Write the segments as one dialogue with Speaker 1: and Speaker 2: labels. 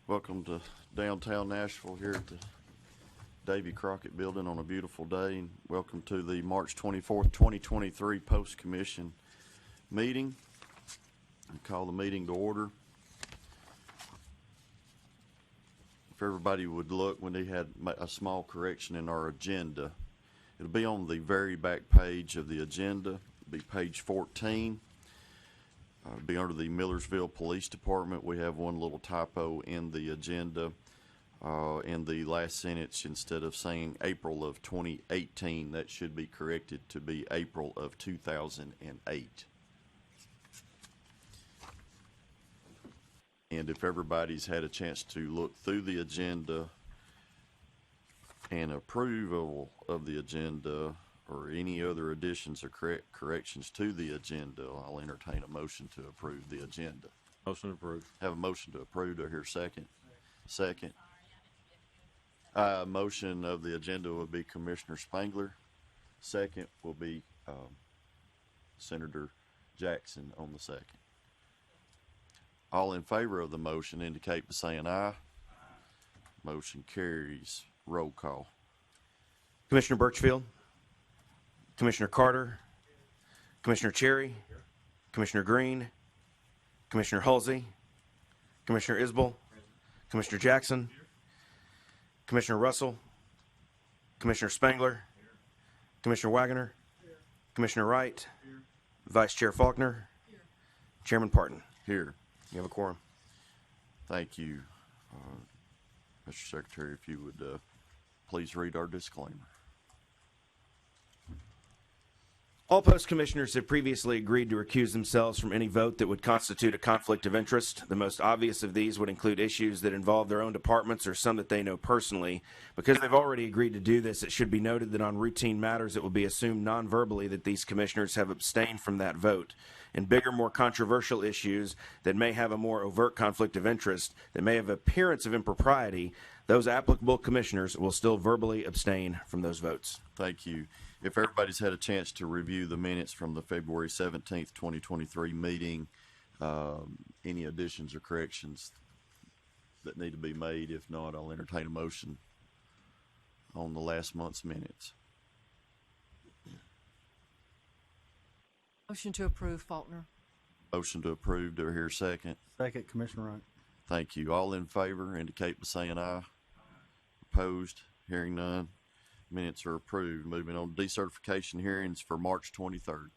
Speaker 1: Welcome to downtown Nashville here at the Davy Crockett Building on a beautiful day. And welcome to the March 24th, 2023 Post-Commission meeting. I call the meeting to order. If everybody would look, when they had a small correction in our agenda, it'll be on the very back page of the agenda. It'll be page 14. Be under the Millersville Police Department. We have one little typo in the agenda. In the last sentence, instead of saying April of 2018, that should be corrected to be April of 2008. And if everybody's had a chance to look through the agenda and approval of the agenda, or any other additions or corrections to the agenda, I'll entertain a motion to approve the agenda.
Speaker 2: Motion approved.
Speaker 1: Have a motion to approve. Do I hear second? Second. Motion of the agenda will be Commissioner Spangler. Second will be Senator Jackson on the second. All in favor of the motion indicate by saying aye. Motion carries. Roll call.
Speaker 3: Commissioner Birchfield, Commissioner Carter, Commissioner Cherry, Commissioner Green, Commissioner Halsey, Commissioner Isbell, Commissioner Jackson, Commissioner Russell, Commissioner Spangler, Commissioner Wagoner, Commissioner Wright, Vice Chair Faulkner, Chairman Parton.
Speaker 1: Here.
Speaker 3: You have a quorum.
Speaker 1: Thank you. Mr. Secretary, if you would please read our disclaimer.
Speaker 3: All post commissioners have previously agreed to recuse themselves from any vote that would constitute a conflict of interest. The most obvious of these would include issues that involve their own departments or some that they know personally. Because they've already agreed to do this, it should be noted that on routine matters it will be assumed non-verbally that these commissioners have abstained from that vote. In bigger, more controversial issues that may have a more overt conflict of interest, that may have appearance of impropriety, those applicable commissioners will still verbally abstain from those votes.
Speaker 1: Thank you. If everybody's had a chance to review the minutes from the February 17th, 2023 meeting, any additions or corrections that need to be made? If not, I'll entertain a motion on the last month's minutes.
Speaker 4: Motion to approve, Faulkner.
Speaker 1: Motion to approve. Do I hear a second?
Speaker 5: Second, Commissioner Wright.
Speaker 1: Thank you. All in favor indicate by saying aye. Opposed? Hearing none. Minutes are approved. Moving on to decertification hearings for March 23rd.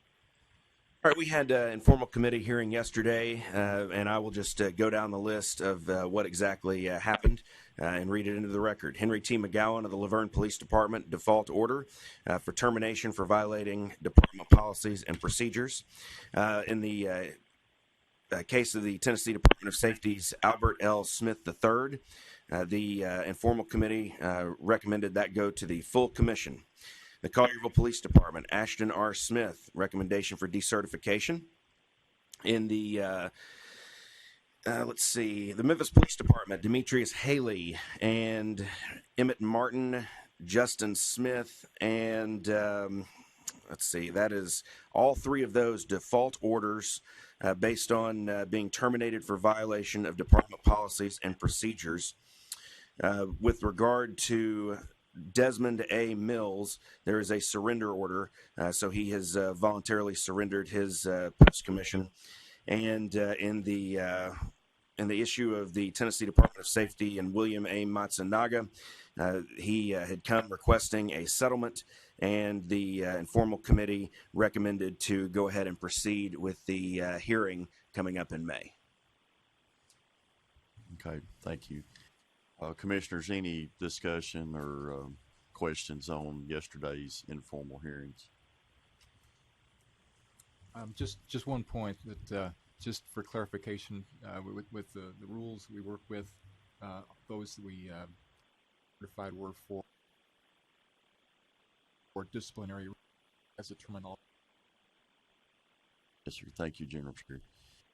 Speaker 3: All right, we had an informal committee hearing yesterday, and I will just go down the list of what exactly happened and read it into the record. Henry T. McGowan of the Laverne Police Department, default order for termination for violating department policies and procedures. In the case of the Tennessee Department of Safety's Albert L. Smith III, the informal committee recommended that go to the full commission. The Collierville Police Department, Ashton R. Smith, recommendation for decertification. In the, the Memphis Police Department, Demetrius Haley and Emmett Martin, Justin Smith, and that is all three of those default orders based on being terminated for violation of department policies and procedures. With regard to Desmond A. Mills, there is a surrender order, so he has voluntarily surrendered his post commission. And in the issue of the Tennessee Department of Safety and William A. Matsunaga, he had come requesting a settlement, and the informal committee recommended to go ahead and proceed with the hearing coming up in May.
Speaker 1: Okay, thank you. Commissioners, any discussion or questions on yesterday's informal hearings?
Speaker 6: Just one point that just for clarification, with the rules we work with, those that we certified were for disciplinary as a terminology.
Speaker 1: Yes, sir. Thank you, General Secretary.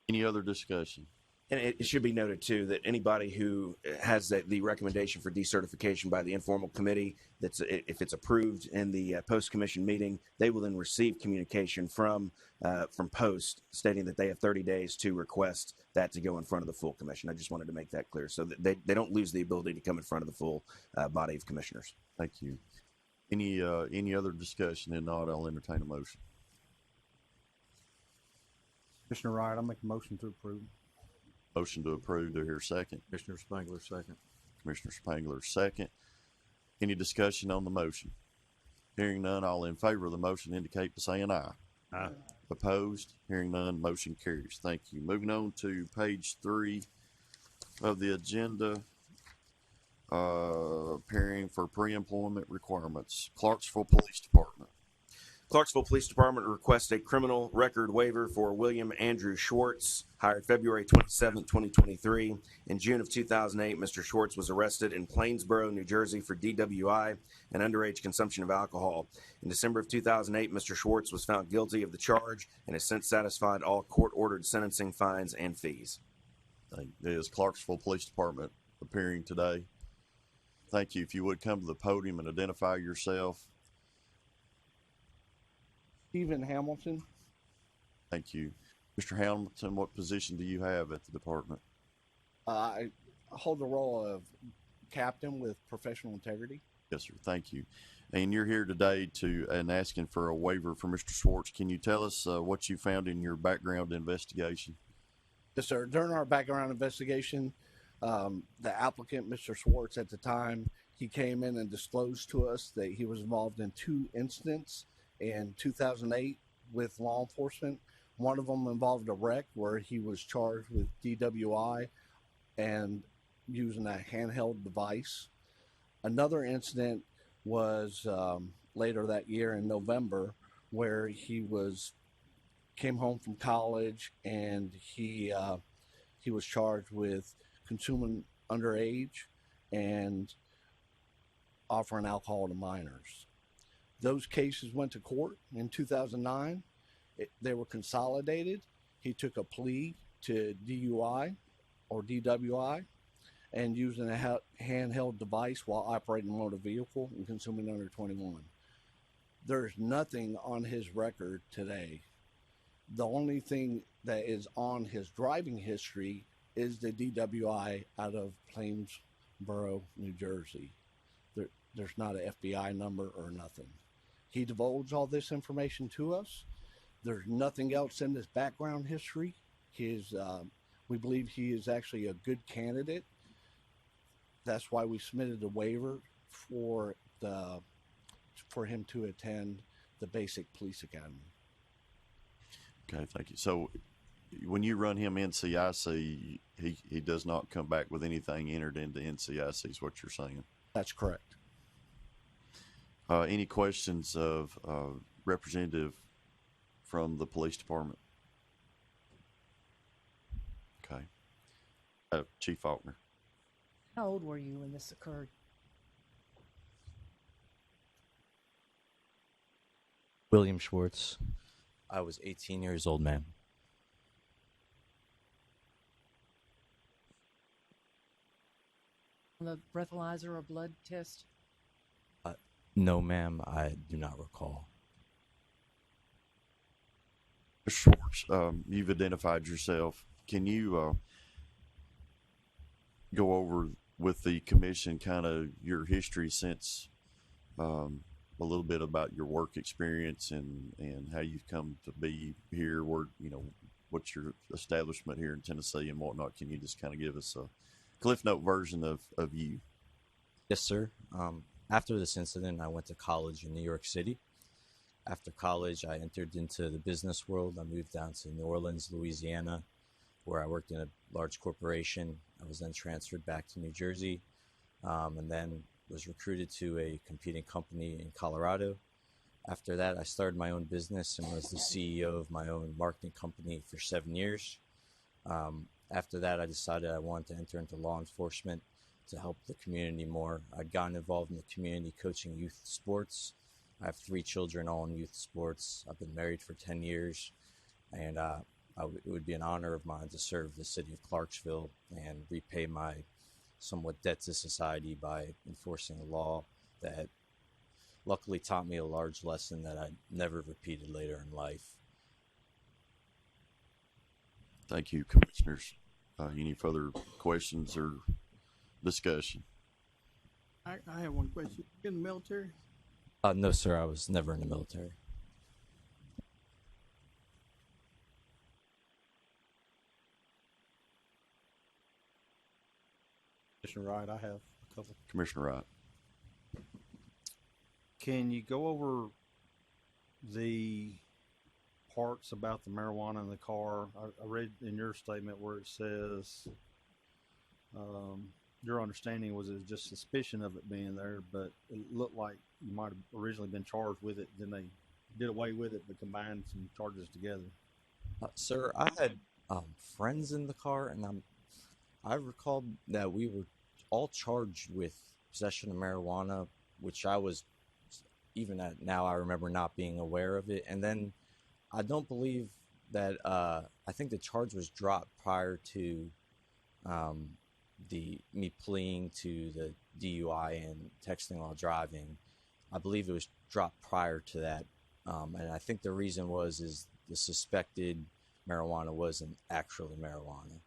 Speaker 1: Any other discussion?
Speaker 3: And it should be noted, too, that anybody who has the recommendation for decertification by the informal committee, if it's approved in the post-commission meeting, they will then receive communication from Post stating that they have 30 days to request that to go in front of the full commission. I just wanted to make that clear so that they don't lose the ability to come in front of the full body of commissioners.
Speaker 1: Thank you. Any other discussion? If not, I'll entertain a motion.
Speaker 2: Commissioner Wright, I'll make a motion to approve.
Speaker 1: Motion to approve. Do I hear a second?
Speaker 4: Commissioner Spangler, second.
Speaker 1: Commissioner Spangler, second. Any discussion on the motion? Hearing none, all in favor of the motion indicate by saying aye.
Speaker 4: Aye.
Speaker 1: Opposed? Hearing none, motion carries. Thank you. Moving on to page 3 of the agenda, preparing for pre-employment requirements. Clarksville Police Department.
Speaker 3: Clarksville Police Department requests a criminal record waiver for William Andrew Schwartz, hired February 27, 2023. In June of 2008, Mr. Schwartz was arrested in Plainsboro, New Jersey for DWI and underage consumption of alcohol. In December of 2008, Mr. Schwartz was found guilty of the charge and has since satisfied all court-ordered sentencing fines and fees.
Speaker 1: Is Clarksville Police Department appearing today? Thank you. If you would come to the podium and identify yourself.
Speaker 5: Stephen Hamilton.
Speaker 1: Thank you. Mr. Hamilton, what position do you have at the department?
Speaker 5: I hold the role of captain with professional integrity.
Speaker 1: Yes, sir. Thank you. And you're here today and asking for a waiver for Mr. Schwartz. Can you tell us what you found in your background investigation?
Speaker 5: Yes, sir. During our background investigation, the applicant, Mr. Schwartz, at the time, he came in and disclosed to us that he was involved in 2 incidents in 2008 with law enforcement. One of them involved a wreck where he was charged with DWI and using a handheld device. Another incident was later that year in November where he came home from college and he was charged with consuming underage and offering alcohol to minors. Those cases went to court in 2009. They were consolidated. He took a plea to DUI or DWI and using a handheld device while operating a motor vehicle and consuming under 21. There's nothing on his record today. The only thing that is on his driving history is the DWI out of Plainsboro, New Jersey. There's not an FBI number or nothing. He divulged all this information to us. There's nothing else in his background history. We believe he is actually a good candidate. That's why we submitted a waiver for him to attend the basic police academy.
Speaker 1: Okay, thank you. So when you run him NCIC, he does not come back with anything entered into NCIC is what you're saying?
Speaker 5: That's correct.
Speaker 1: Any questions of representative from the police department? Okay. Chief Faulkner.
Speaker 7: How old were you when this occurred?
Speaker 8: William Schwartz. I was 18 years old, ma'am.
Speaker 7: On the breathalyzer or blood test?
Speaker 8: No, ma'am, I do not recall.
Speaker 1: Mr. Schwartz, you've identified yourself. Can you go over with the commission kind of your history since a little bit about your work experience and how you've come to be here, where, what's your establishment here in Tennessee and whatnot? Can you just kind of give us a Cliff Note version of you?
Speaker 8: Yes, sir. After this incident, I went to college in New York City. After college, I entered into the business world. I moved down to New Orleans, Louisiana, where I worked in a large corporation. I was then transferred back to New Jersey, and then was recruited to a competing company in Colorado. After that, I started my own business and was the CEO of my own marketing company for 7 years. After that, I decided I wanted to enter into law enforcement to help the community more. I'd gotten involved in the community coaching youth sports. I have 3 children, all in youth sports. I've been married for 10 years. And it would be an honor of mine to serve the city of Clarksville and repay my somewhat debt to society by enforcing a law that luckily taught me a large lesson that I never repeated later in life.
Speaker 1: Thank you, Commissioners. Any further questions or discussion?
Speaker 4: I have one question. You in the military?
Speaker 8: No, sir, I was never in the military.
Speaker 2: Commissioner Wright, I have a couple.
Speaker 1: Commissioner Wright.
Speaker 2: Can you go over the parts about the marijuana in the car? I read in your statement where it says your understanding was it was just suspicion of it being there, but it looked like you might have originally been charged with it. Then they did away with it, but combined some charges together.
Speaker 8: Sir, I had friends in the car, and I recalled that we were all charged with possession of marijuana, which I was, even at now, I remember not being aware of it. And then I don't believe that, I think the charge was dropped prior to me pleading to the DUI and texting while driving. I believe it was dropped prior to that. And I think the reason is the suspected marijuana wasn't actually marijuana.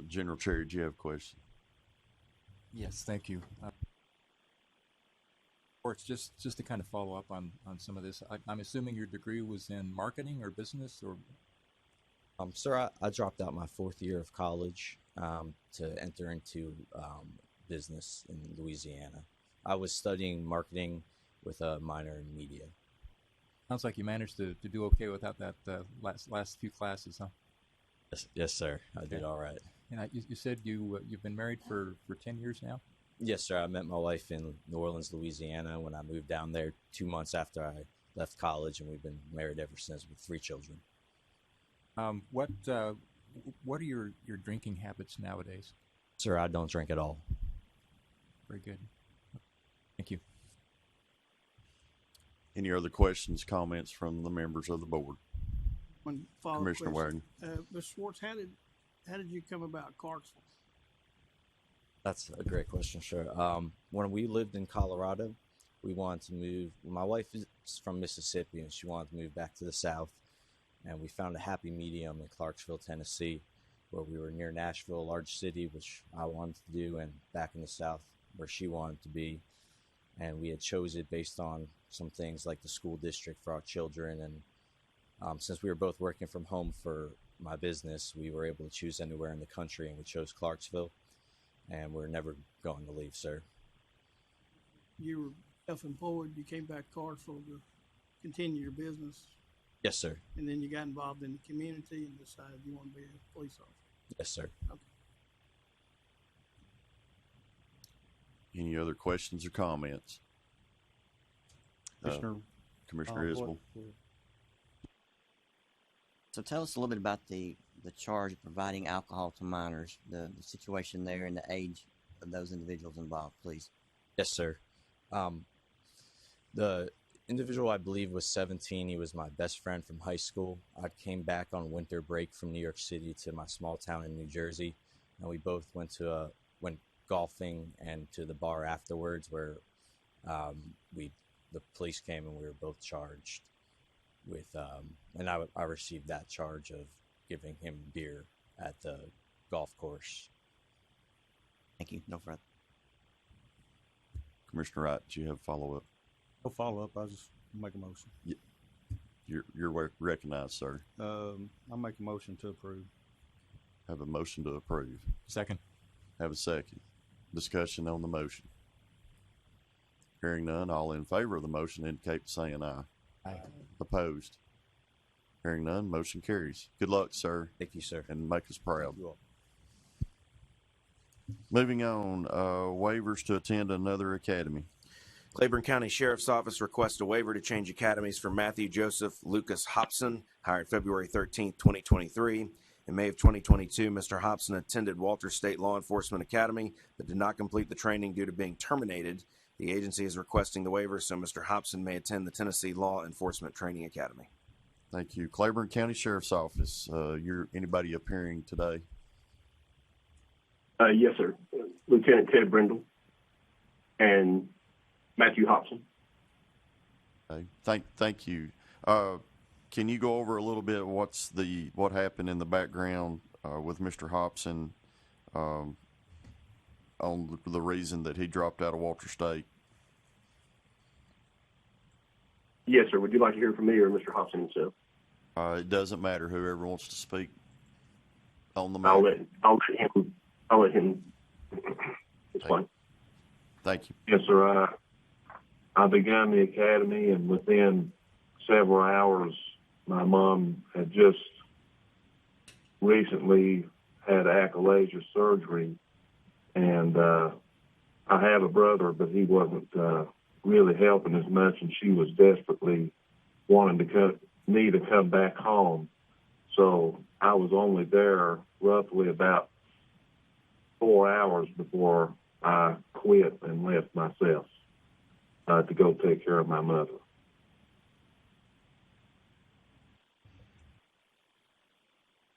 Speaker 1: General Cherry, do you have a question?
Speaker 6: Yes, thank you. Or it's just to kind of follow up on some of this. I'm assuming your degree was in marketing or business, or
Speaker 8: Sir, I dropped out my 4th year of college to enter into business in Louisiana. I was studying marketing with a minor in media.
Speaker 6: sounds like you managed to do okay without that last few classes, huh?
Speaker 8: Yes, sir. I did all right.
Speaker 6: And you said you've been married for 10 years now?
Speaker 8: Yes, sir. I met my wife in New Orleans, Louisiana, when I moved down there 2 months after I left college, and we've been married ever since with 3 children.
Speaker 6: What are your drinking habits nowadays?
Speaker 8: Sir, I don't drink at all.
Speaker 6: Very good. Thank you.
Speaker 1: Any other questions, comments from the members of the board?
Speaker 4: One follow-up
Speaker 1: Commissioner
Speaker 4: question.
Speaker 1: Wagner.
Speaker 4: Mr. Schwartz, how did you come about Clarksville?
Speaker 8: That's a great question, sure. When we lived in Colorado, we wanted to move. My wife is from Mississippi, and she wanted to move back to the South. And we found a happy medium in Clarksville, Tennessee, where we were near Nashville, a large city, which I wanted to do, and back in the South, where she wanted to be. And we had chose it based on some things like the school district for our children. And since we were both working from home for my business, we were able to choose anywhere in the country, and we chose Clarksville. And we're never going to leave, sir.
Speaker 4: You were self-employed. You came back to Clarksville to continue your business,
Speaker 8: Yes, sir.
Speaker 4: and then you got involved in the community and decided you want to be a police officer.
Speaker 8: Yes, sir.
Speaker 1: Any other questions or comments? Commissioner Isbell.
Speaker 9: So tell us a little bit about the charge of providing alcohol to minors, the situation there and the age of those individuals involved, please.
Speaker 8: Yes, sir. The individual, I believe, was 17. He was my best friend from high school. I came back on winter break from New York City to my small town in New Jersey, and we both went golfing and to the bar afterwards, where the police came and we were both charged with, and I received that charge of giving him beer at the golf course.
Speaker 9: Thank you. No further.
Speaker 1: Commissioner Wright, do you have a follow-up?
Speaker 2: No follow-up. I just make a motion.
Speaker 1: You're recognized, sir.
Speaker 2: I make a motion to approve.
Speaker 1: Have a motion to approve.
Speaker 6: Second.
Speaker 1: Have a second. Discussion on the motion. Hearing none, all in favor of the motion indicate by saying aye.
Speaker 6: Aye.
Speaker 1: Opposed? Hearing none, motion carries. Good luck, sir,
Speaker 8: Thank you, sir.
Speaker 1: and make us proud.
Speaker 8: You all.
Speaker 1: Moving on, waivers to attend another academy.
Speaker 3: Claiborne County Sheriff's Office requests a waiver to change academies for Matthew Joseph Lucas Hobson, hired February 13, 2023. In May of 2022, Mr. Hobson attended Walters State Law Enforcement Academy, but did not complete the training due to being terminated The agency is requesting the waiver so Mr. Hobson may attend the Tennessee Law Enforcement Training Academy.
Speaker 1: Thank you. Claiborne County Sheriff's Office, anybody appearing today?
Speaker 10: Yes, sir. Lieutenant Ted Brindle and Matthew Hobson.
Speaker 1: Okay. Thank you. Can you go over a little bit what happened in the background with Mr. Hobson on the reason that he dropped out of Walter State?
Speaker 10: Yes, sir. Would you like to hear from me or Mr. Hobson himself?
Speaker 1: It doesn't matter. Whoever wants to speak on the
Speaker 10: I'll
Speaker 1: matter.
Speaker 10: let him. It's fine.
Speaker 1: Thank you.
Speaker 11: Yes, sir. I began the academy, and within several hours, my mom had just recently had achalasia surgery, and I have a brother, but he wasn't really helping as much, and she was desperately wanting me to come back home. So I was only there roughly about 4 hours before I quit and left myself to go take care of my mother.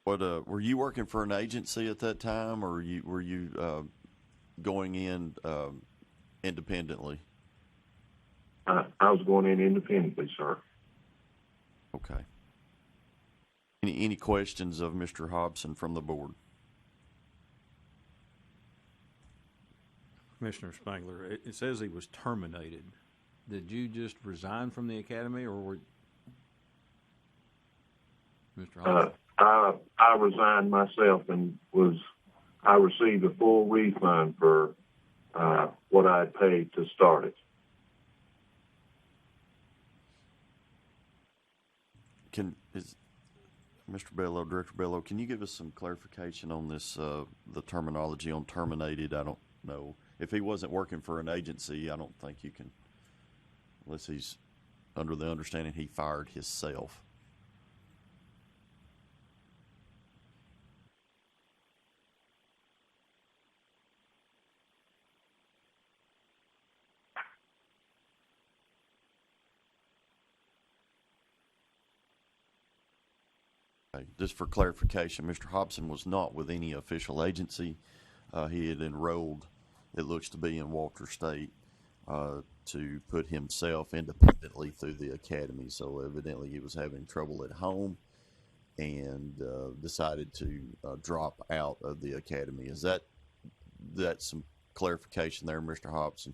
Speaker 1: What were you working for an agency at that time, or were you going in independently?
Speaker 11: I was going in independently, sir.
Speaker 1: Okay. Any questions of Mr. Hobson from the board?
Speaker 12: Commissioner Spangler, it says he was terminated. Did you just resign from the academy, or were Mr. Hobson?
Speaker 11: I resigned myself and I received a full refund for what I had paid to start it.
Speaker 1: Mr. Bello, Director Bello, can you give us some clarification on this, the terminology on terminated? I don't know. If he wasn't working for an agency, I don't think you can, unless he's under the understanding he fired himself. Just for clarification, Mr. Hobson was not with any official agency. He had enrolled, it looks to be, in Walter State to put himself independently through the academy. So evidently he was having trouble at home and decided to drop out of the academy. Is that's some clarification there, Mr. Hobson?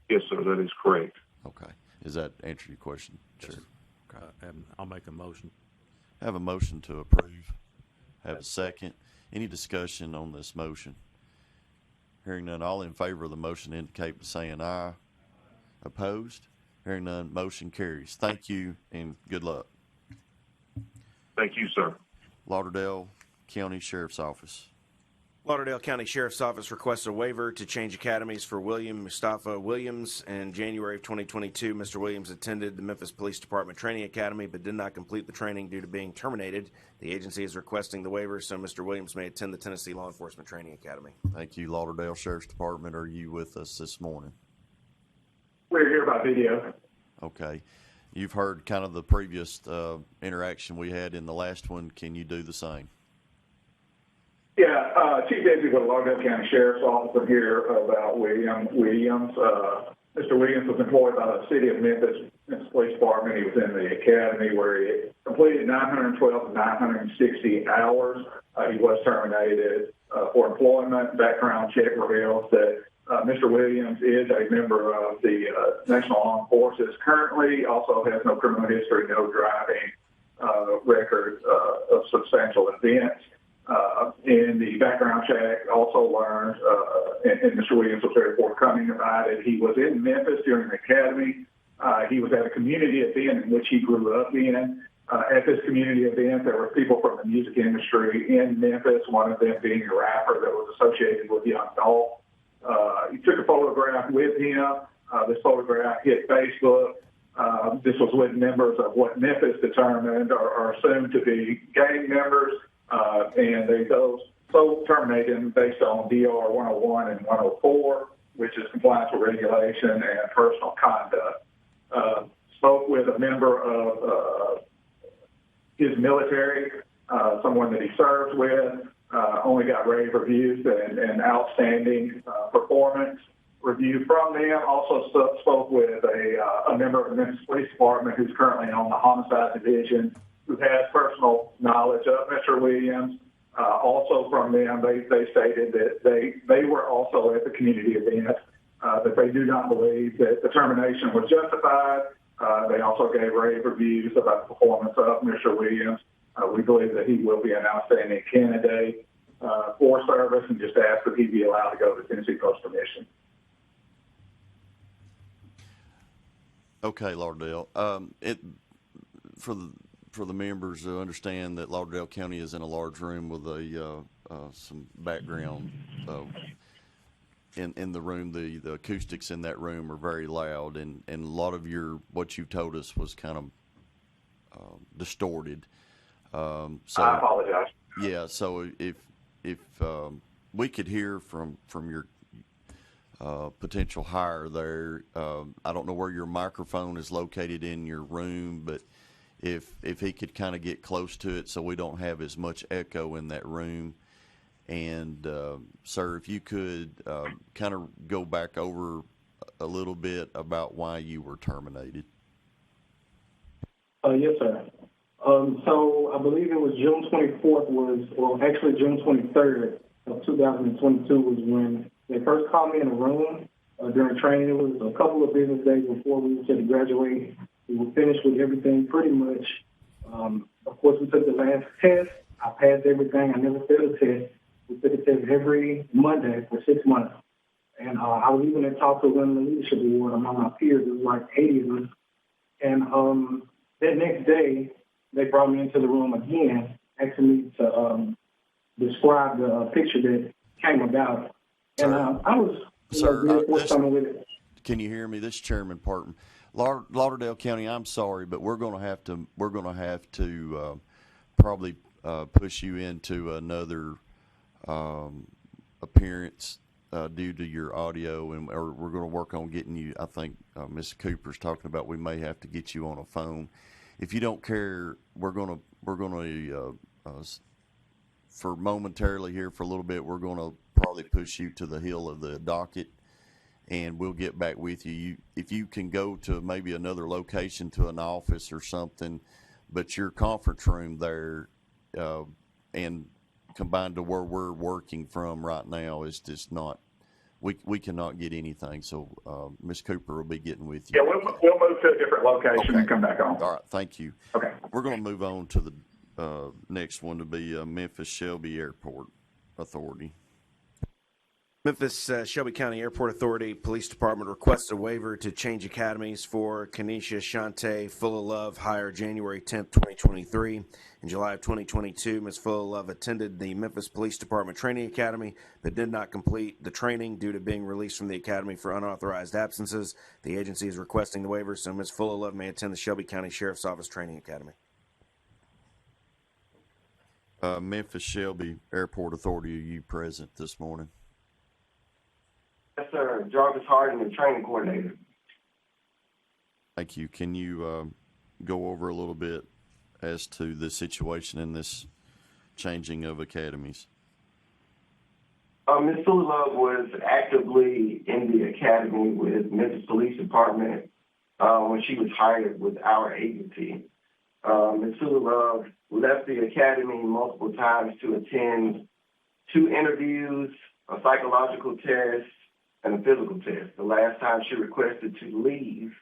Speaker 11: Yes, sir, that is correct.
Speaker 1: Okay. Does that answer your question?
Speaker 12: Yes.
Speaker 1: Sure.
Speaker 12: Okay. I'll make a motion.
Speaker 1: Have a motion to approve. Have a second. Any discussion on this motion? Hearing none, all in favor of the motion indicate by saying aye. Opposed? Hearing none, motion carries. Thank you and good luck.
Speaker 11: Thank you, sir.
Speaker 1: Lauderdale County Sheriff's Office.
Speaker 3: Lauderdale County Sheriff's Office requests a waiver to change academies for William Mustafa Williams. In January of 2022, Mr. Williams attended the Memphis Police Department Training Academy but did not complete the training due to being terminated. The agency is requesting the waiver so Mr. Williams may attend the Tennessee Law Enforcement Training Academy.
Speaker 1: Thank you, Lauderdale Sheriff's Department. Are you with us this morning?
Speaker 13: We're here by video.
Speaker 1: Okay. You've heard kind of the previous interaction we had in the last one. Can you do the same?
Speaker 13: Yeah, Chief Deputy with the Lauderdale County Sheriff's Office here about Williams. Mr. Williams was employed by the City of Memphis Police Department. He was in the academy where he completed 912 to 960 hours. He was terminated for employment. Background check reveals that Mr. Williams is a member of the National Armed Forces currently, also has no criminal history, no driving record of substantial events. In the background check, also learned, and Mr. Williams was very forthcoming about it, he was in Memphis during the academy. He was at a community event in which he grew up in. At this community event, there were people from the music industry in Memphis, one of them being a rapper that was associated with Young Dolph. He took a photograph with him. This photograph hit Facebook. This was with members of what Memphis determined are assumed to be gang members. And they so terminated him based on DR 101 and 104. which is compliance with regulation and personal conduct. Spoke with a member of his military, someone that he serves with, only got rave reviews and outstanding performance review from them. Also spoke with a member of the Memphis Police Department who's currently on the homicide division, who has personal knowledge of Mr. Williams. Also from them, they stated that they were also at the community event, that they do not believe that the termination was justified. They also gave rave reviews about the performance of Mr. Williams. We believe that he will be an outstanding candidate for service, and just ask that he be allowed to go to Tennessee Coastal Mission.
Speaker 1: Okay, Lauderdale. For the members to understand that Lauderdale County is in a large room with some background in the room. The acoustics in that room are very loud, and a lot of what you told us was kind of distorted. So
Speaker 13: I apologize.
Speaker 1: Yeah, so if we could hear from your potential hire there, I don't know where your microphone is located in your room, but if he could kind of get close to it so we don't have as much echo in that room. And, sir, if you could kind of go back over a little bit about why you were terminated.
Speaker 14: Yes, sir. So I believe it was June 24th actually June 23rd of 2022 was when they first called me in a room during training. It was a couple of business days before we were to graduate. We were finished with everything pretty much. Of course, we took the last test. I passed everything. I never failed a test. We took a test every Monday for 6 months. And I was even in talks with winning the leadership award among my peers. It was like 80 of us. And that next day, they brought me into the room again, asking me to describe the picture that came about. And I was really forthcoming with it.
Speaker 1: Can you hear me? This is Chairman Parton. Lauderdale County, I'm sorry, but we're going to have to probably push you into another appearance due to your audio, or we're going to work on getting you. I think Ms. Cooper's talking about we may have to get you on a phone. If you don't care, we're going to for momentarily here for a little bit, we're going to probably push you to the hill of the docket, and we'll get back with you. If you can go to maybe another location, to an office or something, but your conference room there, and combined to where we're working from right now is just not. We cannot get anything. So Ms. Cooper will be getting with you.
Speaker 13: Yeah, we'll move to a different location and come back on.
Speaker 1: All right, thank you.
Speaker 13: Okay.
Speaker 1: We're going to move on to the next one to be Memphis Shelby Airport Authority.
Speaker 3: Memphis Shelby County Airport Authority Police Department requests a waiver to change academies for Kenesha Shante Full of Love, hired January 10th, 2023. In July of 2022, Ms. Full of Love attended the Memphis Police Department Training Academy but did not complete the training due to being released from the academy for unauthorized absences. The agency is requesting the waiver so Ms. Full of Love may attend the Shelby County Sheriff's Office Training Academy.
Speaker 1: Memphis Shelby Airport Authority, are you present this morning?
Speaker 15: Yes, sir. Jarvis Harden, the training coordinator.
Speaker 1: Thank you. Can you go over a little bit as to the situation in this changing of academies?
Speaker 15: Ms. Full of Love was actively in the academy with Memphis Police Department when she was hired with our agency. Ms. Full of Love left the academy multiple times to attend 2 interviews, a psychological test, and a physical test. The last time she requested to leave,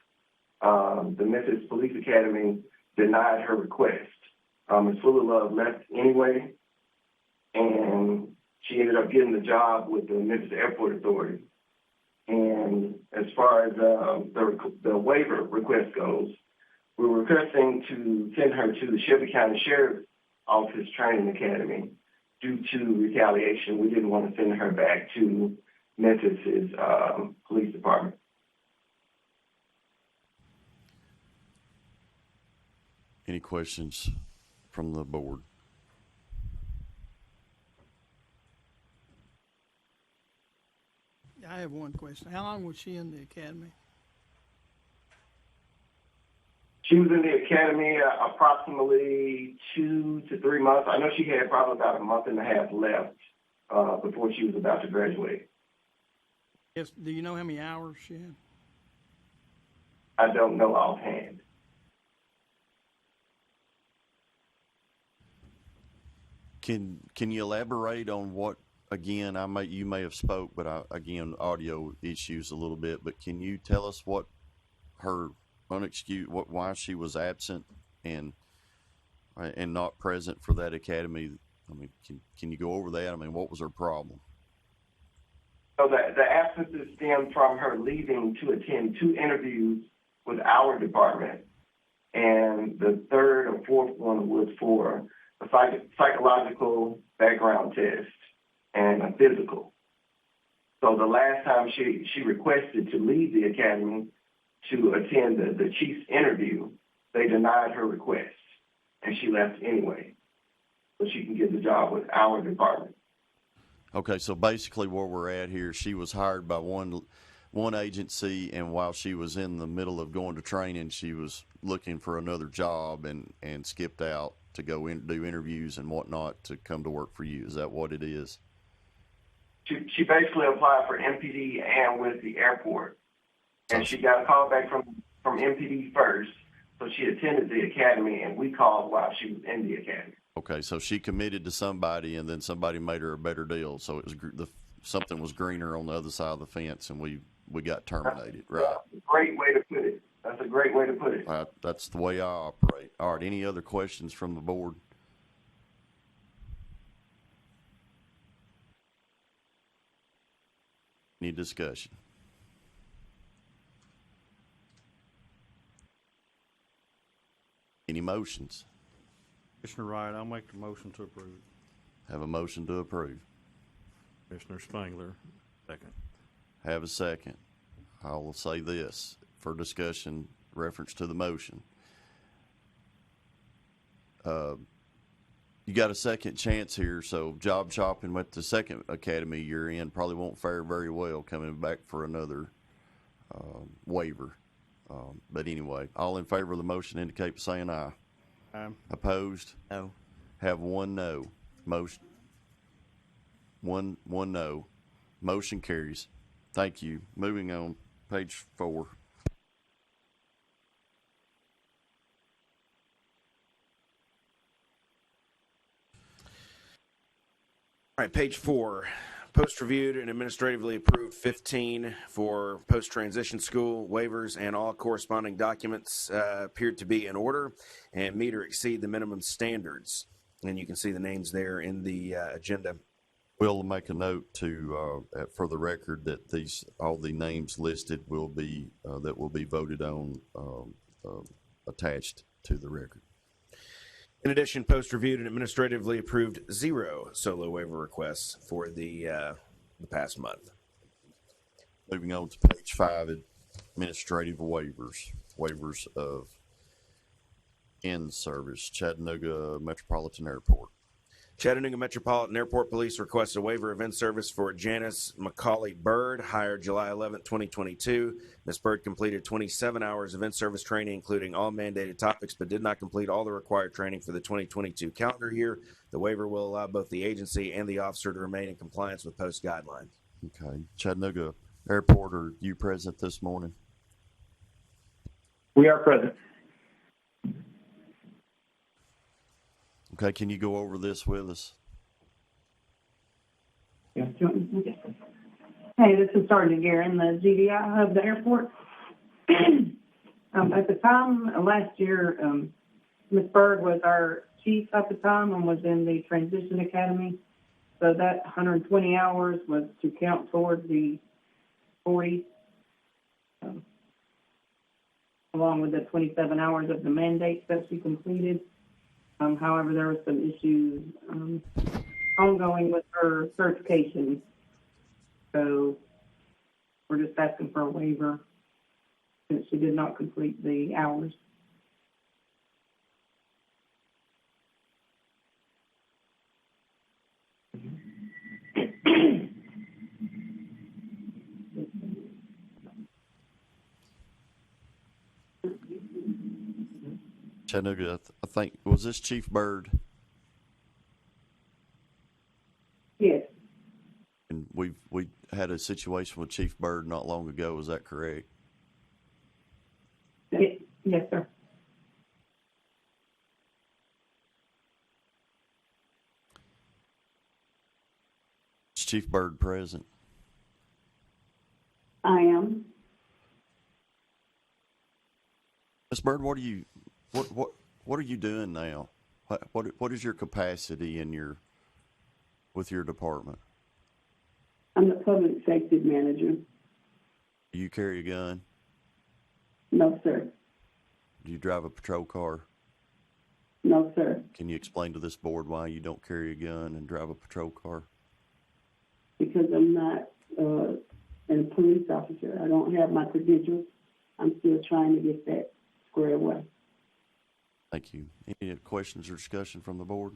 Speaker 15: the Memphis Police Academy denied her request. Ms. Full of Love left anyway, and she ended up getting the job with the Memphis Airport Authority. And as far as the waiver request goes, we're requesting to send her to the Shelby County Sheriff's Office Training Academy due to retaliation. We didn't want to send her back to Memphis's police department.
Speaker 1: Any questions from the board?
Speaker 4: I have one question. How long was she in the academy?
Speaker 15: She was in the academy approximately 2 to 3 months. I know she had probably about a month and a half left before she was about to graduate.
Speaker 4: Yes. Do you know how many hours she had?
Speaker 15: I don't know offhand.
Speaker 1: Can you elaborate on what, again, you may have spoke, but again, audio issues a little bit, but can you tell us what her why she was absent and not present for that academy? I mean, can you go over that? I mean, what was her problem?
Speaker 15: So the absences stemmed from her leaving to attend 2 interviews with our department, and the third or fourth one was for a psychological background test and a physical. So the last time she requested to leave the academy to attend the chief's interview, they denied her request, and she left anyway, so she can get the job with our department.
Speaker 1: Okay, so basically where we're at here, she was hired by one agency, and while she was in the middle of going to training, she was looking for another job and skipped out to go do interviews and whatnot to come to work for you. Is that what it is?
Speaker 15: She basically applied for MPD and with the airport, and she got a call back from MPD first, so she attended the academy, and we called while she was in the academy.
Speaker 1: Okay, so she committed to somebody, and then somebody made her a better deal. So it was something was greener on the other side of the fence, and we got terminated. Right?
Speaker 15: That's a great way to put it. That's a great way to put it.
Speaker 1: That's the way I operate. All right. Any other questions from the board? Any discussion? Any motions?
Speaker 12: Commissioner Wright, I'll make the motion to approve.
Speaker 1: Have a motion to approve.
Speaker 12: Commissioner Spangler, second.
Speaker 1: Have a second. I will say this for discussion, reference to the motion. You got a second chance here, so job shopping with the second academy you're in probably won't fare very well coming back for another waiver. But anyway, all in favor of the motion indicate by saying aye.
Speaker 2: Aye.
Speaker 1: Opposed?
Speaker 9: No.
Speaker 1: Have one no. Motion. One no. Motion carries. Thank you. Moving on, page 4.
Speaker 3: All right, page 4. Post-reviewed and administratively approved 15 for post-transition school waivers, and all corresponding documents appeared to be in order and meet or exceed the minimum standards. And you can see the names there in the agenda.
Speaker 1: We'll make a note to for the record that all the names listed will be that will be voted on attached to the record.
Speaker 3: In addition, post-reviewed and administratively approved 0 solo waiver requests for the past month.
Speaker 1: Moving on to page 5, administrative waivers of in-service, Chattanooga Metropolitan Airport.
Speaker 3: Chattanooga Metropolitan Airport Police requests a waiver of in-service for Janice McCauley Bird, hired July 11, 2022. Ms. Bird completed 27 hours of in-service training, including all mandated topics, but did not complete all the required training for the 2022 calendar year. The waiver will allow both the agency and the officer to remain in compliance with post guidelines.
Speaker 1: Okay. Chattanooga Airport, are you present this morning?
Speaker 14: We are present.
Speaker 1: Okay, can you go over this with us?
Speaker 16: Hey, this is Sergeant Guerin, the GDI of the airport. At the time last year, Ms. Bird was our chief at the time and was in the transition academy. So that 120 hours was to count toward the 40, along with the 27 hours of the mandates that she completed. However, there were some issues ongoing with her certification. So we're just asking for a waiver since she did not complete the hours.
Speaker 1: Chattanooga, I think, was this Chief Byrd?
Speaker 16: Yes,
Speaker 1: And we had a situation with Chief Byrd not long ago. Is that correct?
Speaker 16: yes, sir.
Speaker 1: Is Chief Byrd present?
Speaker 16: I am.
Speaker 1: Ms. Byrd, what are you doing now? What is your capacity with your department?
Speaker 16: I'm the public safety manager.
Speaker 1: Do you carry a gun?
Speaker 16: No, sir.
Speaker 1: Do you drive a patrol car?
Speaker 16: No, sir.
Speaker 1: Can you explain to this board why you don't carry a gun and drive a patrol car?
Speaker 16: Because I'm not a police officer. I don't have my credentials. I'm still trying to get that squared away.
Speaker 1: Thank you. Any questions or discussion from the board?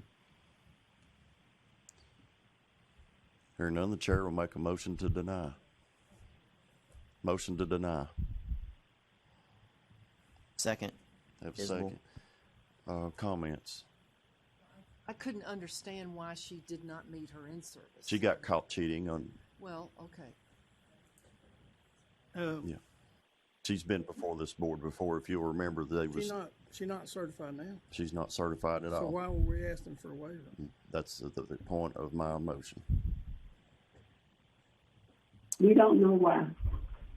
Speaker 1: Hearing none, the chair will make a motion to deny. Motion to deny.
Speaker 9: Second.
Speaker 1: Have a
Speaker 9: Isabel.
Speaker 1: second. Comments?
Speaker 7: I couldn't understand why she did not meet her in-service.
Speaker 1: She got caught cheating on,
Speaker 7: Well, okay.
Speaker 1: yeah. She's been before this board before. If you'll remember,
Speaker 4: She's not certified now.
Speaker 1: she's not certified at
Speaker 4: So
Speaker 1: all.
Speaker 4: why were we asking for a waiver?
Speaker 1: That's the point of my motion.
Speaker 16: We don't know why.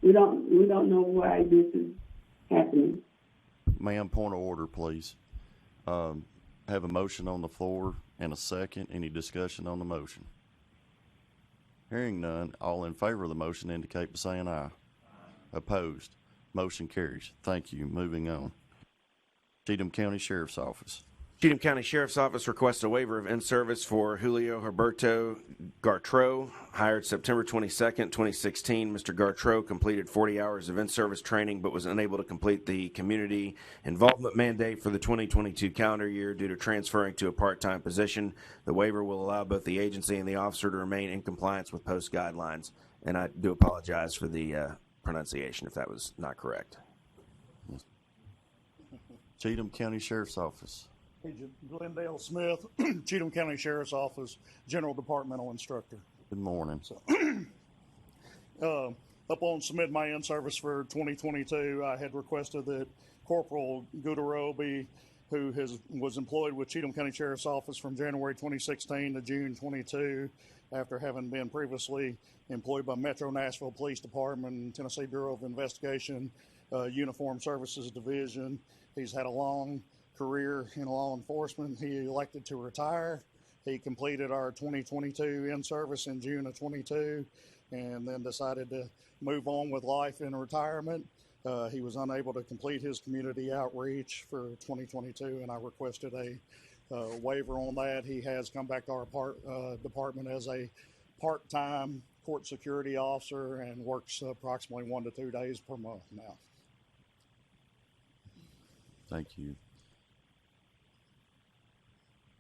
Speaker 16: We don't know why this is happening.
Speaker 1: Ma'am, point of order, please. Have a motion on the floor and a second. Any discussion on the motion? Hearing none, all in favor of the motion indicate by saying aye. Opposed? Motion carries. Thank you. Moving on. Cheatham County Sheriff's Office.
Speaker 3: Cheatham County Sheriff's Office requests a waiver of in-service for Julio Herberto Gartro, hired September 22nd, 2016. Mr. Gartro completed 40 hours of in-service training but was unable to complete the community involvement mandate for the 2022 calendar year due to transferring to a part-time position. The waiver will allow both the agency and the officer to remain in compliance with post guidelines. And I do apologize for the pronunciation if that was not correct.
Speaker 1: Cheatham County Sheriff's Office.
Speaker 17: Agent Glendale Smith, Cheatham County Sheriff's Office, General Departmental Instructor.
Speaker 1: Good morning.
Speaker 17: So, upon submitting my in-service for 2022, I had requested that Corporal Gudarobi, who was employed with Cheatham County Sheriff's Office from January 2016 to June 22, after having been previously employed by Metro Nashville Police Department and Tennessee Bureau of Investigation, Uniform Services Division. He's had a long career in law enforcement. He elected to retire. He completed our 2022 in-service in June of 22 and then decided to move on with life in retirement. He was unable to complete his community outreach for 2022, and I requested a waiver on that. He has come back to our department as a part-time court security officer and works approximately 1 to 2 days per month now.
Speaker 1: Thank you.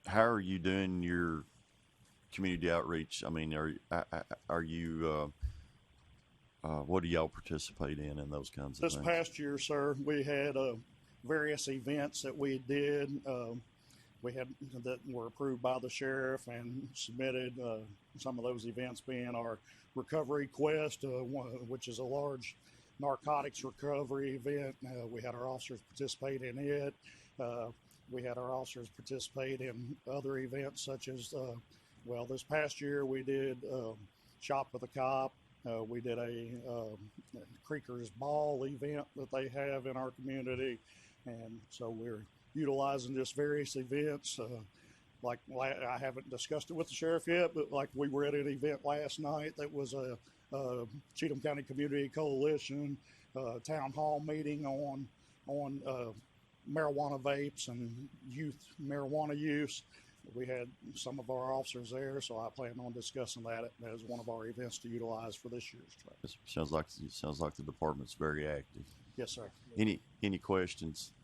Speaker 1: How are you doing your community outreach? I mean, are you what do y'all participate in those kinds of
Speaker 17: This
Speaker 1: things?
Speaker 17: past year, sir, we had various events that we did. We had that were approved by the sheriff and submitted. Some of those events being our Recovery Quest, which is a large narcotics recovery event. We had our officers participate in it. We had our officers participate in other events such as, this past year we did Shop with a Cop. We did a Creekers Ball event that they have in our community. And so we're utilizing just various events. Like I haven't discussed it with the sheriff yet, but like we were at an event last night that was a Cheatham County Community Coalition town hall meeting on marijuana vapes and youth marijuana use. We had some of our officers there, so I plan on discussing that as one of our events to utilize for this year's trip.
Speaker 1: It sounds like the department's very active.
Speaker 17: Yes, sir.
Speaker 1: Any questions?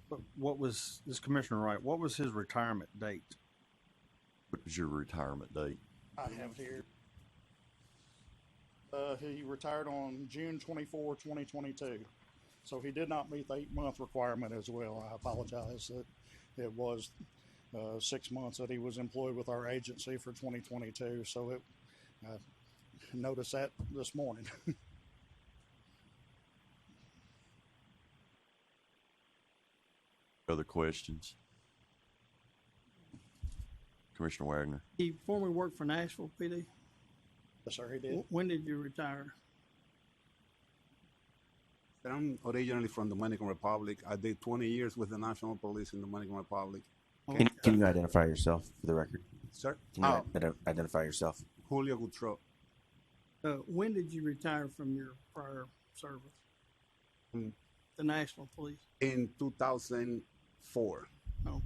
Speaker 2: But what was this Commissioner Wright? What was his retirement date?
Speaker 1: What was your retirement date?
Speaker 17: I have it here. He retired on June 24, 2022. So he did not meet the 8-month requirement as well. I apologize that it was 6 months that he was employed with our agency for 2022. So I noticed that this morning.
Speaker 1: Other questions? Commissioner Wagner.
Speaker 4: He formerly worked for Nashville PD.
Speaker 17: Yes, sir, he did.
Speaker 4: When did you retire?
Speaker 18: I'm originally from the Dominican Republic. I did 20 years with the National Police in the Dominican Republic.
Speaker 3: Can you identify yourself for the record?
Speaker 18: Sir?
Speaker 3: Can you identify yourself?
Speaker 18: Julio Gutro.
Speaker 4: When did you retire from your prior service? The National Police?
Speaker 18: In 2004.
Speaker 4: Okay.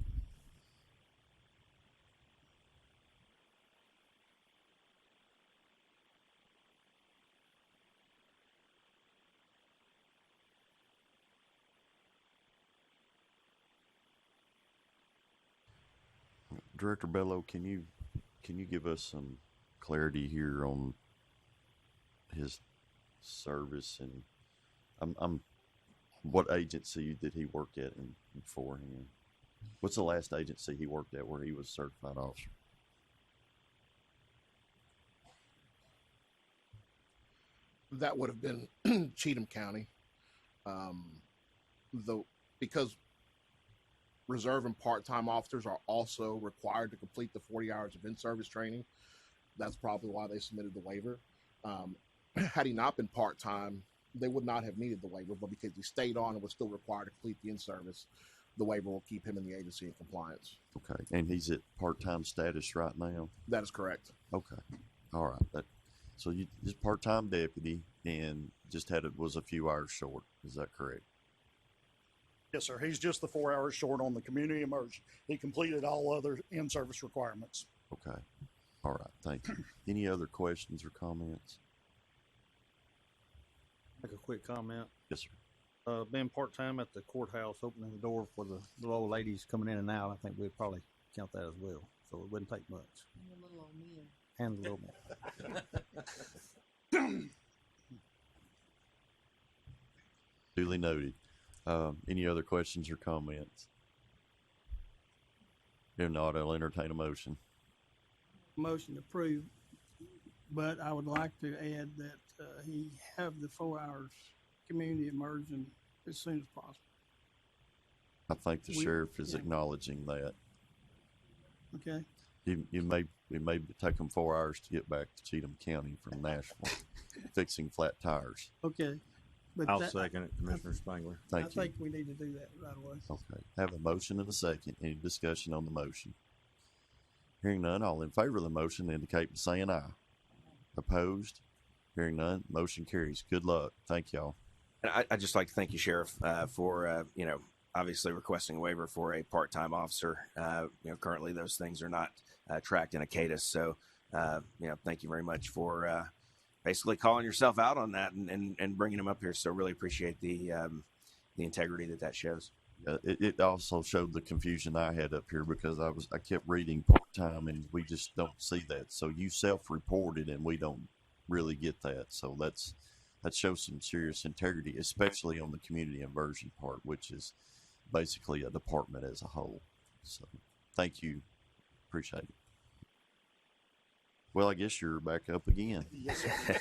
Speaker 1: Director Bello, can you give us some clarity here on his service, and I'm what agency did he work at beforehand? What's the last agency he worked at where he was certified officer?
Speaker 19: That would have been Cheatham County. Because reserve and part-time officers are also required to complete the 40 hours of in-service training. That's probably why they submitted the waiver. Had he not been part-time, they would not have needed the waiver, but because he stayed on and was still required to complete the in-service, the waiver will keep him in the agency in compliance.
Speaker 1: Okay, and he's at part-time status right now?
Speaker 19: That is correct.
Speaker 1: Okay, all right. So you just part-time deputy and just was a few hours short. Is that correct?
Speaker 17: Yes, sir. He's just the 4 hours short on the community immersion. He completed all other in-service requirements.
Speaker 1: Okay. All right. Thank you. Any other questions or comments?
Speaker 2: Make a quick comment.
Speaker 1: Yes, sir.
Speaker 2: Being part-time at the courthouse, opening the door for the little old ladies coming in and out, I think we'd probably count that as well. So it wouldn't take much.
Speaker 7: And the little old men.
Speaker 2: And a little more.
Speaker 1: Duly noted. Any other questions or comments? If not, I'll entertain a motion.
Speaker 4: Motion approved, but I would like to add that he have the 4 hours community immersion as soon as possible.
Speaker 1: I think the sheriff is acknowledging that.
Speaker 4: Okay.
Speaker 1: It may take them 4 hours to get back to Cheatham County from Nashville, fixing flat tires.
Speaker 4: Okay. But
Speaker 12: I'll second it, Commissioner Spangler.
Speaker 4: I think we need to do that right away.
Speaker 1: Okay. Have a motion and a second. Any discussion on the motion? Hearing none, all in favor of the motion indicate by saying aye. Opposed? Hearing none, motion carries. Good luck. Thank y'all.
Speaker 3: And I'd just like to thank you, Sheriff, for obviously requesting a waiver for a part-time officer. Currently those things are not tracked in ACADIS. So, thank you very much for basically calling yourself out on that and bringing them up here. So really appreciate the integrity that shows.
Speaker 1: It also showed the confusion I had up here because I kept reading part-time and we just don't see that. So you self-reported and we don't really get that. So that shows some serious integrity, especially on the community inversion part, which is basically a department as a whole. So thank you. Appreciate it. Well, I guess you're back up again.
Speaker 17: Yes, sir.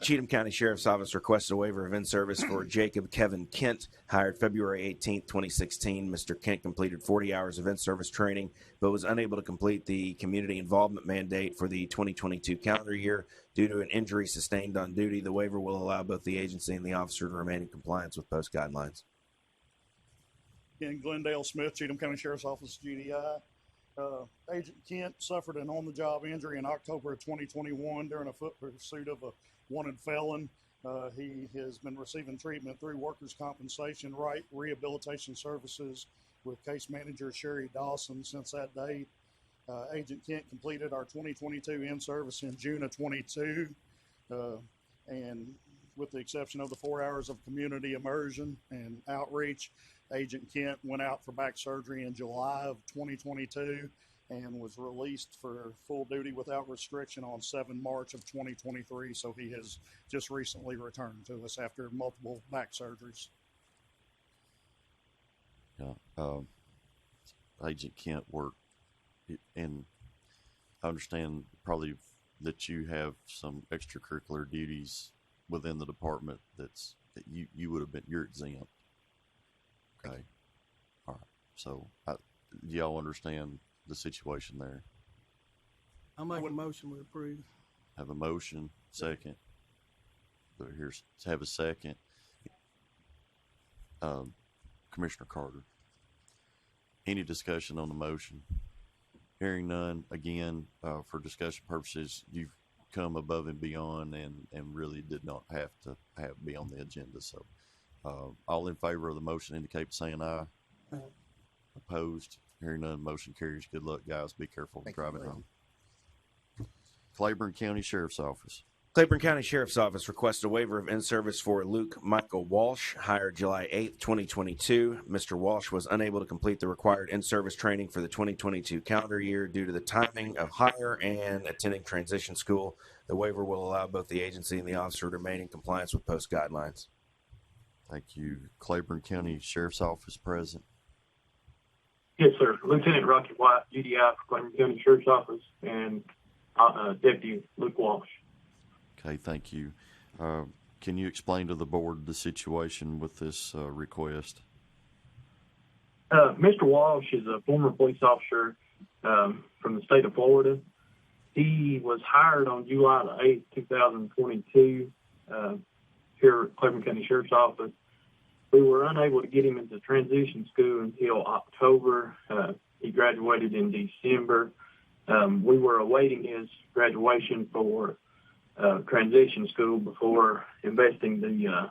Speaker 3: Cheatham County Sheriff's Office requests a waiver of in-service for Jacob Kevin Kent, hired February 18th, 2016. Mr. Kent completed 40 hours of in-service training, but was unable to complete the community involvement mandate for the 2022 calendar year due to an injury sustained on duty. The waiver will allow both the agency and the officer to remain in compliance with post guidelines.
Speaker 17: Again, Glendale Smith, Cheatham County Sheriff's Office, GDI. Agent Kent suffered an on-the-job injury in October of 2021 during a foot pursuit of a wanted felon. He has been receiving treatment through Workers' Compensation Right Rehabilitation Services with case manager Sherry Dawson since that date. Agent Kent completed our 2022 in-service in June of 22, and with the exception of the 4 hours of community immersion and outreach, Agent Kent went out for back surgery in July of 2022 and was released for full duty without restriction on 7 March of 2023. So he has just recently returned to us after multiple back surgeries.
Speaker 1: Yeah. Agent Kent worked, and I understand probably that you have some extracurricular duties within the department that you would have been, you're exempt. Okay. All right. So do y'all understand the situation there?
Speaker 4: I'll make a motion we approve.
Speaker 1: Have a motion, second. So here's have a second. Commissioner Carter. Any discussion on the motion? Hearing none, again, for discussion purposes, you've come above and beyond and really did not have to be on the agenda. So all in favor of the motion indicate by saying aye.
Speaker 4: Aye.
Speaker 1: Opposed? Hearing none, motion carries. Good luck, guys. Be careful driving home. Claiborne County Sheriff's Office.
Speaker 3: Claiborne County Sheriff's Office requests a waiver of in-service for Luke Michael Walsh, hired July 8, 2022. Mr. Walsh was unable to complete the required in-service training for the 2022 calendar year due to the timing of hire and attending transition school. The waiver will allow both the agency and the officer to remain in compliance with post guidelines.
Speaker 1: Thank you. Claiborne County Sheriff's Office present.
Speaker 14: Yes, sir. Lieutenant Rocky White, GDI for Claiborne County Sheriff's Office, and Deputy Luke Walsh.
Speaker 1: Okay, thank you. Can you explain to the board the situation with this request?
Speaker 14: Mr. Walsh is a former police officer from the state of Florida. He was hired on July the 8th, 2022, here at Claiborne County Sheriff's Office. We were unable to get him into transition school until October. He graduated in December. We were awaiting his graduation for transition school before investing the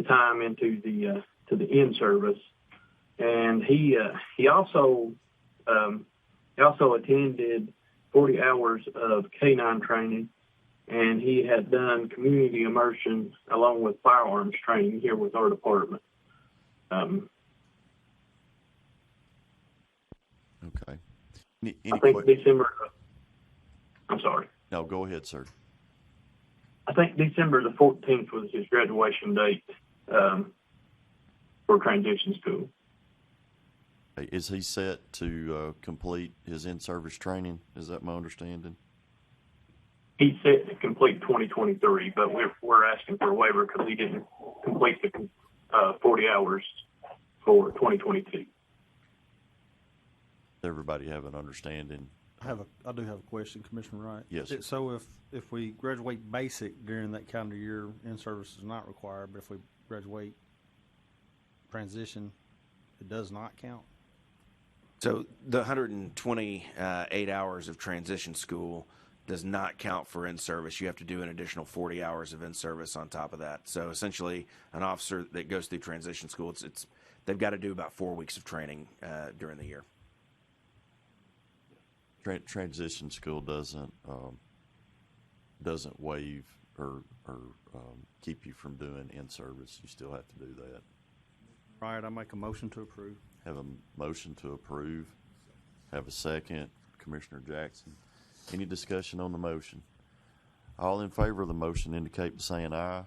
Speaker 14: time into the in-service, and he also attended 40 hours of K-9 training, and he had done community immersion along with firearms training here with our department.
Speaker 1: Okay.
Speaker 14: I think December. I'm sorry.
Speaker 1: No, go ahead, sir.
Speaker 14: I think December the 14th was his graduation date for transition school.
Speaker 1: Is he set to complete his in-service training? Is that my understanding?
Speaker 14: He's set to complete 2023, but we're asking for a waiver because he didn't complete the 40 hours for 2022.
Speaker 1: Does everybody have an understanding?
Speaker 2: I do have a question, Commissioner Wright.
Speaker 1: Yes, sir.
Speaker 2: So if we graduate basic during that calendar year, in-service is not required, but if we graduate transition, it does not count?
Speaker 3: So the 128 hours of transition school does not count for in-service. You have to do an additional 40 hours of in-service on top of that. So essentially, an officer that goes through transition school, they've got to do about 4 weeks of training during the year.
Speaker 1: Transition school doesn't waive or keep you from doing in-service. You still have to do that.
Speaker 2: Right, I make a motion to approve.
Speaker 1: Have a motion to approve. Have a second. Commissioner Jackson. Any discussion on the motion? All in favor of the motion indicate by saying aye.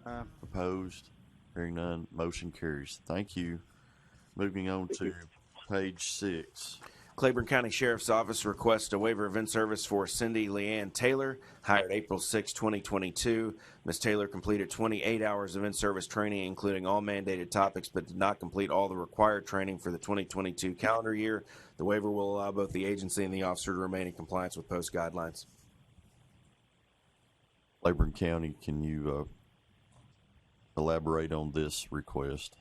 Speaker 2: Aye.
Speaker 1: Opposed? Hearing none, motion carries. Thank you. Moving on to page 6.
Speaker 3: Claiborne County Sheriff's Office requests a waiver of in-service for Cindy Leanne Taylor, hired April 6, 2022. Ms. Taylor completed 28 hours of in-service training, including all mandated topics, but did not complete all the required training for the 2022 calendar year. The waiver will allow both the agency and the officer to remain in compliance with post guidelines.
Speaker 1: Claiborne County, can you elaborate on this request?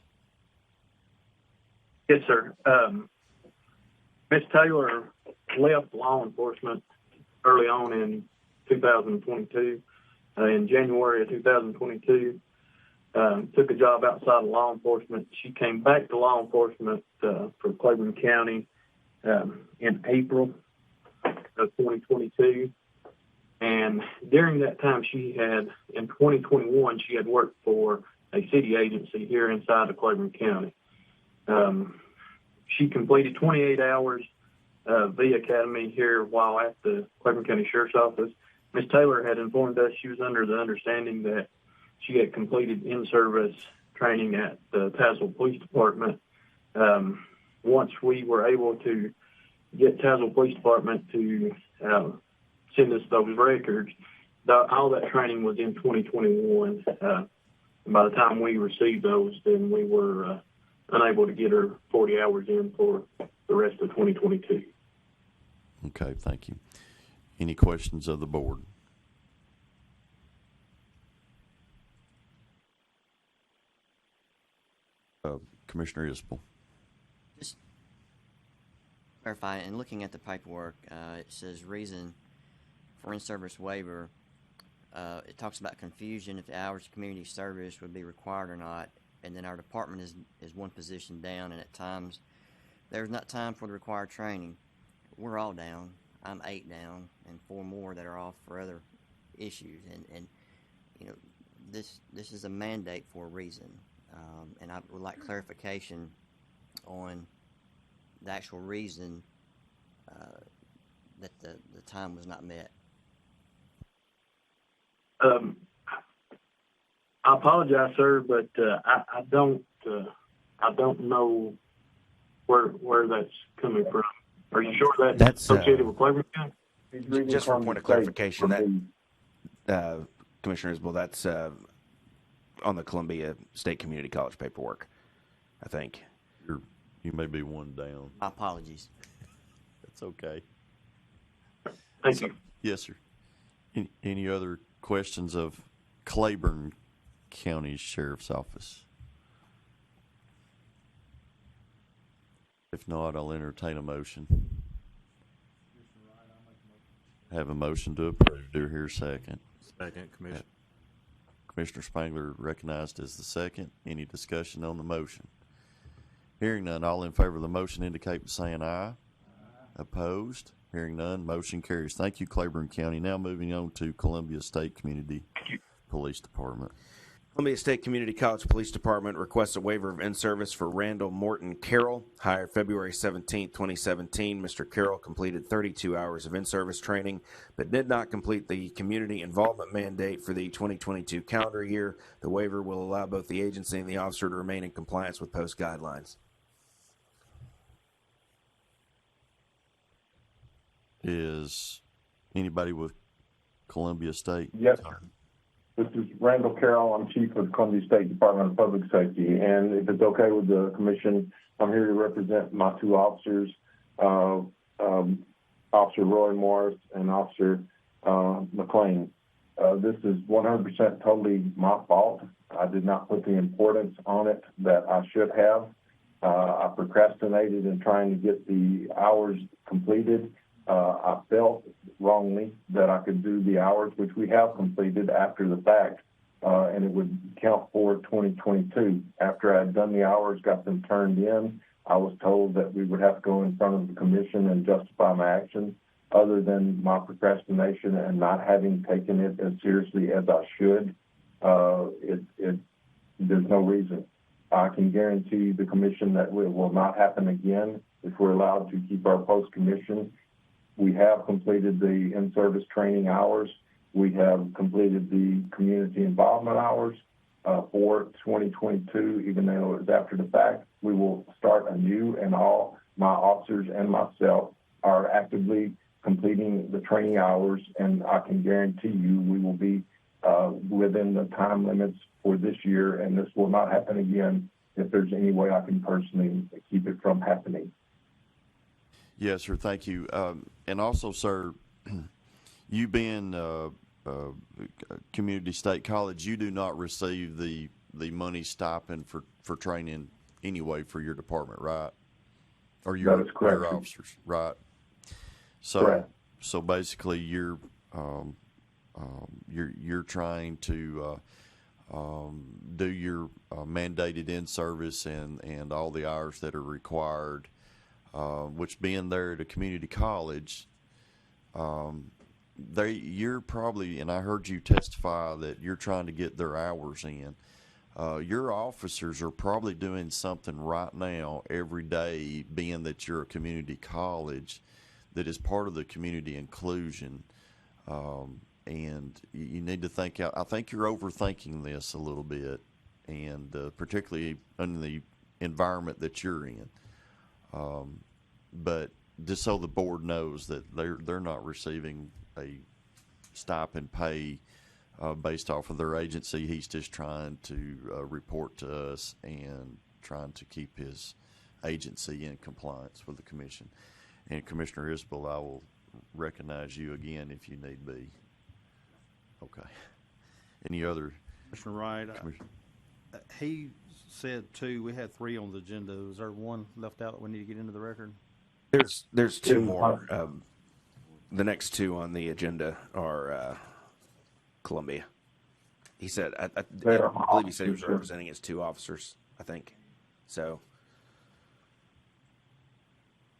Speaker 14: Yes, sir. Ms. Taylor left law enforcement early on in 2022. In January of 2022, took a job outside of law enforcement. She came back to law enforcement from Claiborne County in April of 2022. And during that time, in 2021, she had worked for a city agency here inside of Claiborne County. She completed 28 hours via academy here while at the Claiborne County Sheriff's Office. Ms. Taylor had informed us she was under the understanding that she had completed in-service training at the Tazewell Police Department
Speaker 11: once we were able to get Tazewell Police Department to send us those records, all that training was in 2021. And by the time we received those, then we were unable to get her 40 hours in for the rest of 2022.
Speaker 1: Okay, thank you. Any questions of the board? Commissioner Isbell.
Speaker 9: Just clarify, and looking at the paperwork, it says reason for in-service waiver. It talks about confusion if the hours of community service would be required or not, and then our department is one position down, and at times there's not time for the required training. We're all down. I'm 8 down, and 4 more that are off for other issues, and you know, this is a mandate for a reason, and I would like clarification on the actual reason that the time was not met.
Speaker 11: I apologize, sir, but I don't know where that's coming from. Are you sure that's associated with Claiborne County?
Speaker 3: Just for a point of clarification, that Commissioner Isbell, that's on the Columbia State Community College paperwork, I think.
Speaker 1: You may be one down.
Speaker 9: My apologies.
Speaker 1: That's okay.
Speaker 11: Thank you.
Speaker 1: Yes, sir. Any other questions of Claiborne County Sheriff's Office? If not, I'll entertain a motion. Have a motion to approve. Do I hear a second?
Speaker 12: Second, Commissioner.
Speaker 1: Commissioner Spangler recognized as the second. Any discussion on the motion? Hearing none, all in favor of the motion indicate by saying aye. Aye. Opposed? Hearing none, motion carries. Thank you, Claiborne County. Now moving on to Columbia State Community Police Department.
Speaker 3: Columbia State Community College Police Department requests a waiver of in-service for Randall Morton Carroll, hired February 17, 2017. Mr. Carroll completed 32 hours of in-service training, but did not complete the community involvement mandate for the 2022 calendar year. The waiver will allow both the agency and the officer to remain in compliance with post guidelines.
Speaker 1: Is anybody with Columbia State?
Speaker 11: Yes, sir. This is Randall Carroll. I'm Chief of the Columbia State Department of Public Safety. And if it's okay with the commission, I'm here to represent my 2 officers, Officer Roy Morris and Officer McLean. This is 100% totally my fault. I did not put the importance on it that I should have. I procrastinated in trying to get the hours completed. I felt wrongly that I could do the hours, which we have completed after the fact, and it would count for 2022. After I had done the hours, got them turned in, I was told that we would have to go in front of the commission and justify my actions. Other than my procrastination and not having taken it as seriously as I should, there's no reason. I can guarantee the commission that it will not happen again if we're allowed to keep our post commission. We have completed the in-service training hours. We have completed the community involvement hours for 2022, even though it was after the fact. We will start anew, and all my officers and myself are actively completing the training hours, and I can guarantee you we will be within the time limits for this year, and this will not happen again if there's any way I can personally keep it from happening.
Speaker 1: Yes, sir. Thank you. And also, sir, you being Community State College, you do not receive the money stipend for training anyway for your department, right? Or your officers, right? So,
Speaker 11: correct.
Speaker 1: So basically, you're trying to do your mandated in service and all the hours that are required. Which being there at a community college, you're probably, and I heard you testify that you're trying to get their hours in. Your officers are probably doing something right now every day, being that you're a community college, that is part of the community inclusion. And you need to think out. I think you're overthinking this a little bit, and particularly in environment that you're in. But just so the board knows that they're not receiving a stipend pay based off of their agency. He's just trying to report to us and trying to keep his agency in compliance with the commission. And Commissioner Isbell, I will recognize you again if you need be. Okay. Any other?
Speaker 2: Commissioner Wright, he said two. We had three on the agenda. Was there one left out that we need to get into the record?
Speaker 3: There's two more. The next two on the agenda are Columbia. He said, I believe he said he was representing his two officers, I think. So.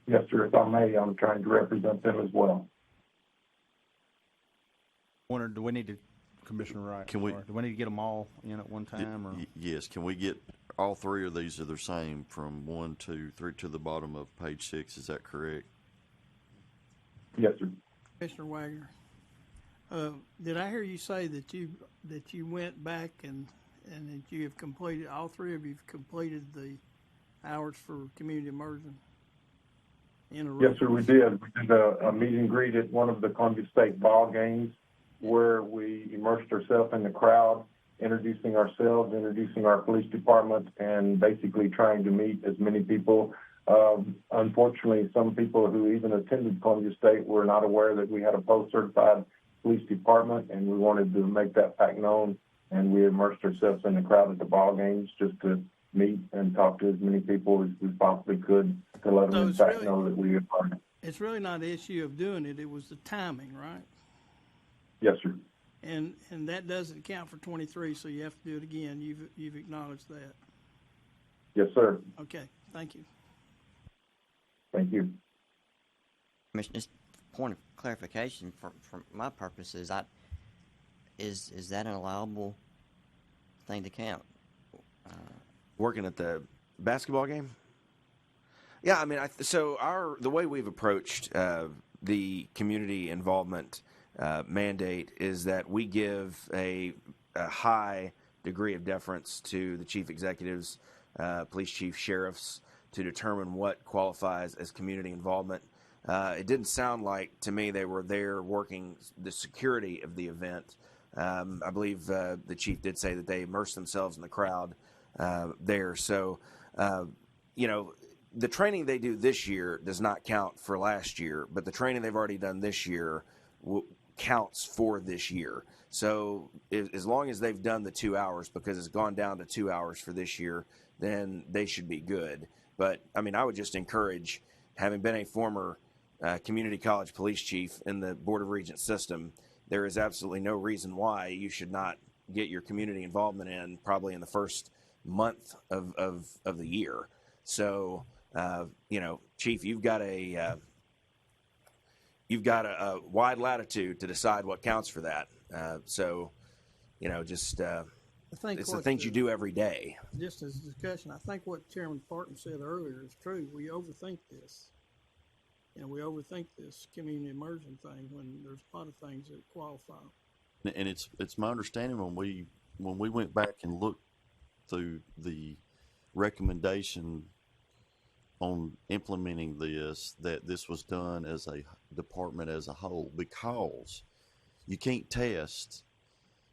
Speaker 11: Yes, sir. If I may, I'm trying to represent them as well.
Speaker 2: Do we need to, Commissioner Wright? Do we need to get them all in at one time? Or?
Speaker 1: Yes. Can we get all three of these are the same from 1, 2, 3 to the bottom of page 6? Is that correct?
Speaker 11: Yes, sir.
Speaker 4: Commissioner Wagner, did I hear you say that you went back and that you have completed, all three of you have completed the hours for community immersion?
Speaker 11: Yes, sir, we did. We did a meet and greet at one of the Columbia State ball games where we immersed ourselves in the crowd, introducing ourselves, introducing our police department, and basically trying to meet as many people. Unfortunately, some people who even attended Columbia State were not aware that we had a post-certified police department, and we wanted to make that fact known, and we immersed ourselves in the crowd at the ball games just to meet and talk to as many people as we possibly could to let them in fact know that we had learned.
Speaker 4: It's really not the issue of doing it. It was the timing, right?
Speaker 11: Yes, sir.
Speaker 4: And that doesn't count for 23, so you have to do it again. You've acknowledged that.
Speaker 11: Yes, sir.
Speaker 4: Okay, thank you.
Speaker 11: Thank you.
Speaker 9: Commissioner, just point of clarification for my purposes, is that an allowable thing to count?
Speaker 3: Working at the basketball game? Yeah, I mean, so the way we've approached the community involvement mandate is that we give a high degree of deference to the chief executives, police chief, sheriffs, to determine what qualifies as community involvement. It didn't sound like to me they were there working the security of the event. I believe the chief did say that they immersed themselves in the crowd there. So, the training they do this year does not count for last year, but the training they've already done this year counts for this year. So as long as they've done the 2 hours, because it's gone down to 2 hours for this year, then they should be good. But, I mean, I would just encourage, having been a former community college police chief in the Board of Regents system, there is absolutely no reason why you should not get your community involvement in probably in the first month of the year. So, Chief, you've got a wide latitude to decide what counts for that. I think it's the things you do every day.
Speaker 4: Just as a discussion, I think what Chairman Parton said earlier is true. We overthink this. We overthink this community immersion thing when there's a lot of things that qualify.
Speaker 1: And it's my understanding when we went back and looked through the recommendation on implementing this, that this was done as a department as a whole, because you can't test.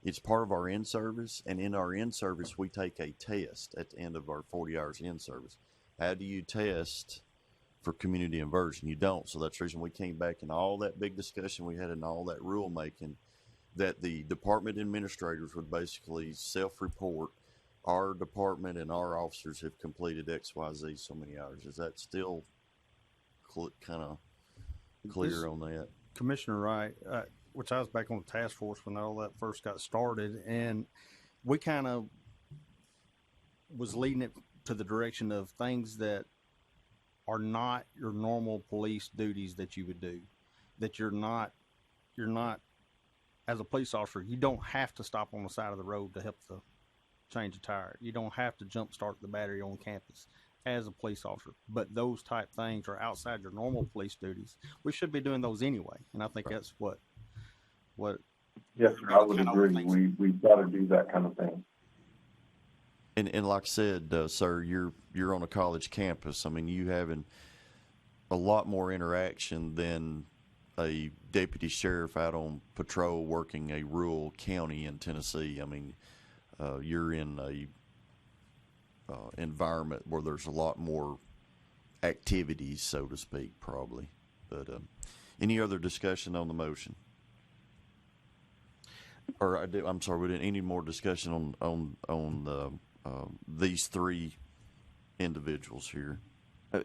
Speaker 1: It's part of our in-service, and in our in-service, we take a test at the end of our 40 hours in-service. How do you test for community immersion? You don't. So that's the reason we came back and all that big discussion we had and all that rulemaking, that the department administrators would basically self-report, our department and our officers have completed XYZ so many hours. Is that still kind of clear on that?
Speaker 2: Commissioner Wright, which I was back on the task force when all that first got started, and we kind of was leading it to the direction of things that are not your normal police duties that you would do, that you're not as a police officer, you don't have to stop on the side of the road to help the change a tire. You don't have to jump start the battery on campus as a police officer, but those type things are outside your normal police duties. We should be doing those anyway, and I think that's what.
Speaker 11: Yes, sir, I would agree. We got to do that kind of thing.
Speaker 1: And like I said, sir, you're on a college campus. I mean, you having a lot more interaction than a deputy sheriff out on patrol working a rural county in Tennessee. I mean, you're in a environment where there's a lot more activities, so to speak, probably. But any other discussion on the motion? Or I'm sorry, we didn't any more discussion on these three individuals here.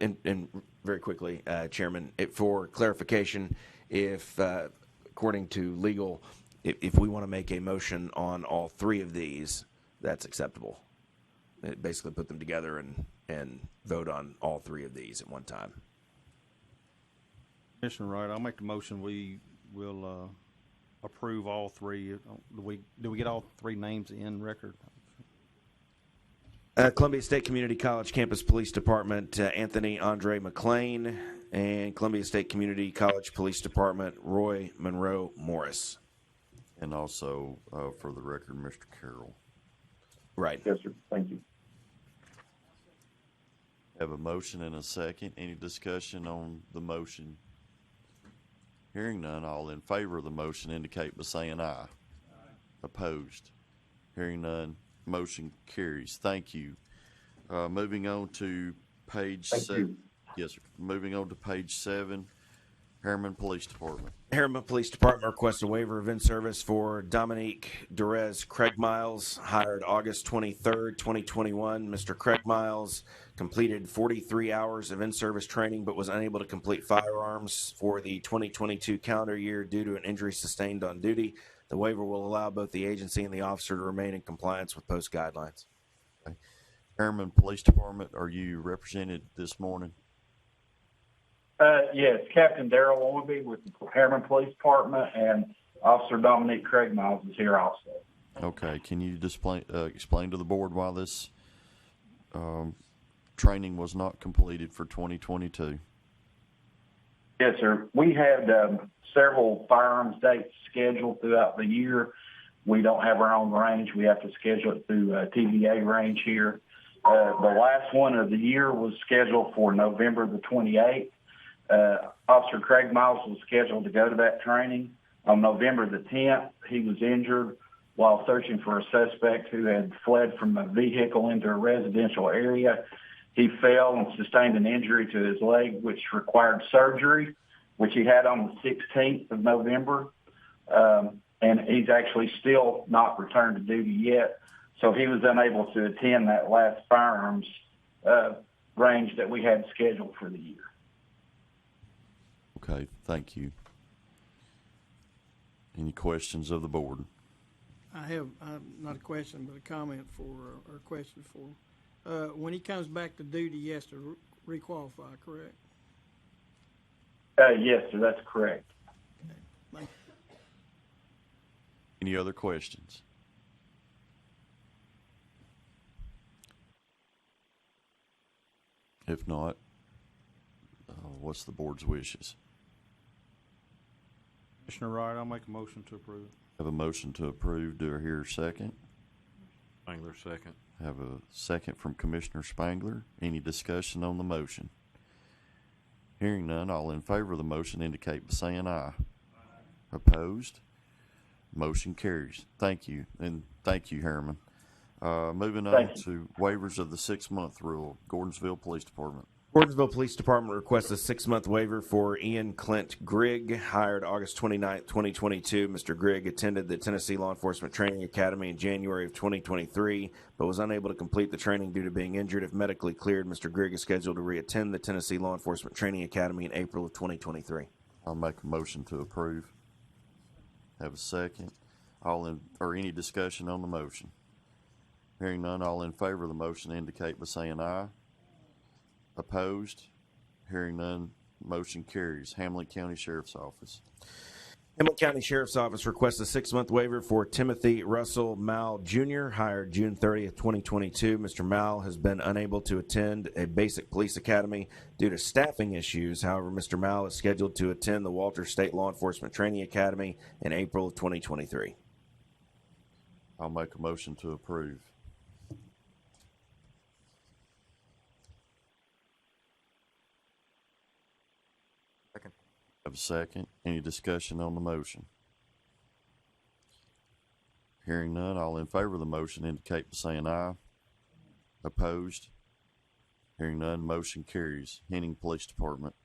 Speaker 3: And very quickly, Chairman, for clarification, if according to legal, if we want to make a motion on all three of these, that's acceptable. Basically, put them together and vote on all three of these at one time.
Speaker 2: Commissioner Wright, I'll make the motion. We will approve all three. Do we get all three names in record?
Speaker 3: Columbia State Community College Campus Police Department, Anthony Andre McLean, and Columbia State Community College Police Department, Roy Monroe Morris.
Speaker 1: And also, for the record, Mr. Carroll.
Speaker 3: Right.
Speaker 11: Yes, sir. Thank you.
Speaker 1: Have a motion and a second. Any discussion on the motion? Hearing none, all in favor of the motion indicate by saying aye. Opposed? Hearing none, motion carries. Thank you. Moving on to page 7. Yes, sir. Moving on to page 7, Harriman Police Department.
Speaker 3: Harriman Police Department requests a waiver of in-service for Dominique Durez Craig Miles, hired August 23rd, 2021. Mr. Craig Miles completed 43 hours of in-service training but was unable to complete firearms for the 2022 calendar year due to an injury sustained on duty. The waiver will allow both the agency and the officer to remain in compliance with post guidelines.
Speaker 1: Okay. Harriman Police Department, are you represented this morning?
Speaker 20: Yes, Captain Darrell Oilby with the Harriman Police Department, and Officer Dominique Craig Miles is here also.
Speaker 1: Okay, can you explain to the board why this training was not completed for 2022?
Speaker 20: Yes, sir. We had several firearms dates scheduled throughout the year. We don't have our own range. We have to schedule it through TVA range here. The last one of the year was scheduled for November the 28th. Officer Craig Miles was scheduled to go to that training. On November the 10th, he was injured while searching for a suspect who had fled from a vehicle into a residential area. He fell and sustained an injury to his leg, which required surgery, which he had on the 16th of November. And he's actually still not returned to duty yet. So he was unable to attend that last firearms range that we had scheduled for the year.
Speaker 1: Okay, thank you. Any questions of the board?
Speaker 4: I have not a question, but a comment or a question for when he comes back to duty, he has to requalify, correct?
Speaker 20: Yes, sir, that's correct.
Speaker 4: Okay. Thank you.
Speaker 1: Any other questions? If not, what's the board's wishes?
Speaker 2: Commissioner Wright, I'll make a motion to approve.
Speaker 1: Have a motion to approve. Do I hear a second?
Speaker 12: Spangler, second.
Speaker 1: Have a second from Commissioner Spangler. Any discussion on the motion? Hearing none, all in favor of the motion indicate by saying aye. Opposed? Motion carries. Thank you, and thank you, Harriman. Moving on to waivers of the 6-month rule, Gordonsville Police Department.
Speaker 3: Gordonsville Police Department requests a 6-month waiver for Ian Clint Grigg, hired August 29th, 2022. Mr. Grigg attended the Tennessee Law Enforcement Training Academy in January of 2023, but was unable to complete the training due to being injured. If medically cleared, Mr. Grigg is scheduled to reattend the Tennessee Law Enforcement Training Academy in April of 2023.
Speaker 1: I'll make a motion to approve. Have a second. Any discussion on the motion? Hearing none, all in favor of the motion indicate by saying aye. Opposed? Hearing none, motion carries. Hamilton County Sheriff's Office.
Speaker 3: Hamilton County Sheriff's Office requests a 6-month waiver for Timothy Russell Mal Jr., hired June 30th, 2022. Mr. Mal has been unable to attend a basic police academy due to staffing issues. However, Mr. Mal is scheduled to attend the Walter State Law Enforcement Training Academy in April of 2023.
Speaker 1: I'll make a motion to approve. Have a second. Any discussion on the motion? Hearing none, all in favor of the motion indicate by saying aye. Opposed? Hearing none, motion carries. Henning Police Department.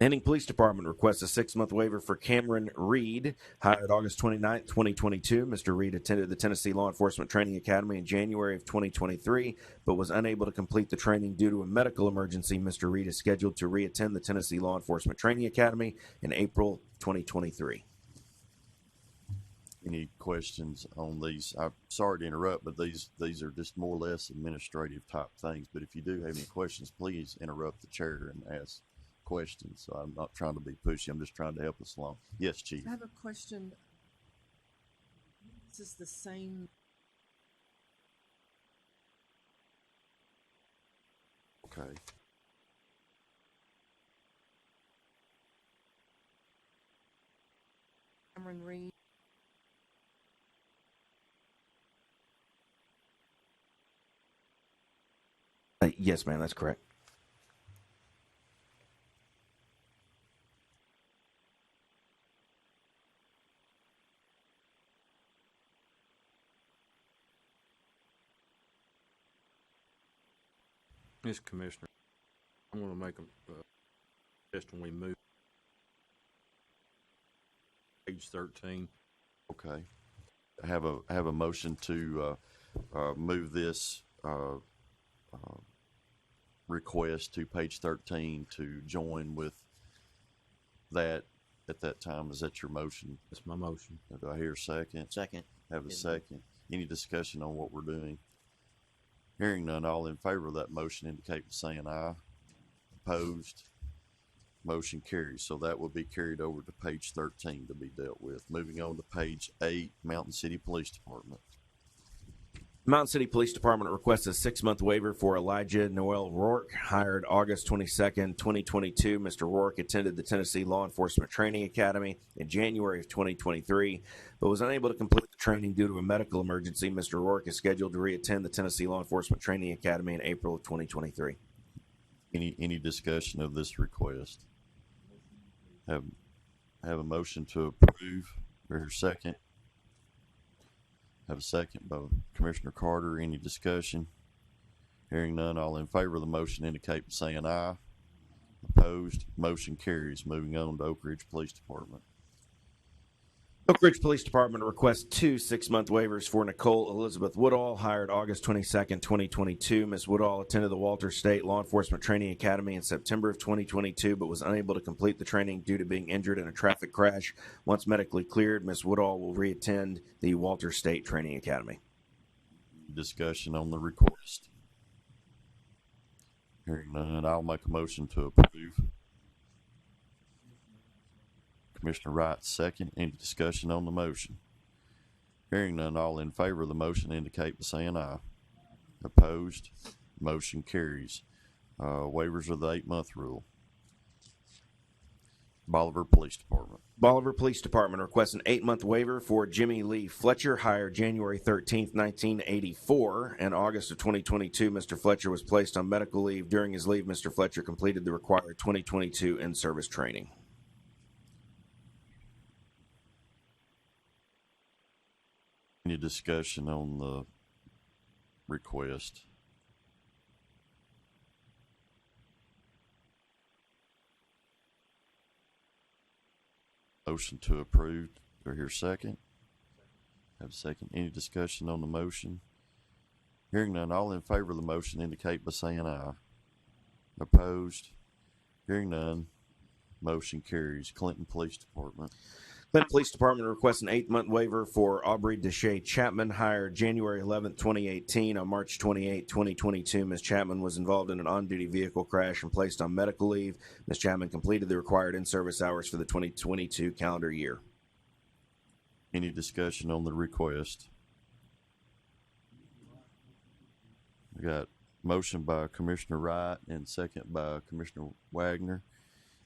Speaker 3: Henning Police Department requests a 6-month waiver for Cameron Reed, hired August 29, 2022. Mr. Reed attended the Tennessee Law Enforcement Training Academy in January of 2023, but was unable to complete the training due to a medical emergency. Mr. Reed is scheduled to re-attend the Tennessee Law Enforcement Training Academy in April 2023.
Speaker 1: Any questions on these? I'm sorry to interrupt, but these are just more or less administrative type things. But if you do have any questions, please interrupt the chair and ask questions. So I'm not trying to be pushy. I'm just trying to help us along. Yes, Chief.
Speaker 7: I have a question. This is the same.
Speaker 1: Okay.
Speaker 7: Cameron Reed.
Speaker 3: Yes, ma'am, that's correct.
Speaker 12: Ms. Commissioner, I want to make a suggestion we move page 13.
Speaker 1: Okay. I have a motion to move this request to page 13 to join with that at that time. Is that your motion?
Speaker 12: That's my motion.
Speaker 1: Do I hear a second?
Speaker 9: Second.
Speaker 1: Have a second. Any discussion on what we're doing? Hearing none, all in favor of that motion indicate by saying aye. Opposed? Motion carries. So that will be carried over to page 13 to be dealt with. Moving on to page 8, Mountain City Police Department.
Speaker 3: Mountain City Police Department requests a 6-month waiver for Elijah Noel Rourke, hired August 22nd, 2022. Mr. Rourke attended the Tennessee Law Enforcement Training Academy in January of 2023, but was unable to complete the training due to a medical emergency. Mr. Rourke is scheduled to re-attend the Tennessee Law Enforcement Training Academy in April of 2023.
Speaker 1: Any discussion of this request? Have a motion to approve. Or second? Have a second by Commissioner Carter. Any discussion? Hearing none, all in favor of the motion indicate by saying aye. Opposed? Motion carries. Moving on to Oak Ridge Police Department.
Speaker 3: Oak Ridge Police Department requests 2 6-month waivers for Nicole Elizabeth Woodall, hired August 22nd, 2022. Ms. Woodall attended the Walter State Law Enforcement Training Academy in September of 2022, but was unable to complete the training due to being injured in a traffic crash. Once medically cleared, Ms. Woodall will re-attend the Walter State Training Academy.
Speaker 1: Discussion on the request. Hearing none, I'll make a motion to approve. Commissioner Wright, second. Any discussion on the motion? Hearing none, all in favor of the motion indicate by saying aye. Opposed? Motion carries. Waivers of the 8-month rule. Bolivar Police Department.
Speaker 3: Bolivar Police Department requests an 8-month waiver for Jimmy Lee Fletcher, hired January 13th, 1984. In August of 2022, Mr. Fletcher was placed on medical leave. During his leave, Mr. Fletcher completed the required 2022 in-service training.
Speaker 1: Any discussion on the request? Motion to approve. Do I hear second? Have a second. Any discussion on the motion? Hearing none, all in favor of the motion indicate by saying aye. Opposed? Hearing none, motion carries. Clinton Police Department.
Speaker 3: Clinton Police Department requests an 8-month waiver for Aubrey Deshay Chapman, hired January 11th, 2018. On March 28, 2022, Ms. Chapman was involved in an on-duty vehicle crash and placed on medical leave. Ms. Chapman completed the required in-service hours for the 2022 calendar year.
Speaker 1: Any discussion on the request? We got motion by Commissioner Wright and second by Commissioner Wagner.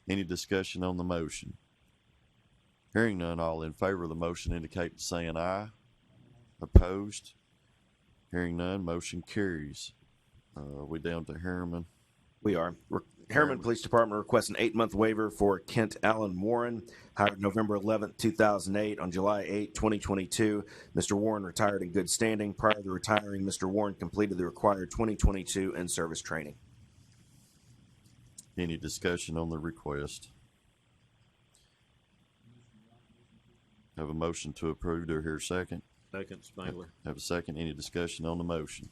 Speaker 1: Any discussion on the motion? Hearing none, all in favor of the motion indicate by saying aye. Opposed? Hearing none, motion carries. We down to Harriman.
Speaker 3: We are. Harriman Police Department requests an 8-month waiver for Kent Allen Warren, hired November 11th, 2008. On July 8, 2022, Mr. Warren retired in good standing. Prior to retiring, Mr. Warren completed the required 2022 in-service training.
Speaker 1: Any discussion on the request? Have a motion to approve. Do I hear a second?
Speaker 12: Second, Spangler.
Speaker 1: Have a second. Any discussion on the motion?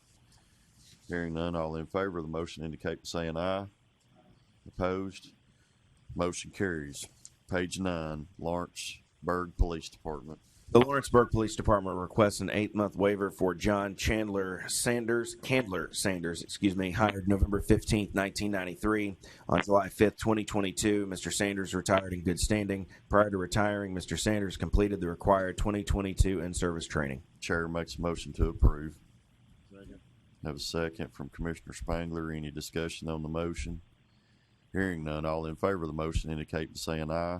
Speaker 1: Hearing none, all in favor of the motion indicate by saying aye. Opposed? Motion carries. Page 9, Lawrenceburg Police Department.
Speaker 3: The Lawrenceburg Police Department requests an 8-month waiver for John Candler Sanders, hired November 15th, 1993. On July 5th, 2022, Mr. Sanders retired in good standing. Prior to retiring, Mr. Sanders completed the required 2022 in-service training.
Speaker 1: Chair makes a motion to approve. Second. Have a second from Commissioner Spangler. Any discussion on the motion? Hearing none, all in favor of the motion indicate by saying aye.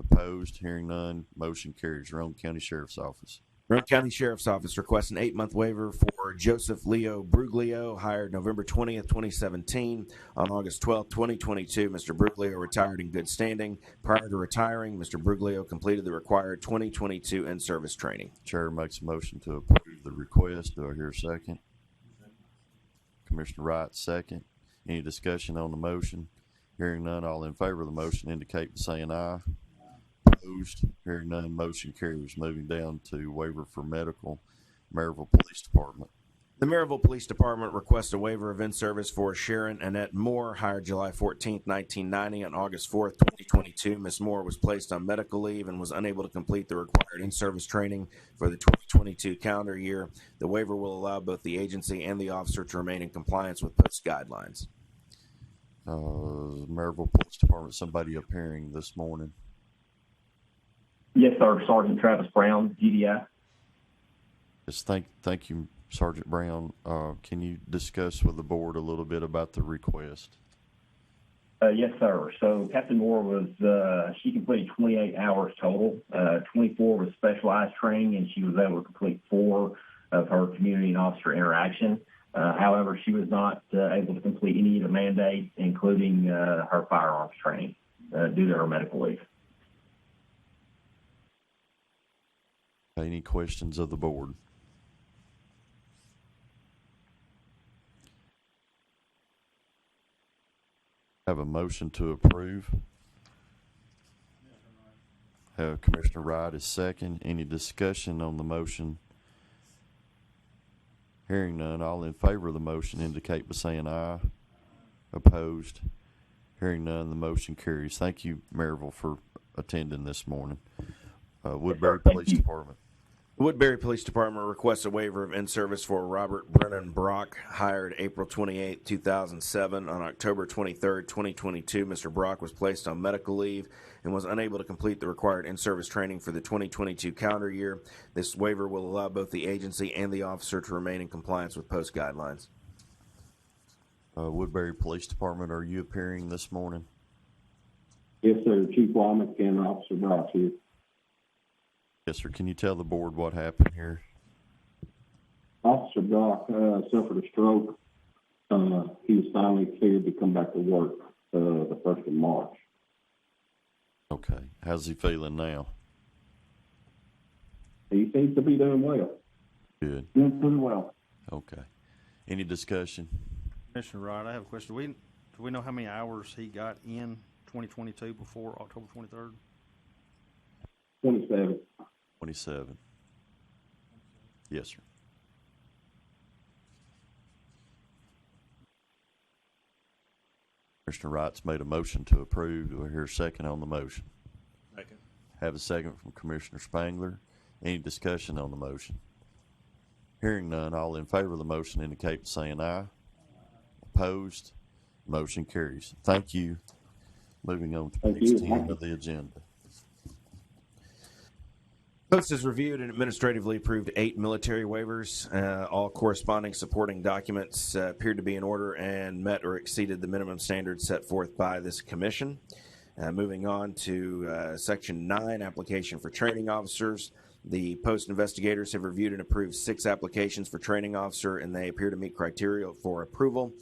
Speaker 1: Opposed? Hearing none, motion carries. Roane County Sheriff's Office.
Speaker 3: Roane County Sheriff's Office requests an 8-month waiver for Joseph Leo Bruglio, hired November 20th, 2017. On August 12th, 2022, Mr. Bruglio retired in good standing. Prior to retiring, Mr. Bruglio completed the required 2022 in-service training.
Speaker 1: Chair makes a motion to approve the request. Do I hear a second? Commissioner Wright, second. Any discussion on the motion? Hearing none, all in favor of the motion indicate by saying aye. Opposed? Hearing none, motion carries. Moving down to waiver for medical, Maryville Police Department.
Speaker 3: The Maryville Police Department requests a waiver of in-service for Sharon Annette Moore, hired July 14th, 1990. On August 4th, 2022, Ms. Moore was placed on medical leave and was unable to complete the required in-service training for the 2022 calendar year. The waiver will allow both the agency and the officer to remain in compliance with post guidelines.
Speaker 1: Maryville Police Department, somebody appearing this morning.
Speaker 20: Yes, sir. Sergeant Travis Brown, GDI.
Speaker 1: Yes, thank you, Sergeant Brown. Can you discuss with the board a little bit about the request?
Speaker 20: Yes, sir. So Captain Moore was, she completed 28 hours total. 24 was specialized training, and she was able to complete 4 of her community and officer interaction. However, she was not able to complete any of the mandates, including her firearms training, due to her medical leave.
Speaker 1: Any questions of the board? Have a motion to approve. Commissioner Wright is second. Any discussion on the motion? Hearing none, all in favor of the motion indicate by saying aye. Opposed? Hearing none, the motion carries. Thank you, Maryville, for attending this morning. Woodbury Police Department.
Speaker 3: Woodbury Police Department requests a waiver of in-service for Robert Brennan Brock, hired April 28, 2007. On October 23, 2022, Mr. Brock was placed on medical leave and was unable to complete the required in-service training for the 2022 calendar year. This waiver will allow both the agency and the officer to remain in compliance with post guidelines.
Speaker 1: Woodbury Police Department, are you appearing this morning?
Speaker 11: Yes, sir. Chief Womack and Officer Brock here.
Speaker 1: Yes, sir. Can you tell the board what happened here?
Speaker 11: Officer Brock suffered a stroke. He was finally cleared to come back to work the 1st of March.
Speaker 1: Okay. How's he feeling now?
Speaker 11: He seems to be doing well.
Speaker 1: Good.
Speaker 11: Doing pretty well.
Speaker 1: Okay. Any discussion?
Speaker 2: Commissioner Wright, I have a question. Do we know how many hours he got in 2022 before October 23rd?
Speaker 11: 27.
Speaker 1: 27. Yes, sir. Commissioner Wright's made a motion to approve. Do I hear a second on the motion?
Speaker 12: Second.
Speaker 1: Have a second from Commissioner Spangler. Any discussion on the motion? Hearing none, all in favor of the motion indicate by saying aye. Opposed? Motion carries. Thank you. Moving on to page 10 of the agenda.
Speaker 3: Post has reviewed and administratively approved 8 military waivers. All corresponding supporting documents appeared to be in order and met or exceeded the minimum standards set forth by this commission. Moving on to Section 9, application for training officers. The post investigators have reviewed and approved 6 applications for training officer, and they appear to meet criteria for approval.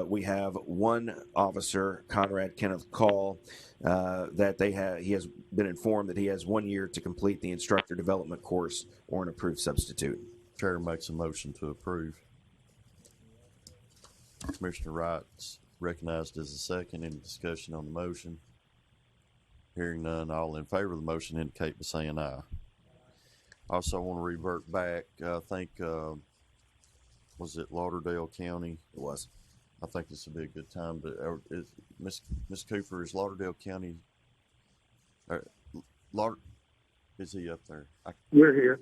Speaker 3: We have one officer, Conrad Kenneth Call, that he has been informed that he has 1 year to complete the instructor development course or an approved substitute.
Speaker 1: Chair makes a motion to approve. Commissioner Wright's recognized as a second. Any discussion on the motion? Hearing none, all in favor of the motion indicate by saying aye. Also want to revert back, I think, was it Lauderdale County?
Speaker 3: It was.
Speaker 1: I think this would be a good time to, Ms. Cooper, is Lauderdale County, is he up there?
Speaker 13: We're here.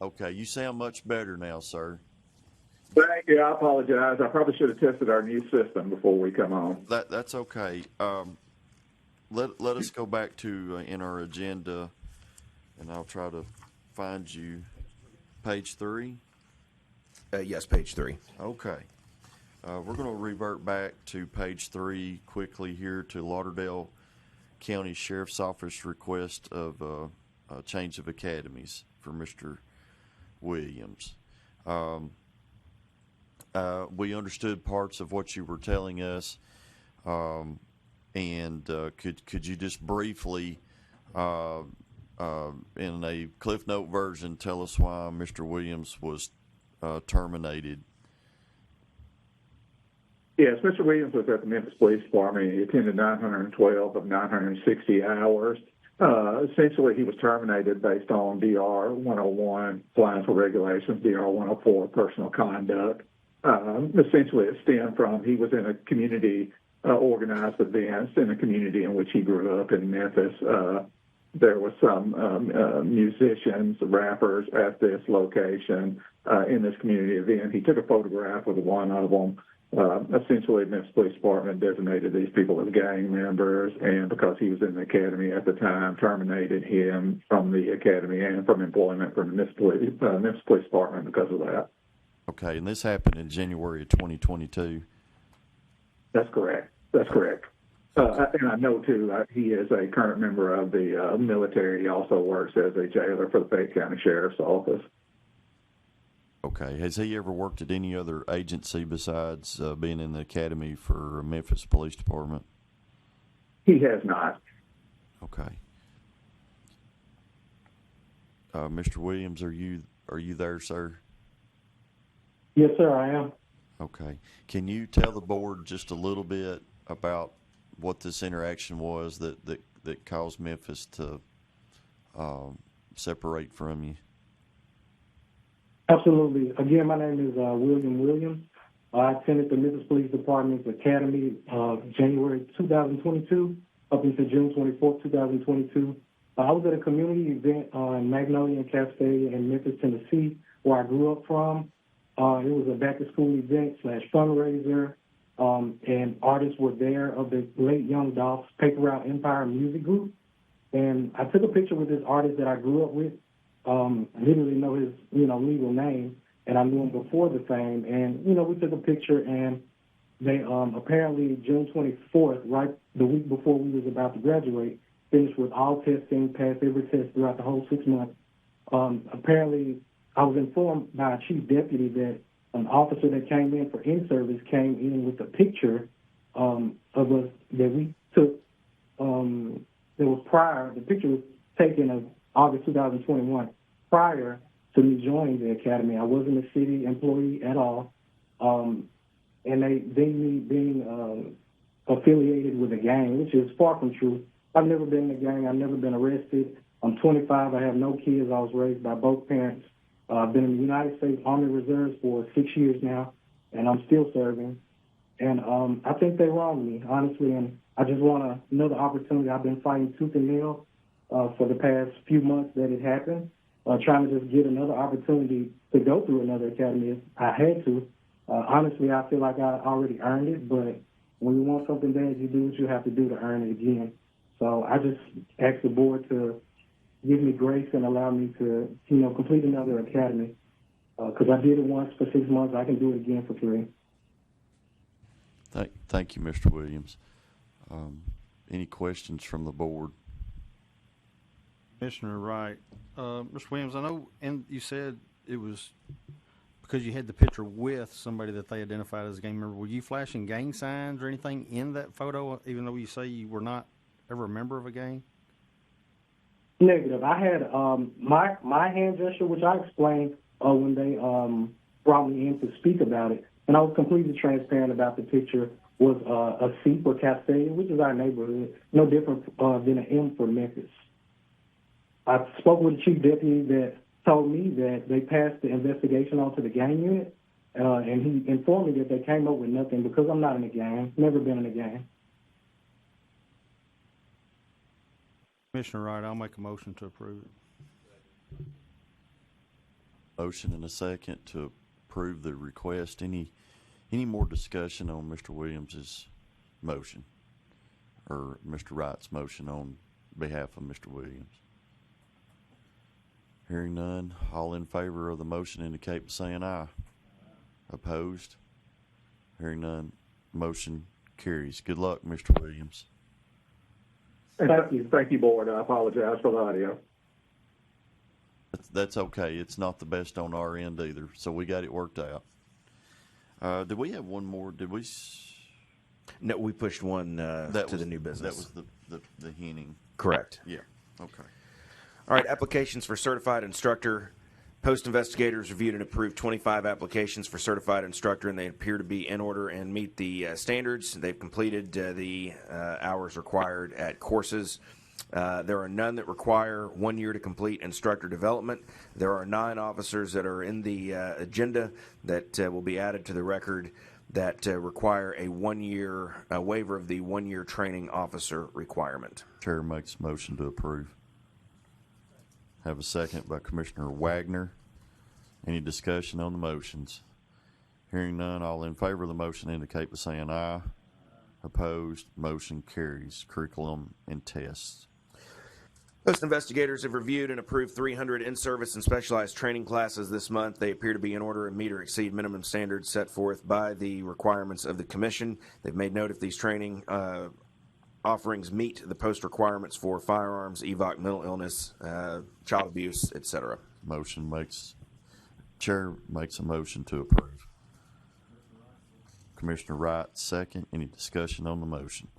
Speaker 1: Okay, you sound much better now, sir.
Speaker 13: Thank you. I apologize. I probably should have tested our new system before we come on.
Speaker 1: That's okay. Let us go back to in our agenda, and I'll try to find you. Page 3?
Speaker 3: Yes, page 3.
Speaker 1: Okay. We're going to revert back to page 3 quickly here to Lauderdale County Sheriff's Office request of a change of academies for Mr. Williams. We understood parts of what you were telling us, and could you just briefly, in a Cliff Note version, tell us why Mr. Williams was terminated?
Speaker 13: Yes, Mr. Williams was at the Memphis Police Department. He attended 912 of 960 hours. Essentially, he was terminated based on DR 101, Flying for Regulations, DR 104, personal conduct. Essentially, it stemmed from he was in a community organized events in a community in which he grew up in Memphis. There were some musicians, rappers at this location in this community event. He took a photograph with one of them. Essentially, Memphis Police Department designated these people as gang members, and because he was in the academy at the time, terminated him from the academy and from employment from the Memphis Police Department because of that.
Speaker 1: Okay, and this happened in January of 2022?
Speaker 13: That's correct. That's correct. And I know, too, he is a current member of the military. He also works as a jailer for the Fayette County Sheriff's Office.
Speaker 1: Okay. Has he ever worked at any other agency besides being in the academy for Memphis Police Department?
Speaker 13: He has not.
Speaker 1: Okay. Mr. Williams, are you there, sir?
Speaker 14: Yes, sir, I am.
Speaker 1: Okay. Can you tell the board just a little bit about what this interaction was that caused Memphis to separate from you?
Speaker 14: Absolutely. Again, my name is William Williams. I attended the Memphis Police Department's Academy January 2022 up until June 24, 2022. I was at a community event in Magnolia and Cascade in Memphis, Tennessee, where I grew up from. It was a back-to-school event / fundraiser, and artists were there of the late Young Dolph's Paper Route Empire music group. And I took a picture with this artist that I grew up with. I didn't really know his, legal name, and I knew him before the fame. And, we took a picture, and they apparently June 24th, right the week before we was about to graduate, finished with all testing, passed every test throughout the whole 6 months. Apparently, I was informed by a chief deputy that an officer that came in for in-service came in with a picture of us that we took that was prior. The picture was taken of August 2021, prior to me joining the academy. I wasn't a city employee at all. And they me being affiliated with a gang, which is far from true. I've never been in a gang. I've never been arrested. I'm 25. I have no kids. I was raised by both parents. I've been in the United States Army Reserves for 6 years now, and I'm still serving. And I think they wronged me, honestly, and I just want another opportunity. I've been fighting tooth and nail for the past few months that it happened, trying to just get another opportunity to go through another academy if I had to. Honestly, I feel like I already earned it, but when you want something bad, you do what you have to do to earn it again. So I just ask the board to give me grace and allow me to, complete another academy. Because I did it once for 6 months. I can do it again for 3.
Speaker 1: Thank you, Mr. Williams. Any questions from the board?
Speaker 2: Commissioner Wright, Mr. Williams, I know, and you said it was because you had the picture with somebody that they identified as a gang member, were you flashing gang signs or anything in that photo, even though you say you were not ever a member of a gang?
Speaker 14: Negative. I had my hand gesture, which I explained when they brought me in to speak about it, and I was completely transparent about the picture, was a C for Castellian, which is our neighborhood, no different than an M for Memphis. I spoke with the chief deputy that told me that they passed the investigation on to the gang unit, and he informed me that they came up with nothing because I'm not in a gang, never been in a gang.
Speaker 2: Commissioner Wright, I'll make a motion to approve it.
Speaker 1: Motion and a second to approve the request. Any more discussion on Mr. Williams's motion or Mr. Wright's motion on behalf of Mr. Williams? Hearing none, all in favor of the motion indicate by saying aye. Opposed? Hearing none, motion carries. Good luck, Mr. Williams.
Speaker 10: Thank you, board. I apologize for the audio.
Speaker 1: That's okay. It's not the best on our end either, so we got it worked out. Did we have one more? Did we?
Speaker 3: No, we pushed one to the new business.
Speaker 1: That was the hinting.
Speaker 3: Correct.
Speaker 1: Yeah. Okay.
Speaker 3: All right, applications for certified instructor. Post investigators reviewed and approved 25 applications for certified instructor, and they appear to be in order and meet the standards. They've completed the hours required at courses. There are none that require 1 year to complete instructor development. There are 9 officers that are in the agenda that will be added to the record that require a 1 year waiver of the 1 year training officer requirement.
Speaker 1: Chair makes a motion to approve. Have a second by Commissioner Wagner. Any discussion on the motions? Hearing none, all in favor of the motion indicate by saying aye. Opposed, motion carries. Curriculum and tests.
Speaker 3: Post investigators have reviewed and approved 300 in-service and specialized training classes this month. They appear to be in order and meet or exceed minimum standards set forth by the requirements of the Commission. They've made note of these training offerings meet the post requirements for firearms, EVOC, mental illness, child abuse, etc.
Speaker 1: Chair makes a motion to approve. Commissioner Wright, second. Any discussion on the motion?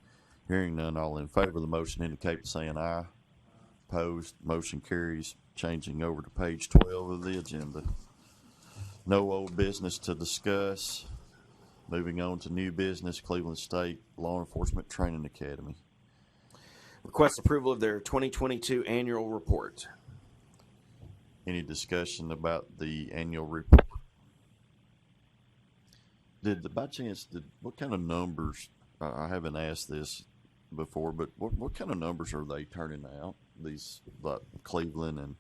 Speaker 1: Hearing none, all in favor of the motion indicate by saying aye. Opposed, motion carries. Changing over to page 12 of the agenda. No old business to discuss. Moving on to new business, Cleveland State Law Enforcement Training Academy.
Speaker 3: Request approval of their 2022 annual report.
Speaker 1: Any discussion about the annual report? By chance, what kind of numbers, I haven't asked this before, but what kind of numbers are they turning out? These, like Cleveland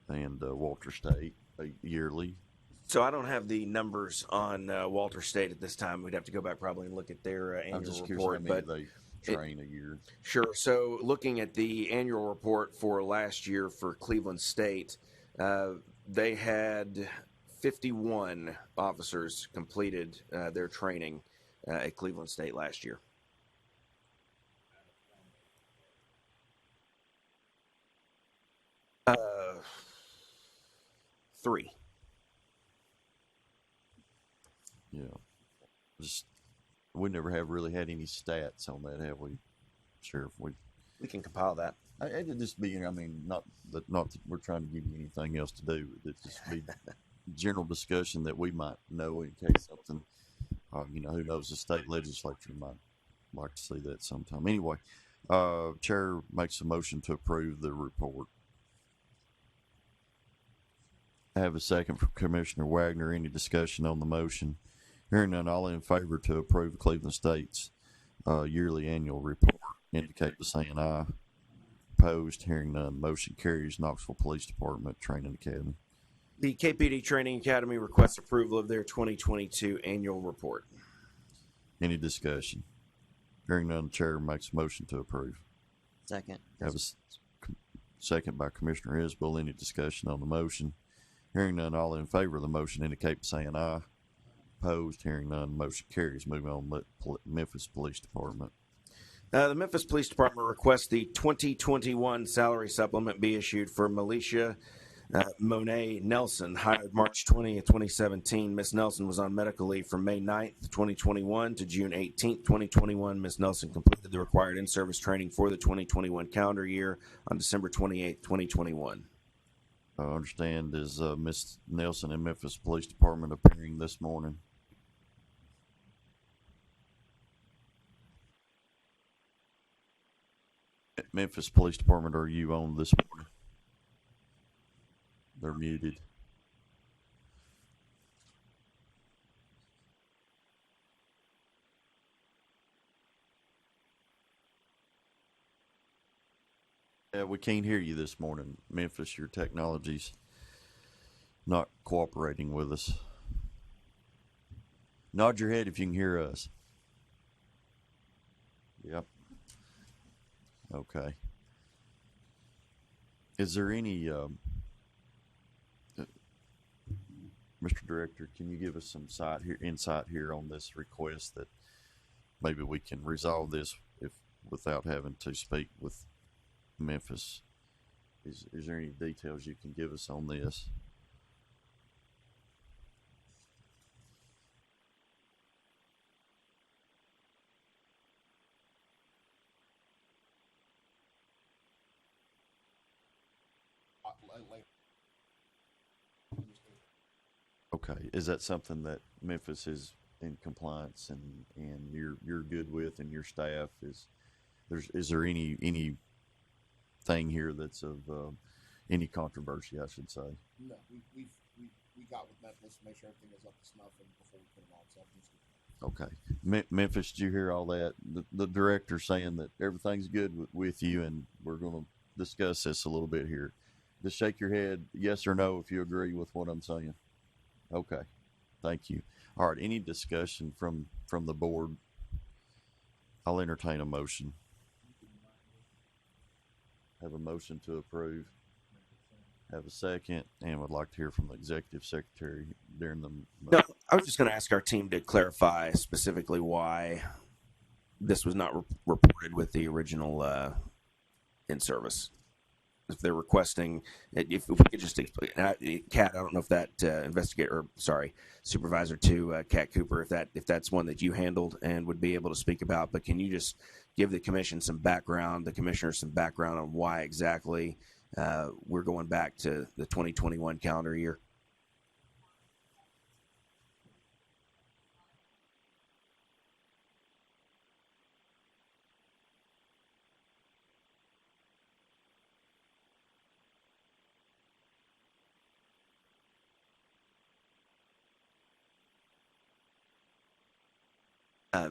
Speaker 1: and Walter State yearly?
Speaker 3: So I don't have the numbers on Walter State at this time. We'd have to go back probably and look at their annual
Speaker 1: I'm just
Speaker 3: report.
Speaker 1: Curious how many they train a year.
Speaker 3: Sure. So looking at the annual report for last year for Cleveland State, they had 51 officers completed their training at Cleveland State last year. Three.
Speaker 1: Yeah. We never have really had any stats on that, have we, Sheriff? We
Speaker 3: can compile that.
Speaker 1: It'd just be, not that we're trying to give you anything else to do. It'd just be general discussion that we might know in case something, who knows, the state legislature might like to see that sometime. Anyway, Chair makes a motion to approve the report. I have a second from Commissioner Wagner. Any discussion on the motion? Hearing none, all in favor to approve Cleveland State's yearly annual report indicate by saying aye. Opposed? Hearing none, motion carries. Knoxville Police Department Training Academy.
Speaker 3: The KPD Training Academy requests approval of their 2022 annual report.
Speaker 1: Any discussion? Hearing none, the Chair makes a motion to approve.
Speaker 9: Second.
Speaker 1: Have a second by Commissioner Isbell. Any discussion on the motion? Hearing none, all in favor of the motion indicate by saying aye. Opposed? Hearing none, motion carries. Moving on to Memphis Police Department.
Speaker 3: The Memphis Police Department requests the 2021 salary supplement be issued for Militia Monet Nelson, hired March 20th, 2017. Miss Nelson was on medical leave from May 9th, 2021 to June 18th, 2021. Miss Nelson completed the required in-service training for the 2021 calendar year on December 28th, 2021.
Speaker 1: I understand is Miss Nelson in Memphis Police Department appearing this morning. Memphis Police Department, are you on this morning? They're muted. Yeah, we can't hear you this morning. Memphis, your technology's not cooperating with us. Nod your head if you can hear us. Yep. Okay. Is there any, Mr. Director, can you give us some insight here on this request that maybe we can resolve this without having to speak with Memphis? Is there any details you can give us on this? Okay, is that something that Memphis is in compliance and you're good with, and your staff is there any thing here that's of any controversy, I should say?
Speaker 19: No, we got with Memphis to make sure everything is up to snuff and before we put it on. So
Speaker 1: okay, Memphis, did you hear all that? The director saying that everything's good with you, and we're going to discuss this a little bit here. Just shake your head, yes or no, if you agree with what I'm saying. Okay, thank you. All right, any discussion from the board? I'll entertain a motion. Have a motion to approve. Have a second, and would like to hear from the executive secretary during the.
Speaker 3: No, I was just going to ask our team to clarify specifically why this was not reported with the original in-service. If they're requesting, if we could just explain, Kat, I don't know if that Supervisor to Kat Cooper, if that's one that you handled and would be able to speak about, but can you just give the commission some background, the commissioners some background on why exactly we're going back to the 2021 calendar year?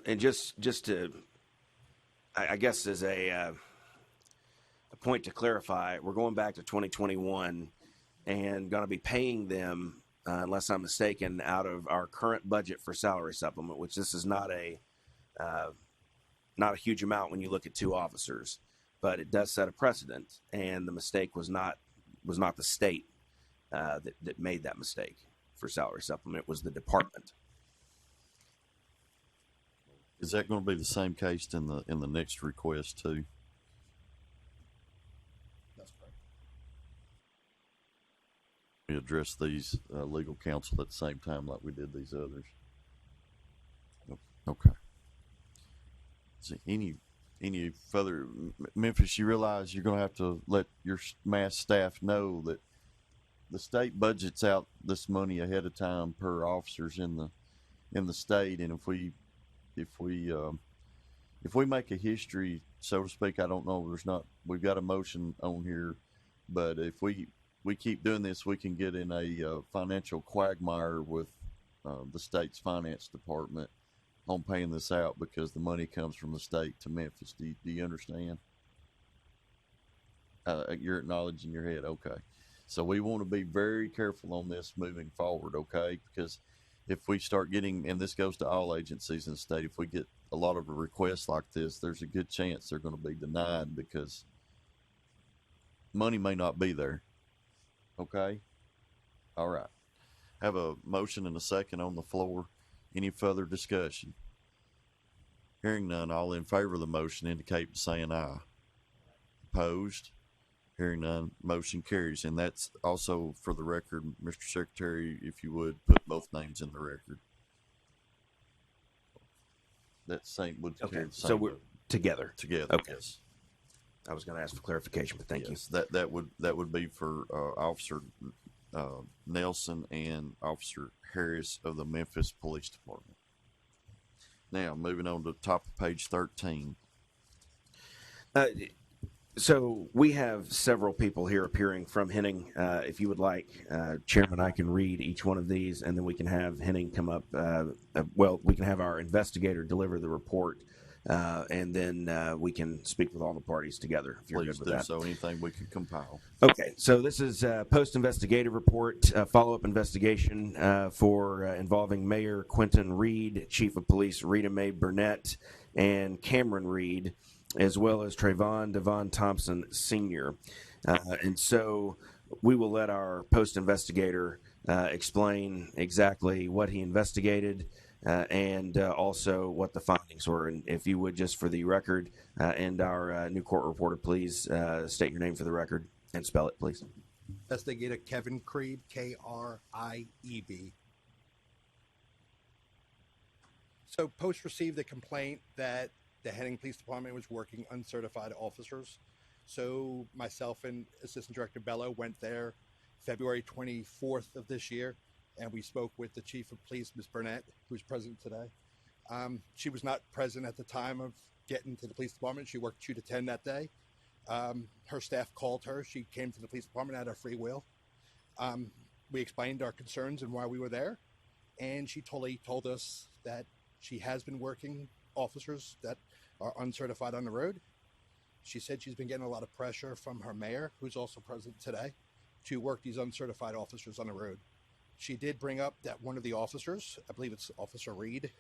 Speaker 3: And just to, I guess, as a point to clarify, we're going back to 2021 and going to be paying them, unless I'm mistaken, out of our current budget for salary supplement, which this is not a huge amount when you look at two officers, but it does set a precedent. And the mistake was not the state that made that mistake for salary supplement. It was the department.
Speaker 1: Is that going to be the same case in the next request too?
Speaker 19: That's correct.
Speaker 1: We address these legal counsel at the same time like we did these others. Okay. So any further, Memphis? You realize you're going to have to let your mass staff know that the state budgets out this money ahead of time per officers in the state, and if we make a history, so to speak, I don't know, we've got a motion on here, but if we keep doing this, we can get in a financial quagmire with the state's finance department on paying this out because the money comes from the state to Memphis. Do you understand? You're acknowledging your head. Okay. So we want to be very careful on this moving forward. Okay. Because if we start getting, and this goes to all agencies in the state, if we get a lot of requests like this, there's a good chance they're going to be denied because money may not be there. Okay? All right. Have a motion and a second on the floor. Any further discussion? Hearing none, all in favor of the motion indicate by saying aye. Opposed? Hearing none, motion carries. And that's also for the record, Mr. Secretary, if you would, put both names in the record. That same would
Speaker 3: Okay,
Speaker 1: carry the
Speaker 3: so
Speaker 1: same
Speaker 3: we're
Speaker 1: vote.
Speaker 3: together.
Speaker 1: Together,
Speaker 3: Okay.
Speaker 1: yes.
Speaker 3: I was going to ask for clarification, but thank
Speaker 1: Yes, that would be for Officer Nelson and Officer Harris of the Memphis Police Department. Now, moving on to the top of page 13.
Speaker 3: So we have several people here appearing from Henning. If you would like, Chairman, I can read each one of these, and then we can have Henning come up. We can have our investigator deliver the report, and then we can speak with all the parties together. If you're
Speaker 1: Please
Speaker 3: good with
Speaker 1: do
Speaker 3: that.
Speaker 1: so. Anything we can compile.
Speaker 3: Okay, so this is a post-investigative report, follow-up investigation for involving Mayor Quentin Reed, Chief of Police Rita Mae Burnett, and Cameron Reed, as well as Trayvon Devon Thompson Sr. And so we will let our post-investigator explain exactly what he investigated and also what the findings were. And if you would, just for the record and our new court reporter, please state your name for the record and spell it, please.
Speaker 21: Investigator Kevin Krieb, Krieb. So Post received a complaint that the Henning Police Department was working uncertified officers. So myself and Assistant Director Bello went there February 24th of this year, and we spoke with the Chief of Police, Ms. Burnett, who's present today. She was not present at the time of getting to the police department. She worked 2 to 10 that day. Her staff called her. She came to the police department at her free will. We explained our concerns and why we were there, and she totally told us that she has been working officers that are uncertified on the road. She said she's been getting a lot of pressure from her mayor, who's also present today, to work these uncertified officers on the road. She did bring up that one of the officers, I believe it's Officer Reed,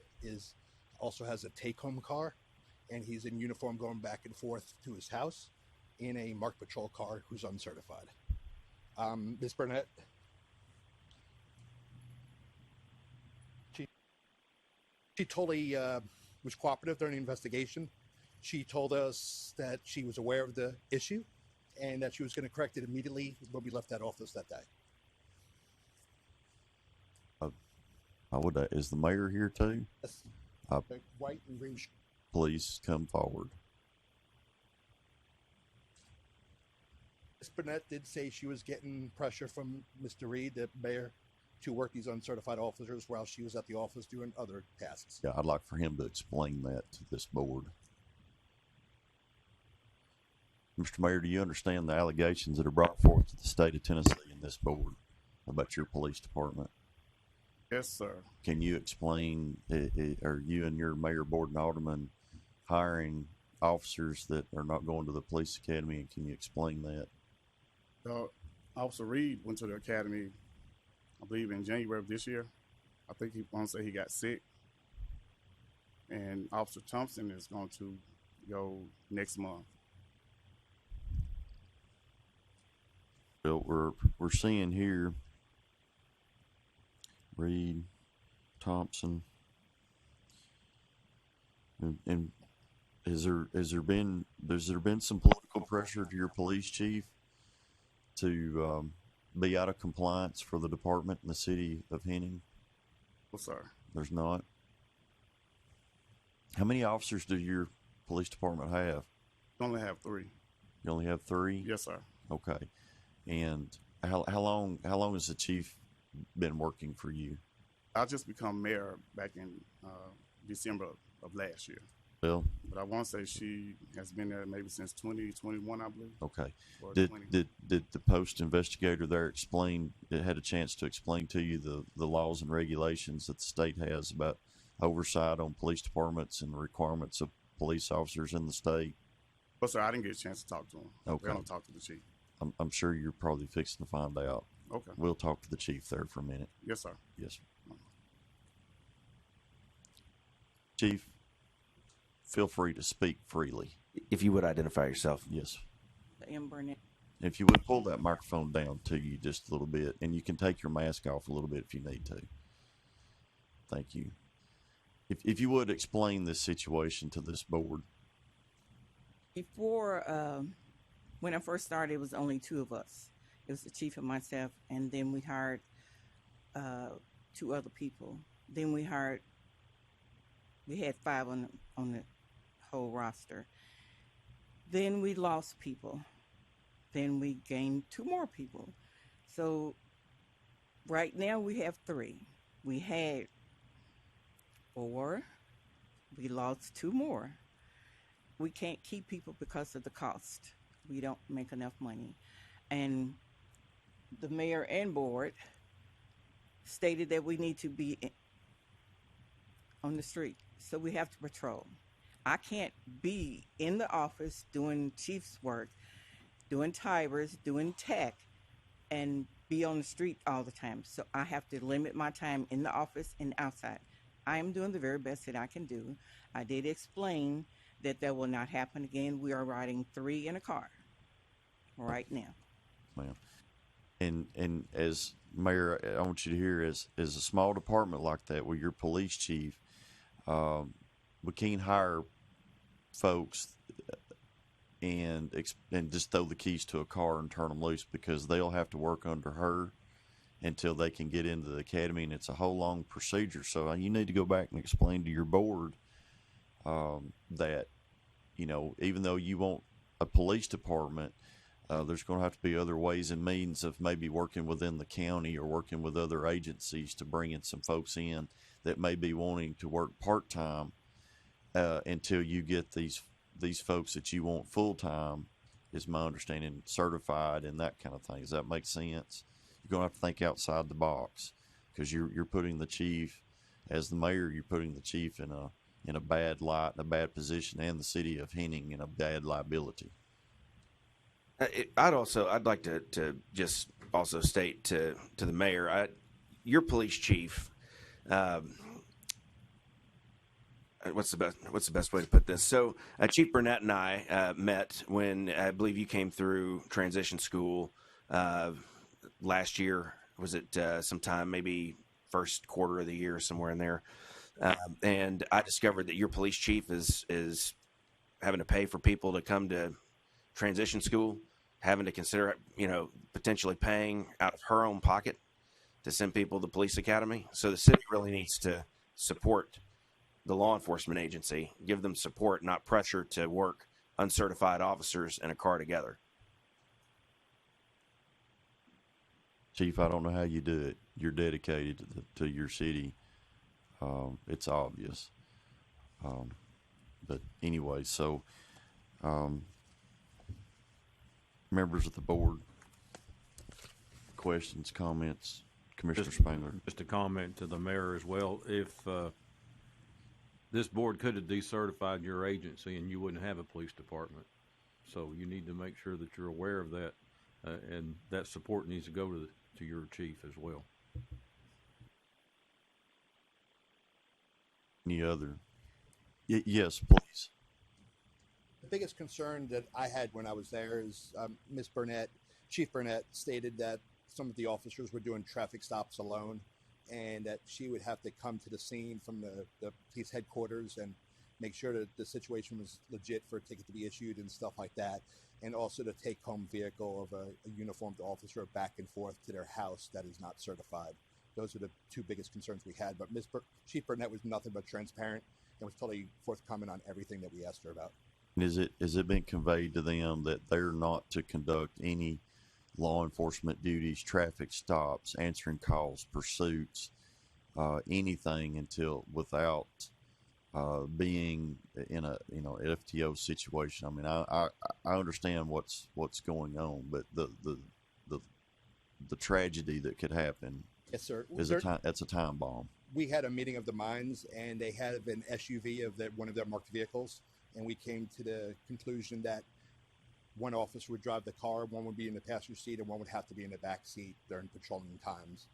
Speaker 21: also has a take-home car, and he's in uniform going back and forth to his house in a marked patrol car who's uncertified. Ms. Burnett, she totally was cooperative during the investigation. She told us that she was aware of the issue and that she was going to correct it immediately when we left that office that day.
Speaker 1: Is the mayor here too?
Speaker 21: Yes. The white and green.
Speaker 1: Please come forward.
Speaker 21: Ms. Burnett did say she was getting pressure from Mr. Reed, the mayor, to work these uncertified officers while she was at the office doing other tasks.
Speaker 1: Yeah, I'd like for him to explain that to this board. Mr. Mayor, do you understand the allegations that are brought forth to the state of Tennessee in this board about your police department?
Speaker 18: Yes, sir.
Speaker 1: Can you explain, are you and your mayor, board, and alderman hiring officers that are not going to the police academy, and can you explain that?
Speaker 18: Officer Reed went to the academy, I believe, in January of this year. I think he wants to say he got sick. And Officer Thompson is going to go next month.
Speaker 1: Well, we're seeing here Reed, Thompson, and has there been some political pressure to your police chief to be out of compliance for the department in the city of Henning?
Speaker 18: Well, sir.
Speaker 1: There's not. How many officers do your police department have?
Speaker 18: We only have 3.
Speaker 1: You only have 3?
Speaker 18: Yes, sir.
Speaker 1: Okay. And how long has the chief been working for you?
Speaker 18: I just become mayor back in December of last year.
Speaker 1: Bill?
Speaker 18: But I want to say she has been there maybe since 2021, I believe.
Speaker 1: Okay.
Speaker 18: Or
Speaker 1: Did
Speaker 18: 20.
Speaker 1: the post investigator there had a chance to explain to you the laws and regulations that the state has about oversight on police departments and the requirements of police officers in the state?
Speaker 18: Well, sir, I didn't get a chance to talk to him.
Speaker 1: Okay.
Speaker 18: I don't talk to the chief.
Speaker 1: I'm sure you're probably fixing to find out.
Speaker 18: Okay.
Speaker 1: We'll talk to the chief there for a minute.
Speaker 18: Yes, sir.
Speaker 1: Yes, sir. Chief, feel free to speak freely.
Speaker 3: If you would identify yourself.
Speaker 1: Yes.
Speaker 22: M. Burnett.
Speaker 1: If you would pull that microphone down to you just a little bit, and you can take your mask off a little bit if you need to. Thank you. If you would explain this situation to this board.
Speaker 22: Before
Speaker 5: when I first started, it was only two of us. It was the chief and myself, and then we hired 2 other people. Then we had 5 on the whole roster. Then we lost people. Then we gained 2 more people. So right now we have 3. We had 4. We lost 2 more. We can't keep people because of the cost. We don't make enough money. And the mayor and board stated that we need to be on the street. So we have to patrol. I can't be in the office doing chief's work, doing tibers, doing tech, and be on the street all the time. So I have to limit my time in the office and outside. I am doing the very best that I can do. I did explain that will not happen again. We are riding 3 in a car right now.
Speaker 1: Ma'am. And as mayor, I want you to hear, as a small department like that with your police chief, we can't hire folks and just throw the keys to a car and turn them loose, because they'll have to work under her until they can get into the academy, and it's a whole long procedure. So you need to go back and explain to your board that, you know, even though you want a police department, there's going to have to be other ways and means of maybe working within the county or working with other agencies to bring in some folks in that may be wanting to work part-time until you get these folks that you want full-time, is my understanding, certified and that kind of thing. Does that make sense? You're going to have to think outside the box, because you're putting the chief, as the mayor, you're putting the chief in a bad light, a bad position, and the city of Henning in a bad liability.
Speaker 3: I'd like to just also state to the mayor, your police chief. What's the best way to put this? So, Chief Burnett and I met when I believe you came through transition school last year. Was it sometime maybe first quarter of the year, somewhere in there? And I discovered that your police chief is having to pay for people to come to transition school, having to consider, you know, potentially paying out of her own pocket to send people to the police academy. So the city really needs to support the law enforcement agency, give them support, not pressure to work uncertified officers in a car together.
Speaker 1: Chief, I don't know how you do it. You're dedicated to your city. It's obvious. But anyway, so members of the board, questions, comments? Commissioner Spangler.
Speaker 12: Just a comment to the mayor as well. If this board could have decertified your agency and you wouldn't have a police department. So you need to make sure that you're aware of that, and that support needs to go to your chief as well.
Speaker 1: Any other? Yes, please.
Speaker 21: The biggest concern that I had when I was there is Ms. Burnett, Chief Burnett, stated that some of the officers were doing traffic stops alone, and that she would have to come to the scene from the police headquarters and make sure that the situation was legit for a ticket to be issued and stuff like that, and also the take-home vehicle of a uniformed officer back and forth to their house that is not certified. Those are the 2 biggest concerns we had, but Chief Burnett was nothing but transparent and was totally forthcoming on everything that we asked her about.
Speaker 1: Has it been conveyed to them that they're not to conduct any law enforcement duties, traffic stops, answering calls, pursuits, anything without being in a FTO situation? I mean, I understand what's going on, but the tragedy that could happen,
Speaker 21: yes, sir,
Speaker 1: that's a time bomb.
Speaker 21: We had a meeting of the minds, and they had an SUV of one of their marked vehicles, and we came to the conclusion that one officer would drive the car, one would be in the passenger seat, and one would have to be in the back seat during patrolling times.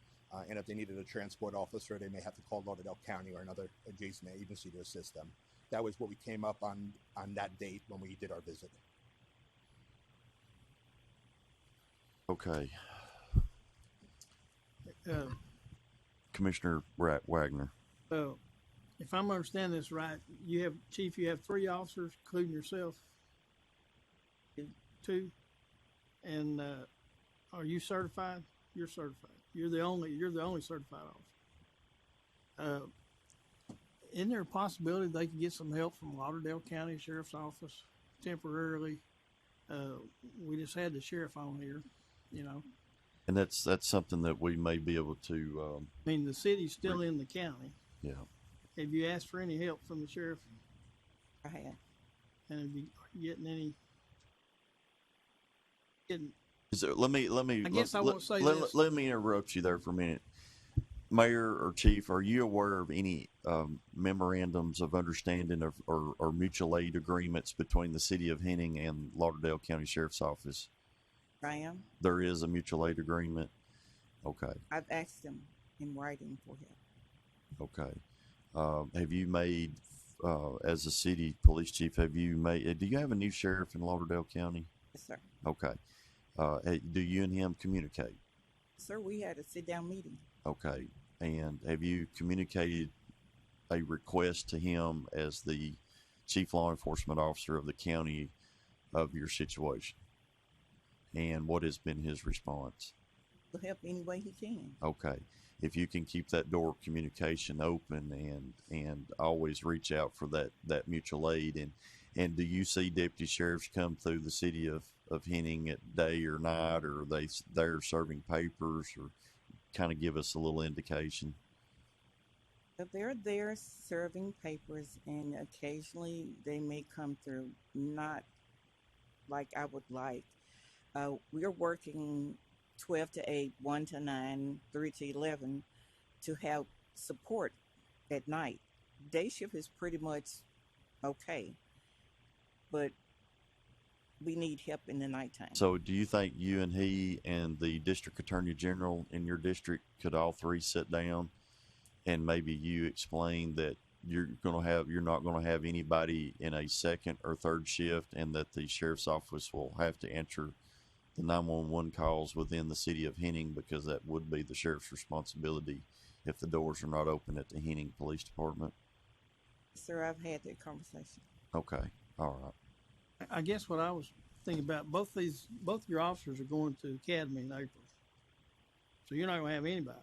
Speaker 21: And if they needed a transport officer, they may have to call Lauderdale County or another adjacent agency to assist them. That was what we came up on that date when we did our visit.
Speaker 1: Okay. Commissioner Wagner.
Speaker 4: So, if I'm understanding this right, you have 3 officers, including yourself. 2. And are you certified? You're certified. You're the only certified officer. Isn't there a possibility they could get some help from Lauderdale County Sheriff's Office temporarily? We just had the sheriff on here, you know.
Speaker 1: And that's something that we may be able to.
Speaker 4: I mean, the city's still in the county.
Speaker 1: Yeah.
Speaker 4: Have you asked for any help from the sheriff?
Speaker 5: I have.
Speaker 4: And are you getting any?
Speaker 1: Is there, let me.
Speaker 4: I guess I won't say
Speaker 1: let,
Speaker 4: this.
Speaker 1: let me interrupt you there for a minute. Mayor or Chief, are you aware of any memorandums of understanding or mutual aid agreements between the City of Henning and Lauderdale County Sheriff's Office?
Speaker 5: I am.
Speaker 1: There is a mutual aid agreement. Okay.
Speaker 5: I've asked them in writing for help.
Speaker 1: Okay. Have you made, as a city police chief, do you have a new sheriff in Lauderdale County?
Speaker 5: Yes, sir.
Speaker 1: Okay. Do you and him communicate?
Speaker 5: Sir, we had a sit-down meeting.
Speaker 1: Okay. And have you communicated a request to him as the chief law enforcement officer of the county of your situation? And what has been his response?
Speaker 5: He'll help any way he can.
Speaker 1: Okay. If you can keep that door of communication open and always reach out for that mutual aid. And do you see deputy sheriffs come through the city of Henning at day or night, or are they there serving papers, or kind of give us a little indication?
Speaker 5: But they're there serving papers, and occasionally they may come through, not like I would like. We're working 12 to 8, 1 to 9, 3 to 11 to have support at night. Day shift is pretty much okay, but we need help in the nighttime.
Speaker 1: So do you think you and he and the district attorney general in your district could all three sit down and maybe you explain that you're not going to have anybody in a second or third shift, and that the sheriff's office will have to answer the 911 calls within the city of Henning, because that would be the sheriff's responsibility if the doors are not open at the Henning Police Department?
Speaker 5: Sir, I've had that conversation.
Speaker 1: Okay. All right.
Speaker 4: I guess what I was thinking about, both your officers are going to academy in April, so you're not going to have anybody.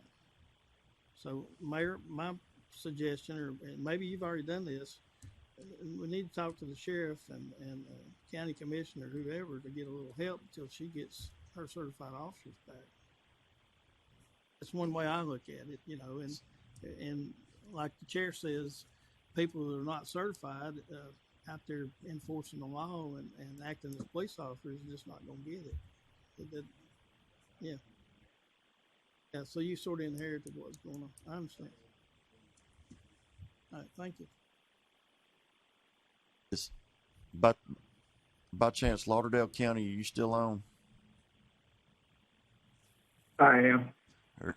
Speaker 4: So, Mayor, my suggestion, or maybe you've already done this, we need to talk to the sheriff and county commissioner, whoever, to get a little help until she gets her certified officers back. That's one way I look at it, you know, and like the chair says, people that are not certified out there enforcing the law and acting as police officers is just not going to get it. Yeah. Yeah, so you sort of inherited what's going on. I understand. All right, thank you.
Speaker 1: But by chance, Lauderdale County, are you still on?
Speaker 13: I am.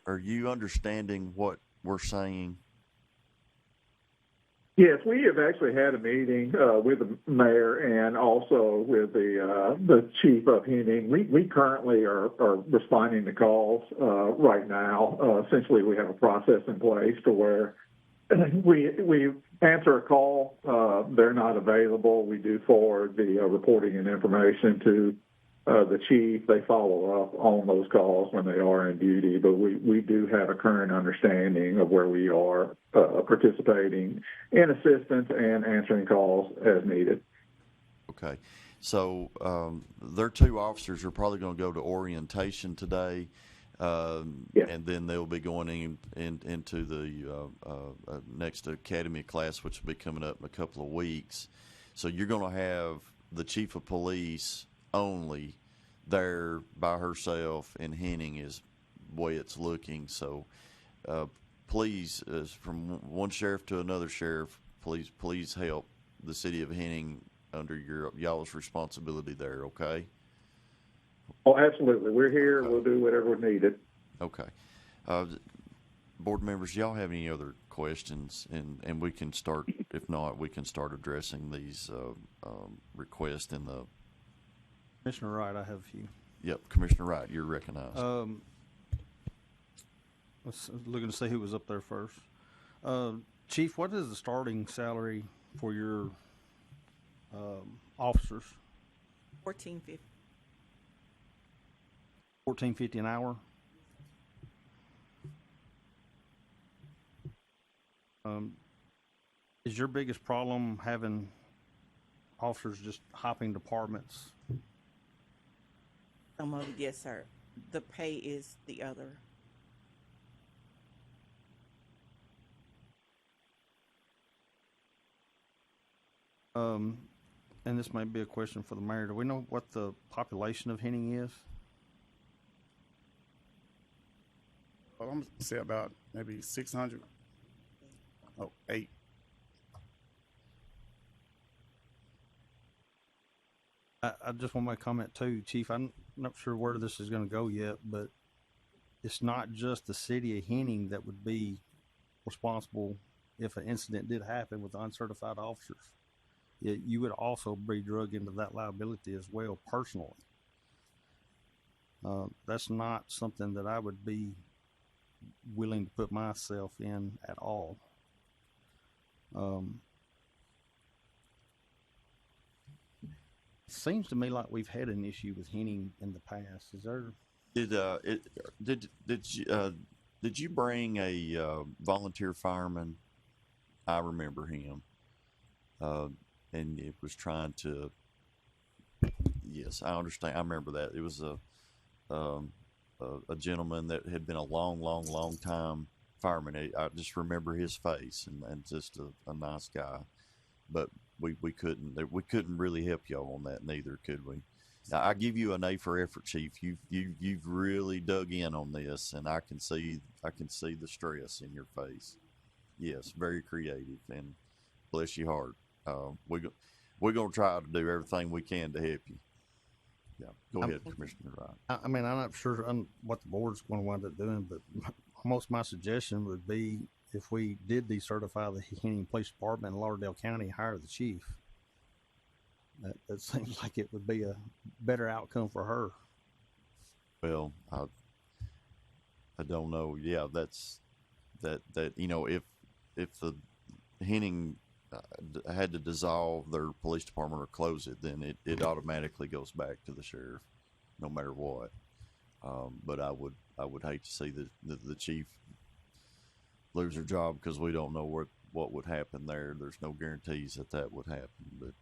Speaker 1: Are you understanding what we're saying?
Speaker 13: Yes, we have actually had a meeting with the mayor and also with the chief of Henning. We currently are responding to calls right now. Essentially, we have a process in place to where we answer a call, they're not available. We do forward the reporting and information to the chief. They follow up on those calls when they are in duty, but we do have a current understanding of where we are participating in assistance and answering calls as needed.
Speaker 1: Okay. So their two officers are probably going to go to orientation today. And then they'll be going into the next academy class, which will be coming up in a couple of weeks. So you're going to have the chief of police only there by herself in Henning is the way it's looking. So please, from one sheriff to another sheriff, please help the city of Henning under y'all's responsibility there, okay?
Speaker 13: Oh, absolutely. We're here. We'll do whatever is needed.
Speaker 1: Okay. Board members, y'all have any other questions? And we can start, if not, we can start addressing these requests in the...
Speaker 2: Commissioner Wright, I have a few.
Speaker 1: Yep, Commissioner Wright, you're recognized.
Speaker 2: Looking to see who was up there first. Chief, what is the starting salary for your officers?
Speaker 5: $14.50.
Speaker 2: $14.50 an hour. Is your biggest problem having officers just hopping departments?
Speaker 5: Some of it, yes, sir. The pay is the other.
Speaker 2: And this may be a question for the mayor. Do we know what the population of Henning is?
Speaker 18: Well, I'm gonna say about maybe 600. Oh, 8.
Speaker 2: I just want to make a comment too, Chief. I'm not sure where this is going to go yet, but it's not just the city of Henning that would be responsible if an incident did happen with uncertified officers. You would also be drug into that liability as well personally. That's not something that I would be willing to put myself in at all. Seems to me like we've had an issue with Henning in the past. Is there?
Speaker 1: Did you bring a volunteer fireman? I remember him, and it was trying to. Yes, I understand. I remember that. It was a gentleman that had been a long time fireman. I just remember his face and just a nice guy, but we couldn't really help y'all on that neither, could we? Now, I give you an A for effort, Chief. You've really dug in on this, and I can see the stress in your face. Yes, very creative, and bless your heart. We're gonna try to do everything we can to help you. Yeah, go ahead, Commissioner Wright.
Speaker 2: I mean, I'm not sure what the board's going to wind up doing, but almost my suggestion would be if we did decertify the Henning Police Department in Lauderdale County, hire the chief. That seems like it would be a better outcome for her.
Speaker 1: Well, I don't know. Yeah, that's that if the Henning had to dissolve their police department or close it, then it automatically goes back to the sheriff, no matter what. But I would hate to see the chief lose her job because we don't know what would happen there. There's no guarantees that would happen, but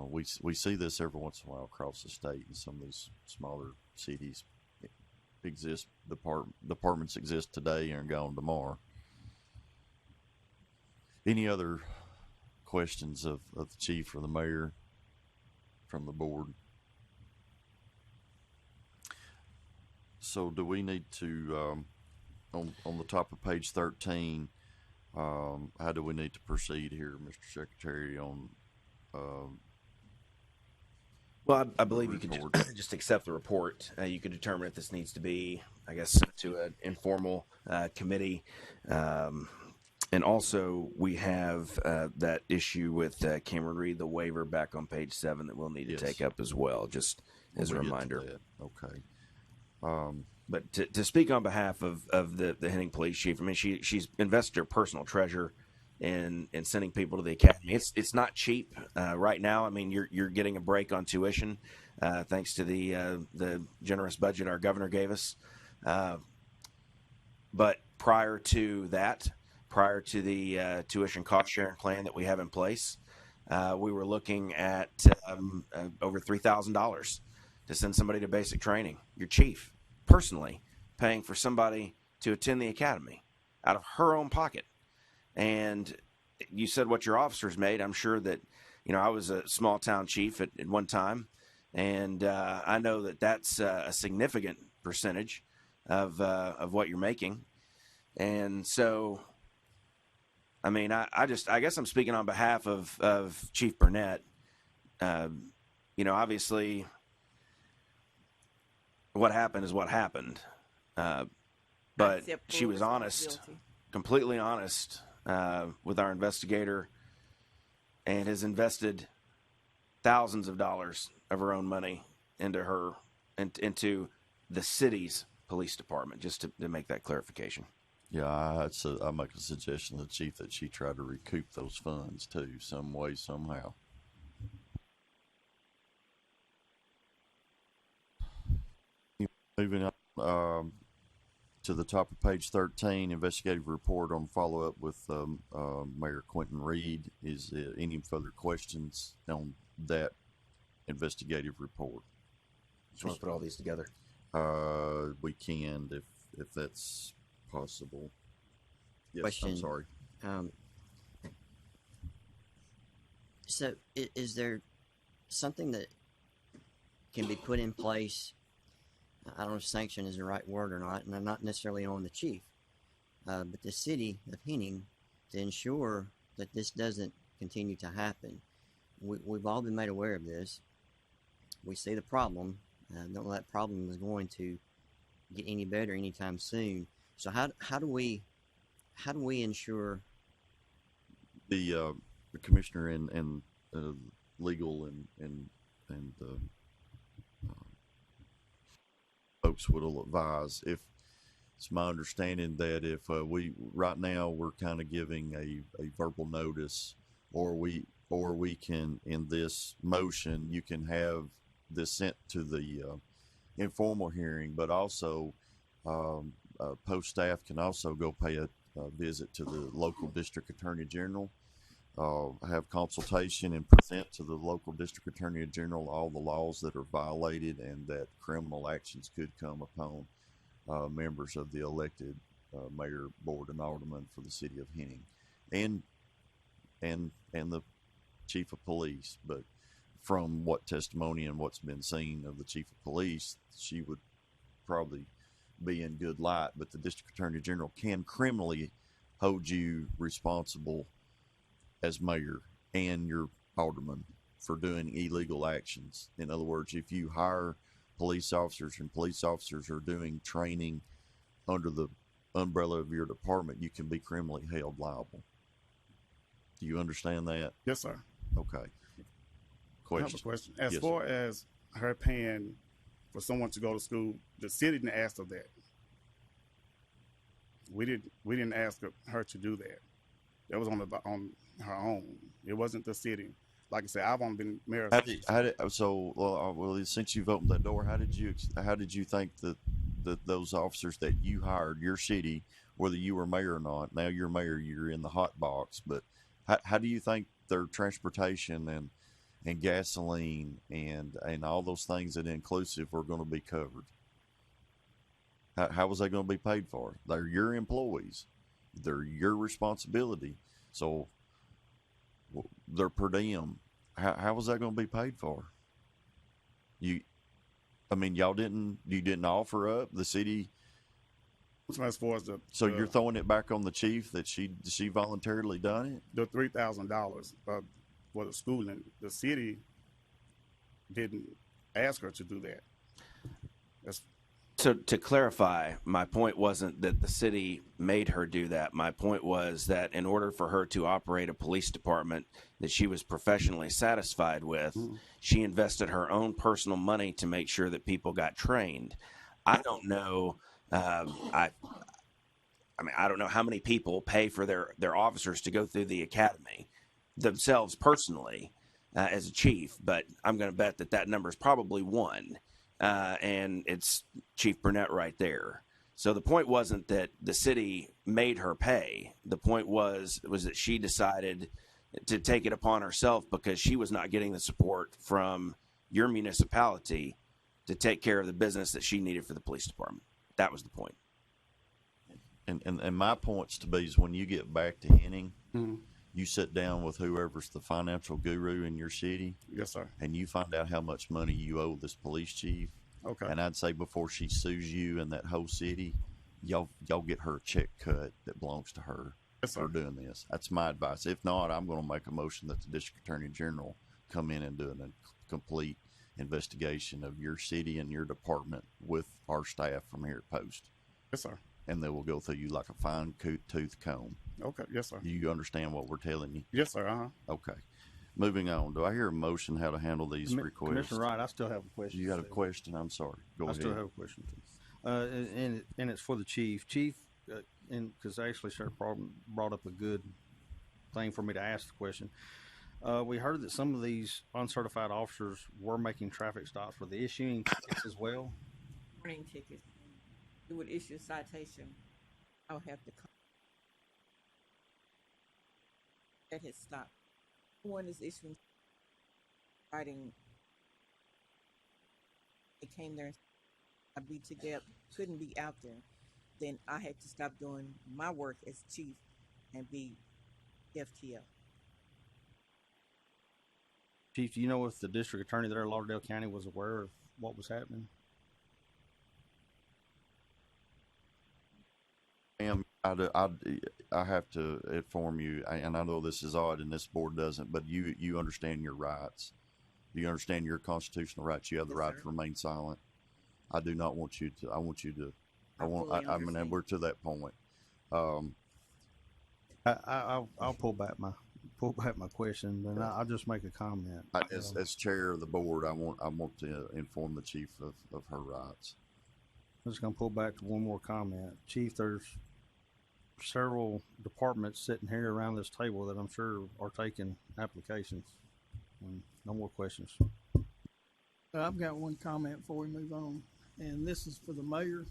Speaker 1: we see this every once in a while across the state in some of these smaller cities. Departments exist today and are gone tomorrow. Any other questions of the chief or the mayor from the board? So do we need to, on the top of page 13, how do we need to proceed here, Mr. Secretary, on
Speaker 3: well, I believe you could just accept the report. You could determine if this needs to be, I guess, sent to an informal committee. And also, we have that issue with Cameron Reed, the waiver, back on page 7 that we'll need to take up as well, just as a reminder.
Speaker 1: Okay.
Speaker 3: But to speak on behalf of the Henning Police Chief, I mean, she's invested her personal treasure in sending people to the academy. It's not cheap right now. I mean, you're getting a break on tuition thanks to the generous budget our governor gave us. But prior to the tuition cost sharing plan that we have in place, we were looking at over $3,000 to send somebody to basic training. Your chief personally paying for somebody to attend the academy out of her own pocket. And you said what your officers made. I'm sure that, I was a small town chief at one time, and I know that that's a significant percentage of what you're making. And so, I mean, I guess I'm speaking on behalf of Chief Burnett. Obviously, what happened is what happened. But she was honest, completely honest with our investigator, and has invested thousands of dollars of her own money into the city's police department, just to make that clarification.
Speaker 1: Yeah, I make a suggestion to the chief that she try to recoup those funds too, some way, somehow. moving on to the top of page 13, investigative report on follow-up with Mayor Quentin Reed. Is there any further questions on that investigative report?
Speaker 3: Just want to put all these together.
Speaker 1: We can, if that's possible. Yes,
Speaker 9: Question.
Speaker 1: I'm sorry.
Speaker 9: So, is there something that can be put in place? I don't know if sanction is the right word or not, and I'm not necessarily on the chief, but the city of Henning to ensure that this doesn't continue to happen. We've all been made aware of this. We see the problem. Don't know that problem is going to get any better anytime soon. So how do we ensure
Speaker 1: The commissioner and legal and folks will advise. If it's my understanding that if we right now we're kind of giving a verbal notice, or we can, in this motion, you can have this sent to the informal hearing, but also post staff can also go pay a visit to the local district attorney general, have consultation and present to the local district attorney general all the laws that are violated and that criminal actions could come upon members of the elected mayor, board, and alderman for the city of Henning, and the chief of police. But from what testimony and what's been seen of the chief of police, she would probably be in good light, but the district attorney general can criminally hold you responsible as mayor and your alderman for doing illegal actions. In other words, if you hire police officers and police officers are doing training under the umbrella of your department, you can be criminally held liable. Do you understand that?
Speaker 18: Yes, sir.
Speaker 1: Okay.
Speaker 18: I have a question. As
Speaker 1: Yes,
Speaker 18: far
Speaker 1: sir.
Speaker 18: as her paying for someone to go to school, the city didn't ask her that. We didn't ask her to do that. That was on her own. It wasn't the city. Like I said, I've only been mayor.
Speaker 1: Well, since you've opened that door, how did you think that those officers that you hired, your city, whether you were mayor or not, now you're mayor, you're in the hot box, but how do you think their transportation and gasoline and all those things that inclusive were going to be covered? How was they going to be paid for? They're your employees. They're your responsibility. So they're per diem. How was that going to be paid for? You didn't offer up the city.
Speaker 18: As far as
Speaker 1: so you're throwing it back on the chief that she voluntarily done it?
Speaker 18: The $3,000 for the schooling, the city didn't ask her to do that.
Speaker 3: So to clarify, my point wasn't that the city made her do that. My point was that in order for her to operate a police department that she was professionally satisfied with, she invested her own personal money to make sure that people got trained. I don't know. I don't know how many people pay for their officers to go through the academy themselves personally as a chief, but I'm going to bet that number is probably one. And it's Chief Burnett right there. So the point wasn't that the city made her pay. The point was that she decided to take it upon herself because she was not getting the support from your municipality to take care of the business that she needed for the police department. That was the point.
Speaker 1: And my points to be is when you get back to Henning, you sit down with whoever's the financial guru in your city.
Speaker 18: Yes, sir.
Speaker 1: And you find out how much money you owe this police chief.
Speaker 18: Okay.
Speaker 1: And I'd say before she sues you and that whole city, y'all get her a check cut that belongs to her for doing this. That's my advice. If not, I'm going to make a motion that the district attorney general come in and do a complete investigation of your city and your department with our staff from here at Post.
Speaker 18: Yes, sir.
Speaker 1: And they will go through you like a fine tooth comb.
Speaker 18: Okay. Yes, sir.
Speaker 1: You understand what we're telling you?
Speaker 18: Yes, sir. Uh-huh.
Speaker 1: Okay. Moving on. Do I hear a motion how to handle these requests?
Speaker 2: Commissioner Wright, I still have a question.
Speaker 1: You got a question? I'm sorry. Go ahead.
Speaker 2: I still have a question too. And it's for the chief. Chief, and because actually Sheriff brought up a good thing for me to ask the question. We heard that some of these uncertified officers were making traffic stops. Were they issuing tickets as well?
Speaker 5: warning tickets. It would issue a citation. I'll have to come. That has stopped. No one is issuing writing. It came there and I be together, couldn't be out there. Then I had to stop doing my work as chief and be FTL.
Speaker 2: Chief, do you know if the district attorney there in Lauderdale County was aware of what was happening?
Speaker 1: I have to inform you, and I know this is odd and this board doesn't, but you understand your rights. Do you understand your constitutional rights? You have the right to remain silent. I do not want you to. I want you to. I mean, we're to that point.
Speaker 2: I'll pull back my question, and I'll just make a comment.
Speaker 1: As chair of the board, I want to inform the chief of her rights.
Speaker 2: I'm just going to pull back to one more comment. Chief, there's several departments sitting here around this table that I'm sure are taking applications. No more questions.
Speaker 4: I've got one comment before we move on, and this is for the mayor.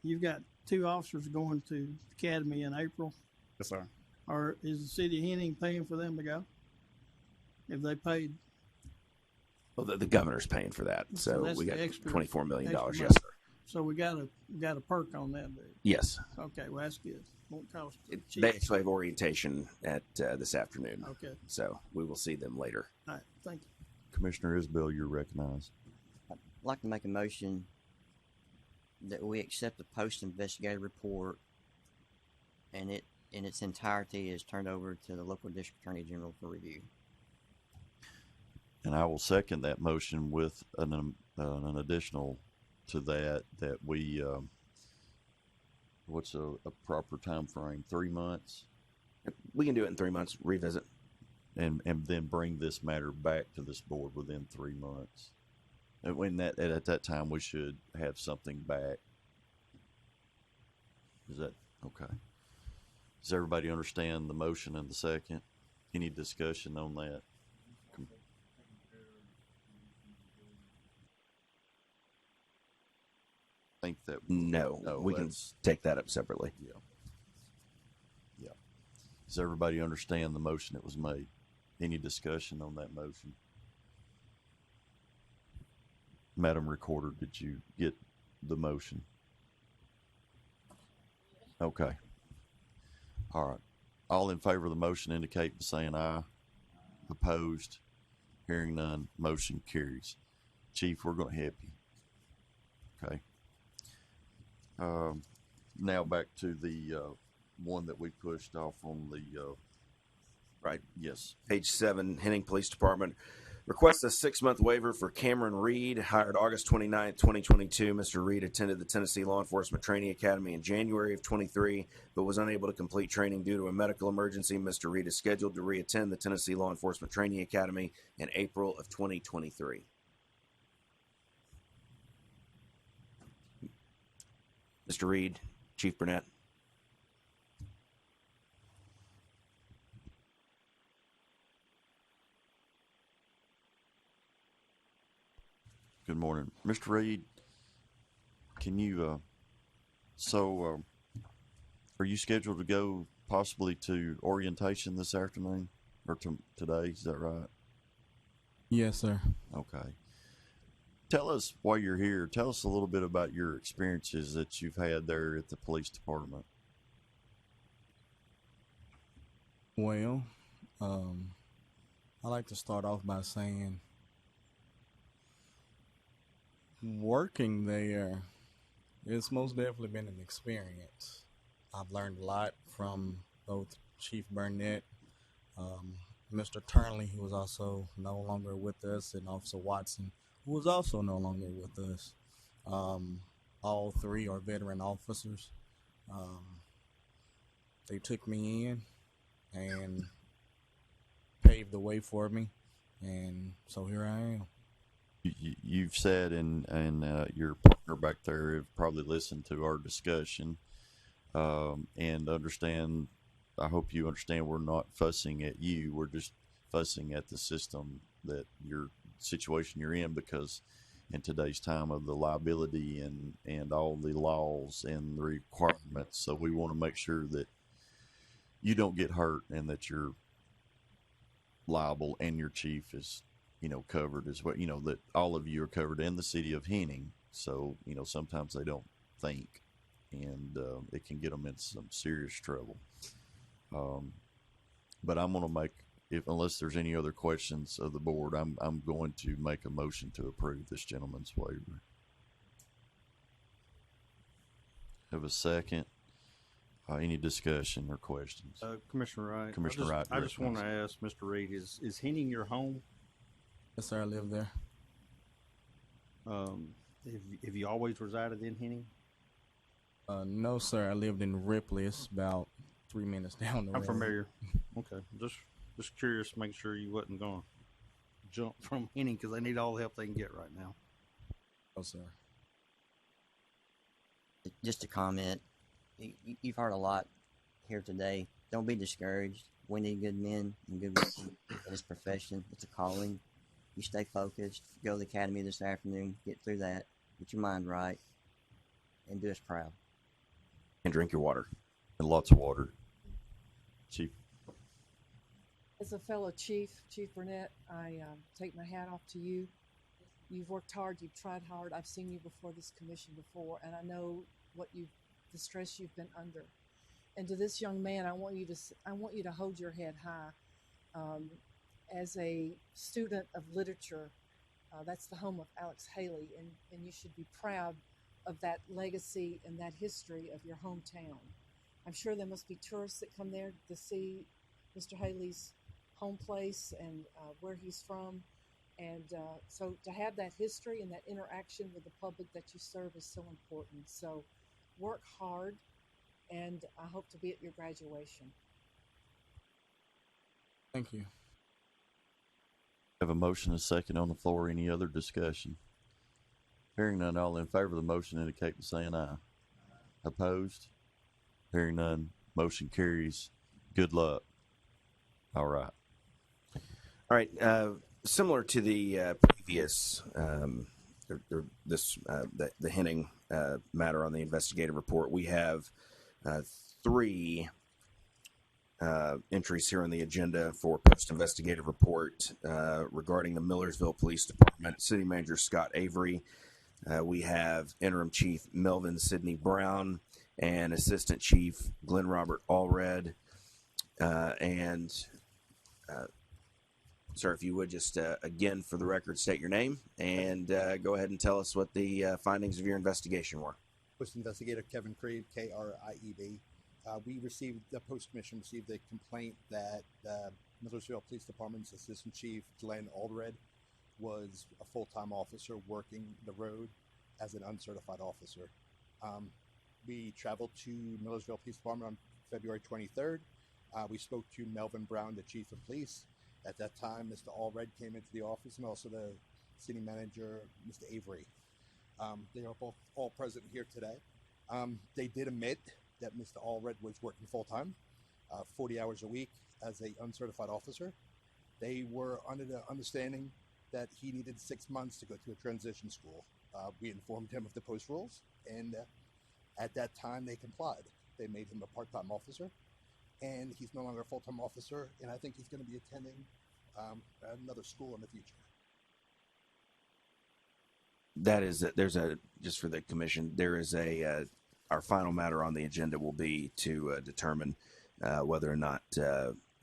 Speaker 4: You've got 2 officers going to academy in April.
Speaker 18: Yes, sir.
Speaker 4: Or is the city of Henning paying for them to go? If they paid?
Speaker 3: Well, the governor's paying for that, so
Speaker 4: that's
Speaker 3: we got
Speaker 4: extra-
Speaker 3: $24 million.
Speaker 4: extra
Speaker 3: Yes,
Speaker 4: money.
Speaker 3: sir.
Speaker 4: So we got a perk on that, dude.
Speaker 3: Yes.
Speaker 4: Okay, well that's good. Won't cost.
Speaker 3: They actually have orientation at this afternoon.
Speaker 4: Okay.
Speaker 3: So we will see them later.
Speaker 4: All right, thank you.
Speaker 1: Commissioner Isbell, you're recognized.
Speaker 9: I'd like to make a motion that we accept the post-investigative report and it in its entirety is turned over to the local district attorney general for review.
Speaker 1: And I will second that motion with an additional to that we, what's a proper time frame? 3 months?
Speaker 3: We can do it in 3 months, revisit.
Speaker 1: And then bring this matter back to this board within 3 months. And when at that time, we should have something back. Is that okay? Does everybody understand the motion and the second? Any discussion on that? Think that
Speaker 3: no, we can take that up separately.
Speaker 1: Yeah. Does everybody understand the motion that was made? Any discussion on that motion? Madam Recorder, did you get the motion? Okay. All right. All in favor of the motion indicate by saying aye. Opposed? Hearing none, motion carries. Chief, we're going to help you. Okay. Now back to the one that we pushed off on the
Speaker 3: right.
Speaker 1: Yes.
Speaker 3: Page 7, Henning Police Department requests a 6-month waiver for Cameron Reed, hired August 29, 2022. Mr. Reed attended the Tennessee Law Enforcement Training Academy in January of 23, but was unable to complete training due to a medical emergency. Mr. Reed is scheduled to reattend the Tennessee Law Enforcement Training Academy in April of 2023. Mr. Reed, Chief Burnett.
Speaker 1: Good morning. Mr. Reed, can you, are you scheduled to go possibly to orientation this afternoon or today? Is that right?
Speaker 6: Yes, sir.
Speaker 1: Okay. Tell us while you're here, tell us a little bit about your experiences that you've had there at the police department.
Speaker 6: Well, I like to start off by saying working there, it's most definitely been an experience. I've learned a lot from both Chief Burnett, Mr. Turnley, who was also no longer with us, and Officer Watson, who was also no longer with us. All three are veteran officers. They took me in and paved the way for me, and so here I am.
Speaker 1: You've said, and your partner back there have probably listened to our discussion and understand. I hope you understand we're not fussing at you. We're just fussing at the system that your situation you're in, because in today's time of the liability and all the laws and the requirements. So we want to make sure that you don't get hurt and that you're liable and your chief is, covered as well, that all of you are covered in the city of Henning. So, sometimes they don't think, and it can get them in some serious trouble. But I'm going to make, unless there's any other questions of the board, I'm going to make a motion to approve this gentleman's waiver. Have a second. Any discussion or questions?
Speaker 2: Commissioner Wright.
Speaker 1: Commissioner Wright.
Speaker 2: I just want to ask Mr. Reed, is Henning your home?
Speaker 6: Yes, sir. I live there.
Speaker 2: Have you always resided in Henning?
Speaker 6: No, sir. I lived in Ripley. It's about 3 minutes down the road.
Speaker 2: I'm familiar. Okay. Just curious, make sure you wasn't going to jump from Henning because they need all the help they can get right now.
Speaker 6: No, sir.
Speaker 9: Just a comment. You've heard a lot here today. Don't be discouraged. We need good men and good women in this profession. It's a calling. You stay focused. Go to the academy this afternoon. Get through that. Get your mind right. And do us proud.
Speaker 3: And drink your water.
Speaker 1: And lots of water. Chief.
Speaker 7: As a fellow Chief Burnett, I take my hat off to you. You've worked hard. You've tried hard. I've seen you before this commission before, and I know the stress you've been under. And to this young man, I want you to hold your head high. As a student of literature, that's the home of Alex Haley, and you should be proud of that legacy and that history of your hometown. I'm sure there must be tourists that come there to see Mr. Haley's home place and where he's from. And so to have that history and that interaction with the public that you serve is so important. So work hard, and I hope to be at your graduation.
Speaker 6: Thank you.
Speaker 1: Have a motion and a second on the floor. Any other discussion? Hearing none, all in favor of the motion indicate by saying aye. Opposed? Hearing none, motion carries. Good luck. All right.
Speaker 3: All right. Similar to the previous, the Henning matter on the investigative report, we have 3 entries here on the agenda for post-investigative report regarding the Millersville Police Department. City Manager Scott Avery. We have Interim Chief Melvin Sidney Brown and Assistant Chief Glenn Robert Allred. Sir, if you would just, again, for the record, state your name and go ahead and tell us what the findings of your investigation were.
Speaker 21: Post Investigator Kevin Creed, Krieb. The Post Commission received a complaint that Millersville Police Department's Assistant Chief Glenn Allred was a full-time officer working the road as an uncertified officer. We traveled to Millersville Police Department on February 23rd. We spoke to Melvin Brown, the Chief of Police. At that time, Mr. Allred came into the office, and also the city manager, Mr. Avery. They are both all present here today. They did admit that Mr. Allred was working full-time, 40 hours a week as an uncertified officer. They were under the understanding that he needed 6 months to go to a transition school. We informed him of the post rules, and at that time they complied. They made him a part-time officer, and he's no longer a full-time officer, and I think he's going to be attending another school in the future.
Speaker 3: That is, just for the commission, there is our final matter on the agenda will be to determine whether or not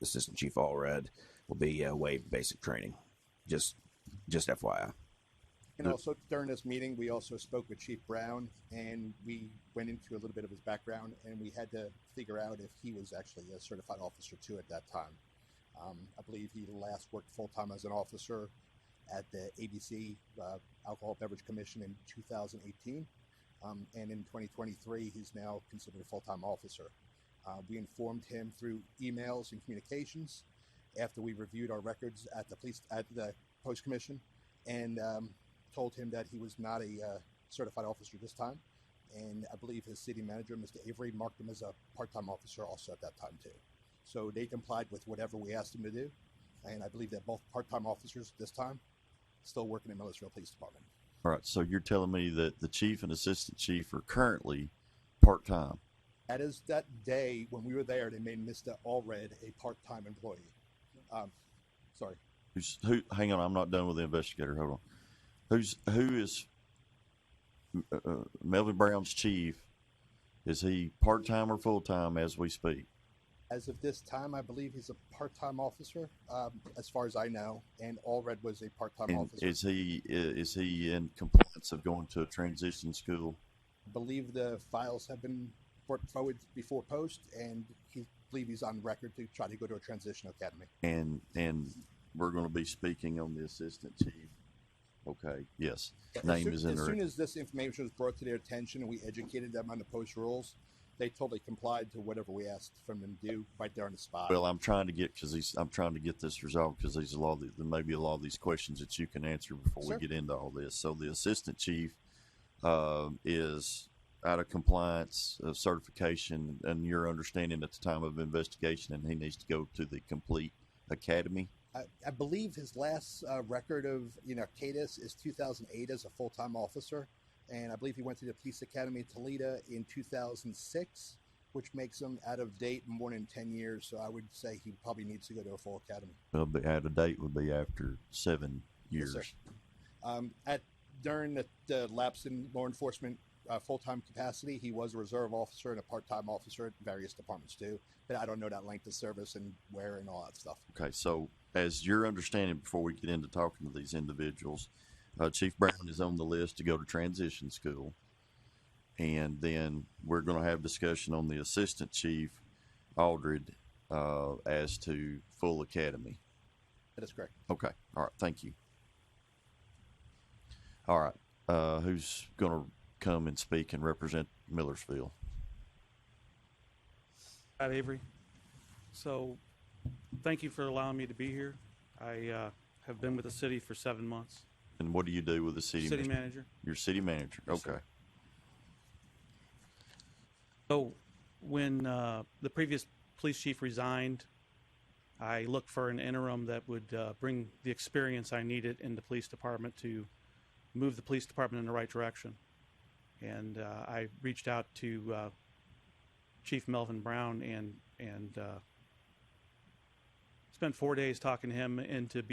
Speaker 3: Assistant Chief Allred will be waived basic training. Just FYI.
Speaker 21: And also during this meeting, we also spoke with Chief Brown, and we went into a little bit of his background, and we had to figure out if he was actually a certified officer too at that time. I believe he last worked full-time as an officer at the ABC Alcohol Beverage Commission in 2018, and in 2023 he's now considered a full-time officer. We informed him through emails and communications after we reviewed our records at the Post Commission, and told him that he was not a certified officer this time, and I believe his city manager, Mr. Avery, marked him as a part-time officer also at that time too. So they complied with whatever we asked them to do, and I believe that both part-time officers this time still working in Millersville Police Department.
Speaker 1: All right, so you're telling me that the chief and assistant chief are currently part-time?
Speaker 21: That is that day when we were there, they made Mr. Allred a part-time employee. Sorry.
Speaker 1: Who? Hang on, I'm not done with the investigator. Hold on. Who is Melvin Brown's chief? Is he part-time or full-time as we speak?
Speaker 21: As of this time, I believe he's a part-time officer, as far as I know, and Allred was a part-time
Speaker 1: And
Speaker 21: officer.
Speaker 1: is he in compliance of going to a transition school?
Speaker 21: I believe the files have been brought forward before post, and I believe he's on record to try to go to a transition academy.
Speaker 1: And we're going to be speaking on the assistant chief. Okay, yes. Name is in
Speaker 21: As
Speaker 1: there.
Speaker 21: soon as this information was brought to their attention and we educated them on the post rules, they totally complied to whatever we asked from them to do right there on the spot.
Speaker 1: Well, I'm trying to get this resolved because there's there may be a lot of these questions that you can answer before
Speaker 21: Sure.
Speaker 1: we get into all this. So the assistant chief is out of compliance, certification, and your understanding at the time of investigation, and he needs to go to the complete academy.
Speaker 21: I believe his last record of Cadis is 2008 as a full-time officer, and I believe he went to the Police Academy at Toledo in 2006, which makes him out of date more than 10 years. So I would say he probably needs to go to a full academy.
Speaker 1: Well, the out of date would be after 7 years.
Speaker 21: Yes, sir. During the lapse in law enforcement full-time capacity, he was a reserve officer and a part-time officer at various departments too. But I don't know that length of service and where and all that stuff.
Speaker 1: Okay, so as your understanding, before we get into talking to these individuals, Chief Brown is on the list to go to transition school, and then we're going to have discussion on the assistant chief, Aldred, as to full academy.
Speaker 21: That is correct.
Speaker 1: Okay, all right, thank you. All right, who's going to come and speak and represent Millersville?
Speaker 8: Pat Avery. So, thank you for allowing me to be here. I have been with the city for 7 months.
Speaker 1: And what do you do with the city?
Speaker 8: City manager.
Speaker 1: You're city manager.
Speaker 8: Yes,
Speaker 1: Okay.
Speaker 8: sir. So, when the previous police chief resigned, I looked for an interim that would bring the experience I needed in the police department to move the police department in the right direction. And I reached out to Chief Melvin Brown and spent 4 days talking to him into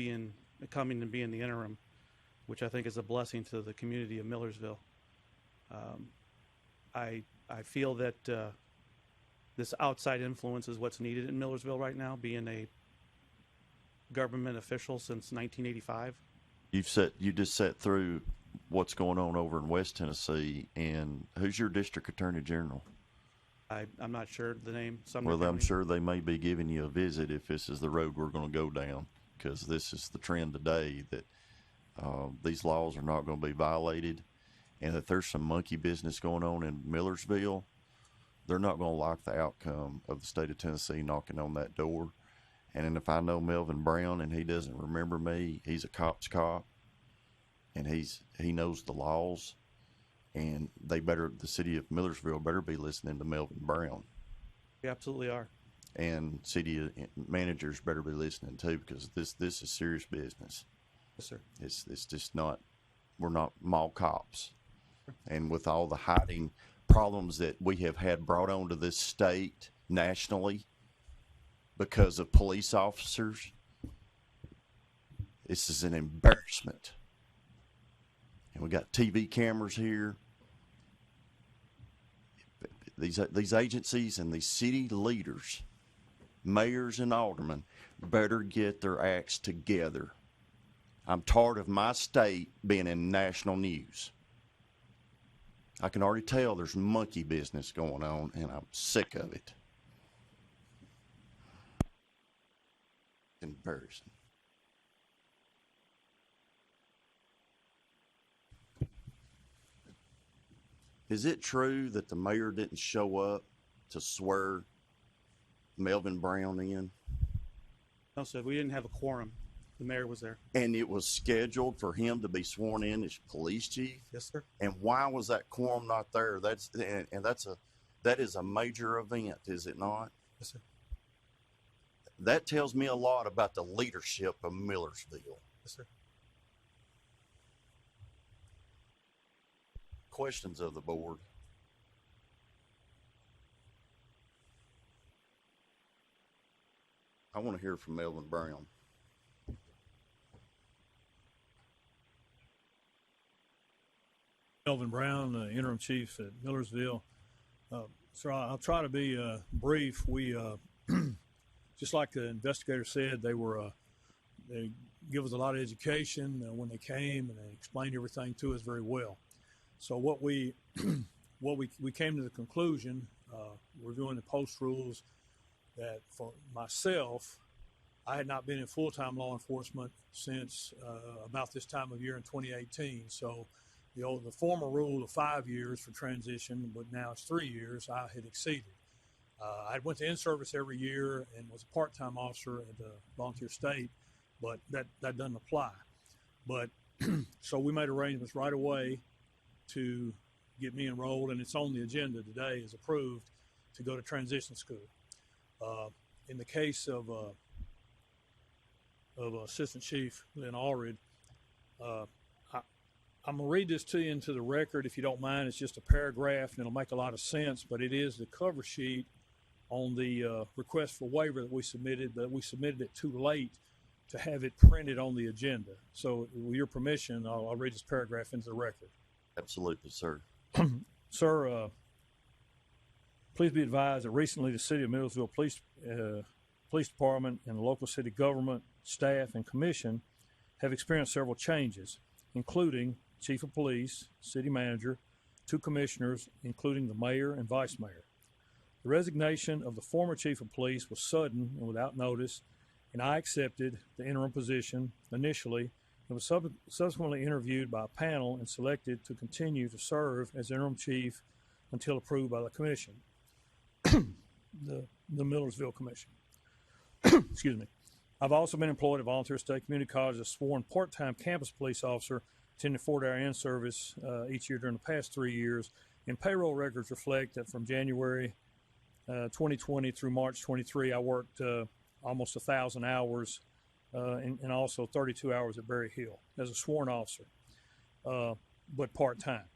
Speaker 8: coming and being the interim, which I think is a blessing to the community of Millersville. I feel that this outside influence is what's needed in Millersville right now, being a government official since 1985.
Speaker 1: You just sat through what's going on over in West Tennessee, and who's your district attorney general?
Speaker 8: I'm not sure the name.
Speaker 1: Well, I'm sure they may be giving you a visit if this is the road we're going to go down, because this is the trend today that these laws are not going to be violated, and that there's some monkey business going on in Millersville. They're not going to like the outcome of the state of Tennessee knocking on that door. And then if I know Melvin Brown and he doesn't remember me, he's a cop's cop, and he knows the laws, and the city of Millersville better be listening to Melvin Brown.
Speaker 8: We absolutely are.
Speaker 1: And city managers better be listening too, because this is serious business.
Speaker 8: Yes, sir.
Speaker 1: It's just not, we're not mall cops. And with all the hiding problems that we have had brought onto this state nationally because of police officers, this is an embarrassment. And we got TV cameras here. These agencies and these city leaders, mayors and aldermen, better get their acts together. I'm tired of my state being in national news. I can already tell there's monkey business going on, and I'm sick of it. Embarrassing. Is it true that the mayor didn't show up to swear Melvin Brown in?
Speaker 8: No, sir. We didn't have a quorum. The mayor was there.
Speaker 1: And it was scheduled for him to be sworn in as police chief?
Speaker 8: Yes, sir.
Speaker 1: And why was that quorum not there? That is a major event, is it not?
Speaker 8: Yes, sir.
Speaker 1: That tells me a lot about the leadership of Millersville.
Speaker 8: Yes, sir.
Speaker 1: Questions of the board? I want to hear from Melvin Brown.
Speaker 15: Melvin Brown, interim chief at Millersville. So I'll try to be brief. We, just like the investigator said, they give us a lot of education when they came, and they explained everything to us very well. So what we came to the conclusion, reviewing the post rules, that for myself, I had not been in full-time law enforcement since about this time of year in 2018. So the former rule of 5 years for transition, but now it's 3 years, I had exceeded. I went to in-service every year and was a part-time officer at the Volunteer State, but that doesn't apply. But so we made arrangements right away to get me enrolled, and it's on the agenda today, is approved, to go to transition school. In the case of Assistant Chief Glenn Allred, I'm going to read this to you into the record, if you don't mind. It's just a paragraph, and it'll make a lot of sense, but it is the cover sheet on the request for waiver that we submitted, but we submitted it too late to have it printed on the agenda. So with your permission, I'll read this paragraph into the record.
Speaker 1: Absolutely, sir.
Speaker 15: Sir, please be advised that recently the City of Millersville Police Department and the local city government, staff, and commission have experienced several changes, including Chief of Police, City Manager, 2 commissioners, including the Mayor and Vice Mayor. The resignation of the former Chief of Police was sudden and without notice, and I accepted the interim position initially and was subsequently interviewed by a panel and selected to continue to serve as interim chief until approved by the commission, the Millersville Commission. Excuse me. I've also been employed at Volunteer State Community College as a sworn part-time campus police officer, attending 4-hour in-service each year during the past 3 years, and payroll records reflect that from January 2020 through March 23, I worked almost 1,000 hours and also 32 hours at Berry Hill as a sworn officer, but part-time.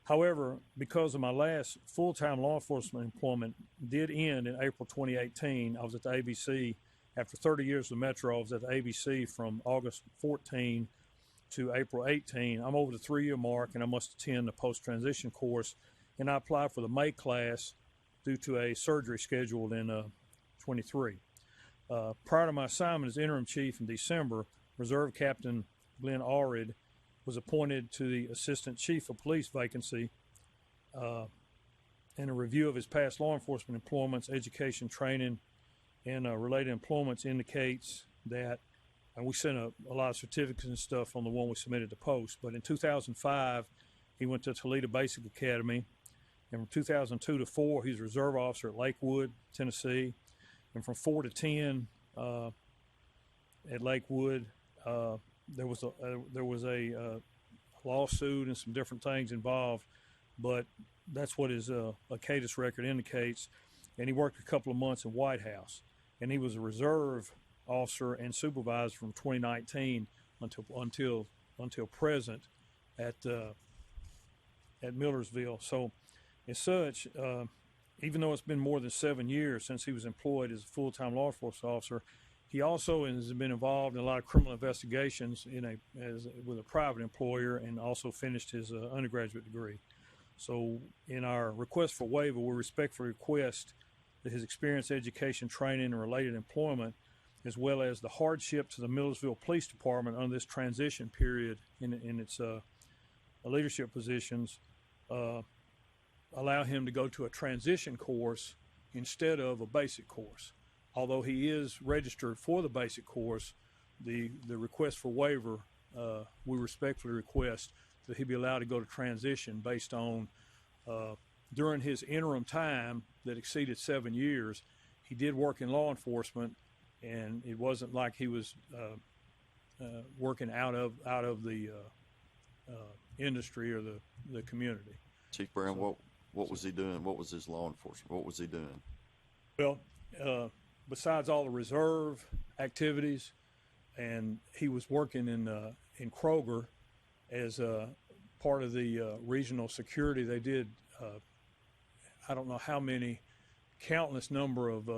Speaker 15: However, because of my last full-time law enforcement employment did end in April 2018, I was at the ABC. After 30 years of Metro, I was at the ABC from August 14 to April 18. I'm over the 3-year mark, and I must attend the post-transition course, and I applied for the May class due to a surgery scheduled in 23. Prior to my assignment as interim chief in December, Reserve Captain Glenn Allred was appointed to the Assistant Chief of Police vacancy, and a review of his past law enforcement employments, education, training, and related employments indicates that, and we sent a lot of certificates and stuff on the one we submitted to post, but in 2005, he went to Toledo Basic Academy, and from 2002 to 4, he was a reserve officer at Lakewood, Tennessee, and from 4 to 10 at Lakewood, there was a lawsuit and some different things involved, but that's what his ACADIS record indicates, and he worked a couple of months in White House. And he was a reserve officer and supervisor from 2019 until present at Millersville. So, as such, even though it's been more than 7 years since he was employed as a full-time law enforcement officer, he also has been involved in a lot of criminal investigations with a private employer, and also finished his undergraduate degree. So, in our request for waiver, we respectfully request that his experience, education, training, and related employment, as well as the hardship to the Millersville Police Department under this transition period in its leadership positions, allow him to go to a transition course instead of a basic course. Although he is registered for the basic course, the request for waiver, we respectfully request that he be allowed to go to transition based on during his interim time that exceeded 7 years, he did work in law enforcement, and it wasn't like he was working out of the industry or the community.
Speaker 1: Chief Brown, what was he doing? What was his law enforcement? What was he doing?
Speaker 15: Well, besides all the reserve activities, and he was working in Kroger as part of the regional security, they did, I don't know how many, countless number of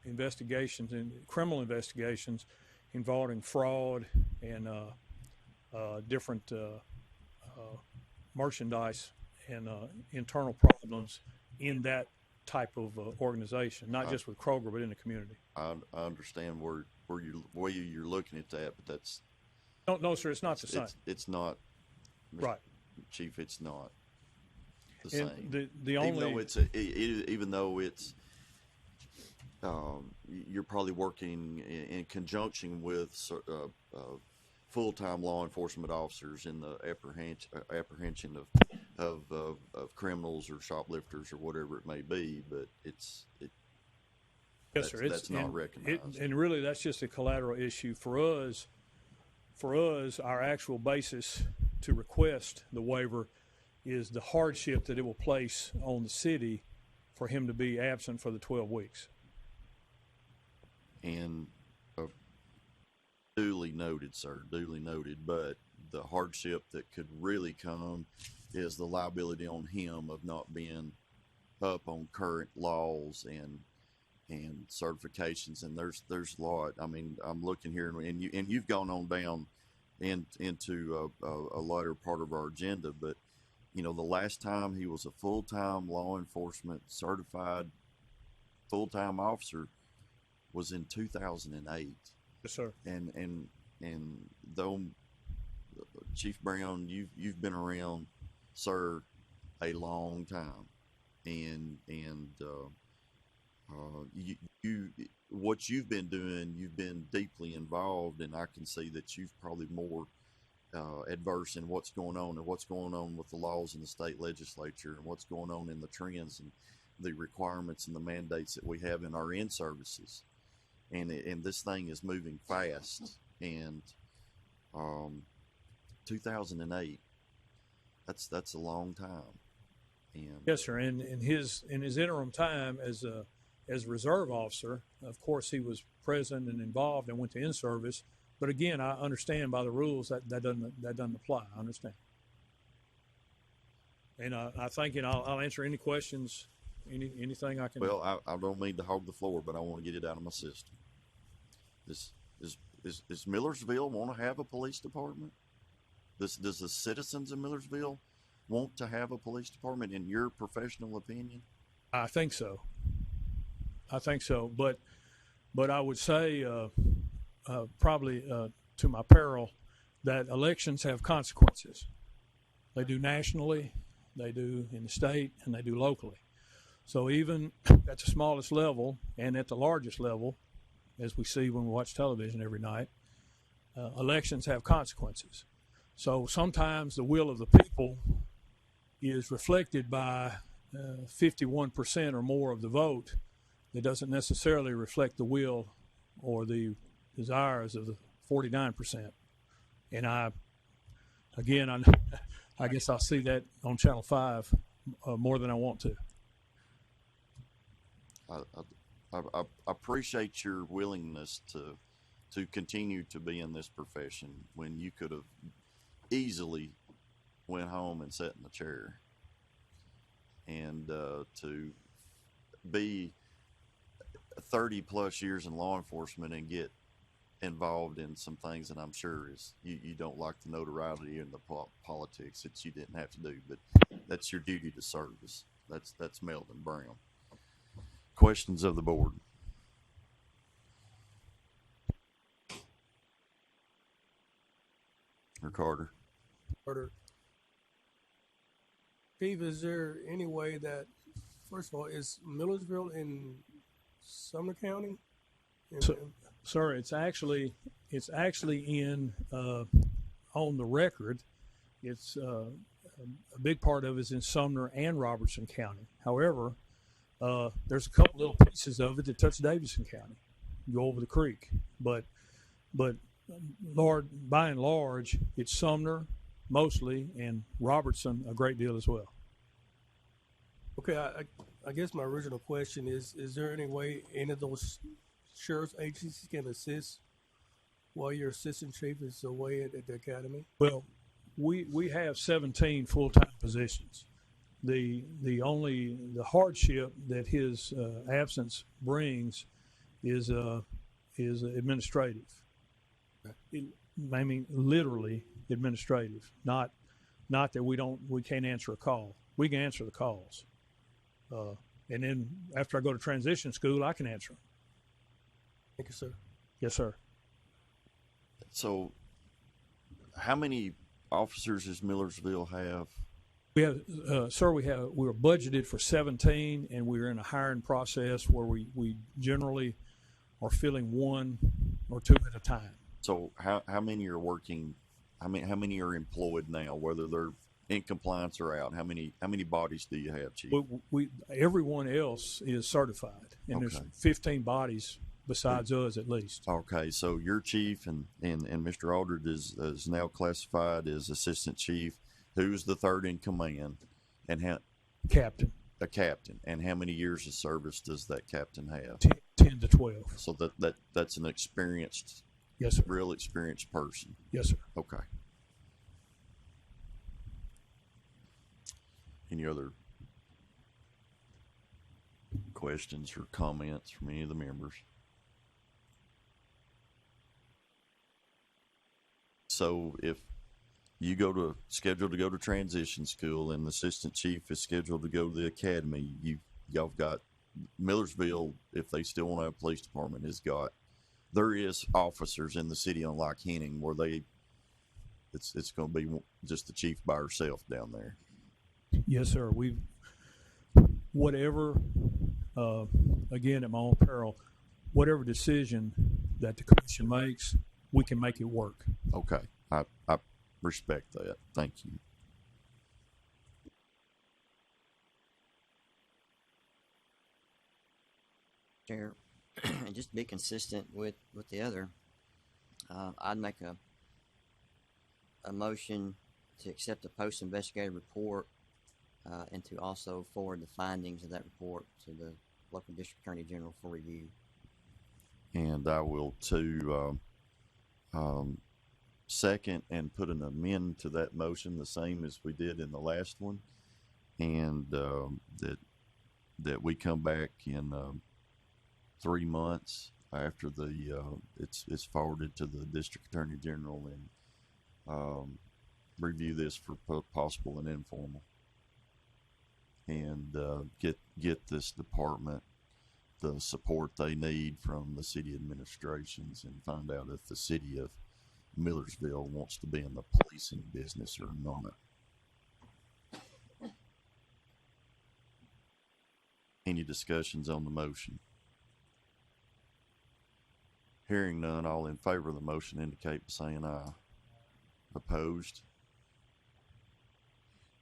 Speaker 15: investigations and criminal investigations involving fraud and different merchandise and internal problems in that type of organization, not just with Kroger, but in the community.
Speaker 1: I understand where you're looking at that, but that's
Speaker 15: no, sir, it's not the same.
Speaker 1: It's not,
Speaker 15: right,
Speaker 1: Chief. It's not the
Speaker 15: and
Speaker 1: same.
Speaker 15: The only
Speaker 1: even though it's you're probably working in conjunction with full-time law enforcement officers in the apprehension of criminals or shoplifters or whatever it may be, but yes,
Speaker 15: sir,
Speaker 1: that's not recognized.
Speaker 15: And really, that's just a collateral issue for us. For us, our actual basis to request the waiver is the hardship that it will place on the city for him to be absent for the 12 weeks.
Speaker 1: And duly noted, sir, duly noted. But the hardship that could really come is the liability on him of not being up on current laws and certifications. And there's a lot. I mean, I'm looking here, and you've gone on down into a later part of our agenda. But you know, the last time he was a full-time law enforcement certified full-time officer was in 2008.
Speaker 15: Yes, sir.
Speaker 1: And though Chief Brown, you've been around, sir, a long time, and you what you've been doing, you've been deeply involved, and I can see that you've probably more adverse in what's going on and what's going on with the laws in the state legislature and what's going on in the trends and the requirements and the mandates that we have in our in-services. And this thing is moving fast. And 2008, that's a long time. And
Speaker 15: yes, sir. And in his interim time as a reserve officer, of course, he was present and involved and went to in-service. But again, I understand by the rules that doesn't apply. I understand. And I think, and I'll answer any questions, anything I can.
Speaker 1: Well, I don't mean to hog the floor, but I want to get it out of my system. Does Millersville want to have a police department? Does the citizens of Millersville want to have a police department, in your professional opinion?
Speaker 15: I think so. But I would say probably to my peril that elections have consequences. They do nationally, they do in the state, and they do locally. So even at the smallest level and at the largest level, as we see when we watch television every night, elections have consequences. So sometimes the will of the people is reflected by 51% or more of the vote. That doesn't necessarily reflect the will or the desires of the 49%. And I guess I'll see that on Channel 5 more than I want to.
Speaker 1: I appreciate your willingness to continue to be in this profession when you could have easily went home and sat in the chair, and to be 30 plus years in law enforcement and get involved in some things that I'm sure is you don't like the notoriety and the politics that you didn't have to do, but that's your duty to service. That's Melvin Brown. Questions of the board? Or Carter?
Speaker 16: Steve, is there any way that, first of all, is Millersville in Sumner County?
Speaker 15: Sir, it's actually in on the record. It's a big part of it is in Sumner and Robertson County. However, there's a couple little pieces of it that touch Davidson County, go over the creek. But by and large, it's Sumner mostly, and Robertson a great deal as well.
Speaker 16: Okay, I guess my original question is there any way any of those sheriff's agencies can assist while your assistant chief is away at the academy?
Speaker 15: Well, we have 17 full-time positions. The hardship that his absence brings is administrative. I mean, literally administrative. Not that we can't answer a call. We can answer the calls, and then after I go to transition school, I can answer them.
Speaker 16: Thank you, sir.
Speaker 15: Yes, sir.
Speaker 1: So, how many officers does Millersville have?
Speaker 15: We have, sir. We're budgeted for 17, and we're in a hiring process where we generally are filling 1 or 2 at a time.
Speaker 1: So, how many are working? How many are employed now? Whether they're in compliance or out, how many bodies do you have, Chief?
Speaker 15: We everyone else is certified, and there's 15 bodies besides us at least.
Speaker 1: Okay, so your chief and Mr. Aldred is now classified as assistant chief. Who's the third in command? And
Speaker 15: Captain.
Speaker 1: A captain. And how many years of service does that captain have?
Speaker 15: 10 to 12.
Speaker 1: So that's an experienced,
Speaker 15: yes, sir.
Speaker 1: Real experienced person.
Speaker 15: Yes, sir.
Speaker 1: Okay. Any other questions or comments from any of the members? So if you scheduled to go to transition school and the assistant chief is scheduled to go to the academy, y'all got Millersville, if they still want to have a police department, there is officers in the city, unlike Henning, where it's going to be just the chief by herself down there.
Speaker 15: Yes, sir. Whatever, again, at my own peril, whatever decision that the commission makes, we can make it work.
Speaker 1: Okay. I respect that. Thank you.
Speaker 9: Chair, and just to be consistent with the other, I'd make a motion to accept the post-investigative report and to also forward the findings of that report to the local district attorney general for review.
Speaker 1: And I will too second and put an amend to that motion, the same as we did in the last one, and that we come back in 3 months after it's forwarded to the district attorney general and review this for possible and informal, and get this department the support they need from the city administrations, and find out if the city of Millersville wants to be in the policing business or not. Any discussions on the motion? Hearing none, all in favor of the motion indicate by saying aye. Opposed?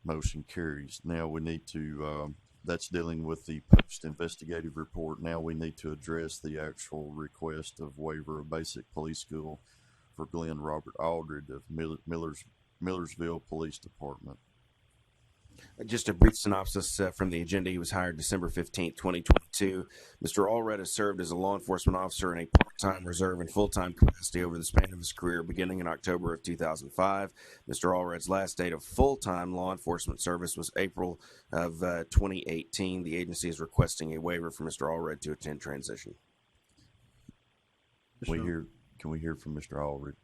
Speaker 1: Motion carries. Now we need to, that's dealing with the post-investigative report. Now we need to address the actual request of waiver of basic police school for Glenn Robert Aldred of Millersville Police Department.
Speaker 3: Just a brief synopsis from the agenda. He was hired December 15th, 2022. Mr. Allred has served as a law enforcement officer in a part-time, reserve, and full-time capacity over the span of his career, beginning in October of 2005. Mr. Allred's last date of full-time law enforcement service was April of 2018. The agency is requesting a waiver for Mr. Allred to attend transition.
Speaker 1: Can we hear from Mr. Allred?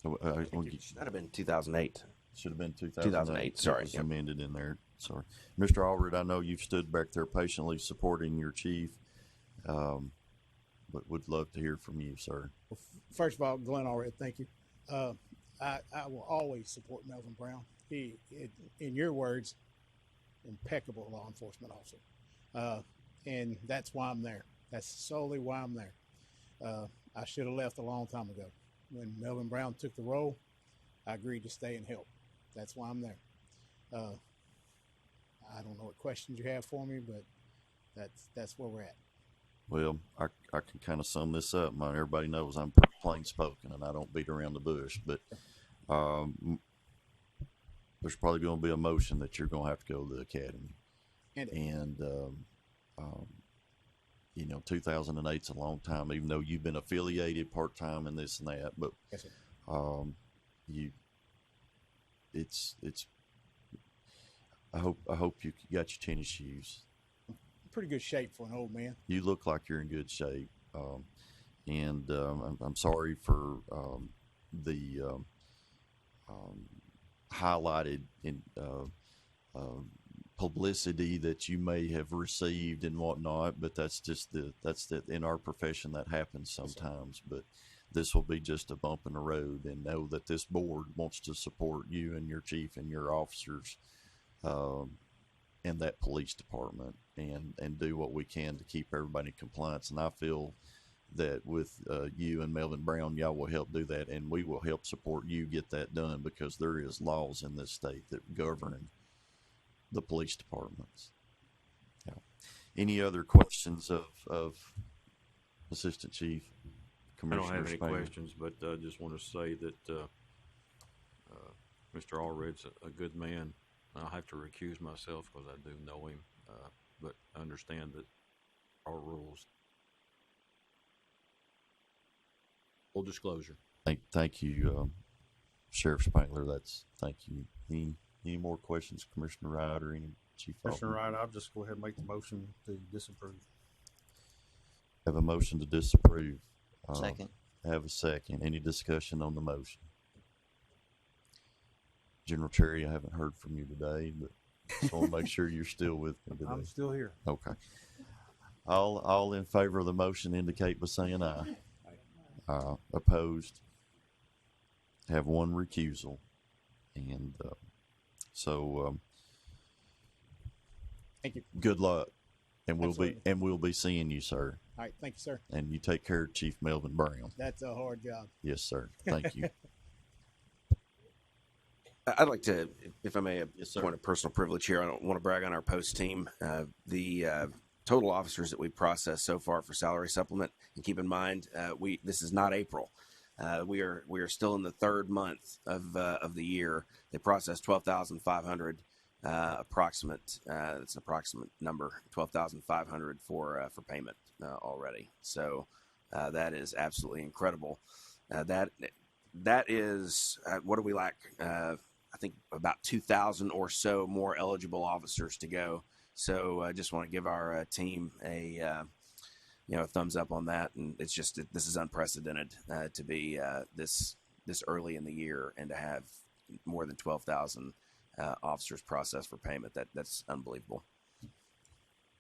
Speaker 3: It should have been 2008.
Speaker 1: Should have been 2008.
Speaker 3: Sorry.
Speaker 1: It was amended in there. Sorry. Mr. Allred, I know you've stood back there patiently supporting your chief, but would love to hear from you, sir.
Speaker 17: Well, first of all, Glenn Allred, thank you. I will always support Melvin Brown. He, in your words, impeccable law enforcement officer. And that's why I'm there. That's solely why I'm there. I should have left a long time ago. When Melvin Brown took the role, I agreed to stay and help. That's why I'm there. I don't know what questions you have for me, but that's where we're at.
Speaker 1: Well, I can kind of sum this up. Everybody knows I'm pretty plain spoken and I don't beat around the bush, but there's probably going to be a motion that you're going to have to go to the academy. And 2008's a long time, even though you've been affiliated part-time and this and that, but
Speaker 17: yes,
Speaker 1: it's. I hope you got your tennis shoes.
Speaker 17: Pretty good shape for an old man.
Speaker 1: You look like you're in good shape, and I'm sorry for the highlighted in publicity that you may have received and whatnot, but that's in our profession that happens sometimes. But this will be just a bump in the road, and know that this board wants to support you and your chief and your officers and that police department, and do what we can to keep everybody in compliance. And I feel that with you and Melvin Brown, y'all will help do that, and we will help support you get that done, because there is laws in this state that govern the police departments. Yeah. Any other questions of Assistant Chief Commissioner
Speaker 12: I don't have any
Speaker 1: Spangler?
Speaker 12: questions, but I just want to say that Mr. Allred's a good man. I'll have to recuse myself because I do know him, but I understand that our rules. Full disclosure.
Speaker 1: Thank you, Sheriff Spangler. Thank you. Any more questions, Commissioner Wright or any Chief?
Speaker 2: Commissioner Wright, I'll just go ahead and make the motion to disapprove.
Speaker 1: Have a motion to disapprove.
Speaker 9: Second.
Speaker 1: Have a second. Any discussion on the motion? General Cherry, I haven't heard from you today, but I want to make sure you're still with me today.
Speaker 2: I'm still here.
Speaker 1: Okay. All in favor of the motion indicate by saying aye. Opposed? Have one recusal. And
Speaker 17: Thank you.
Speaker 1: Good luck. And
Speaker 17: Absolutely.
Speaker 1: we'll be seeing you, sir.
Speaker 17: All right, thank you, sir.
Speaker 1: And you take care of Chief Melvin Brown.
Speaker 17: That's a hard job.
Speaker 1: Yes, sir. Thank you.
Speaker 3: I'd like to, if I may, a
Speaker 1: Yes, sir.
Speaker 3: point of personal privilege here. I don't want to brag on our post team. The total officers that we processed so far for salary supplement, and keep in mind, this is not April. We are still in the third month of the year. They processed 12,500 approximate. It's an approximate number, 12,500 for payment already. So that is absolutely incredible. That is what do we lack? I think about 2,000 or so more eligible officers to go. So I just want to give our team a thumbs up on that. And it's just this is unprecedented to be this early in the year and to have more than 12,000 officers processed for payment. That's unbelievable.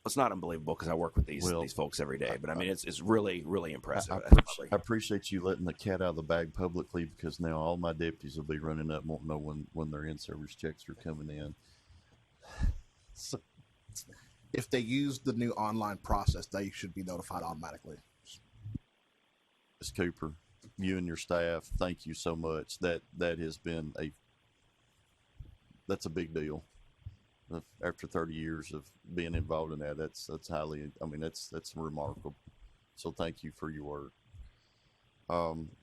Speaker 3: It's not unbelievable because I work with these folks every day, but I mean it's really, really impressive.
Speaker 1: I appreciate you letting the cat out of the bag publicly, because now all my deputies will be running up and won't know when their in-service checks are coming in.
Speaker 19: So, if they use the new online process, they should be notified automatically.
Speaker 1: Ms. Cooper, you and your staff, thank you so much. That has been that's a big deal. After 30 years of being involved in that, that's highly, that's remarkable. So thank you for your work.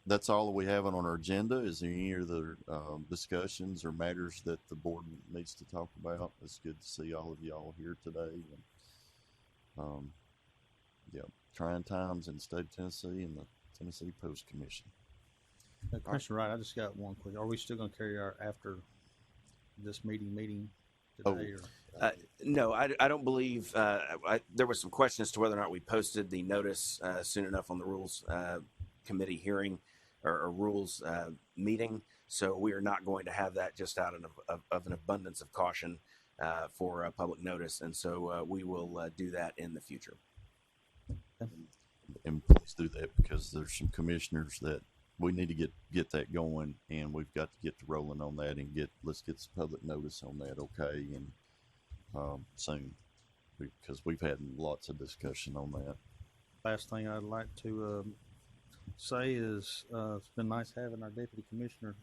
Speaker 1: That's all that we have on our agenda. Is there any other discussions or matters that the board needs to talk about? It's good to see all of y'all here today. And, trying times in the state of Tennessee and the Tennessee Post Commission.
Speaker 2: Commissioner Wright, I just got one quick. Are we still going to carry our after this meeting today?
Speaker 3: No, I don't believe there was some question as to whether or not we posted the notice soon enough on the rules committee hearing or rules meeting. So we are not going to have that just out of an abundance of caution for public notice. And so we will do that in the future.
Speaker 1: And please do that, because there's some commissioners that we need to get that going, and we've got to get to rolling on that and let's get some public notice on that, okay? And soon, because we've had lots of discussion on that.
Speaker 2: Last thing I'd like to say is it's been nice having our Deputy Commissioner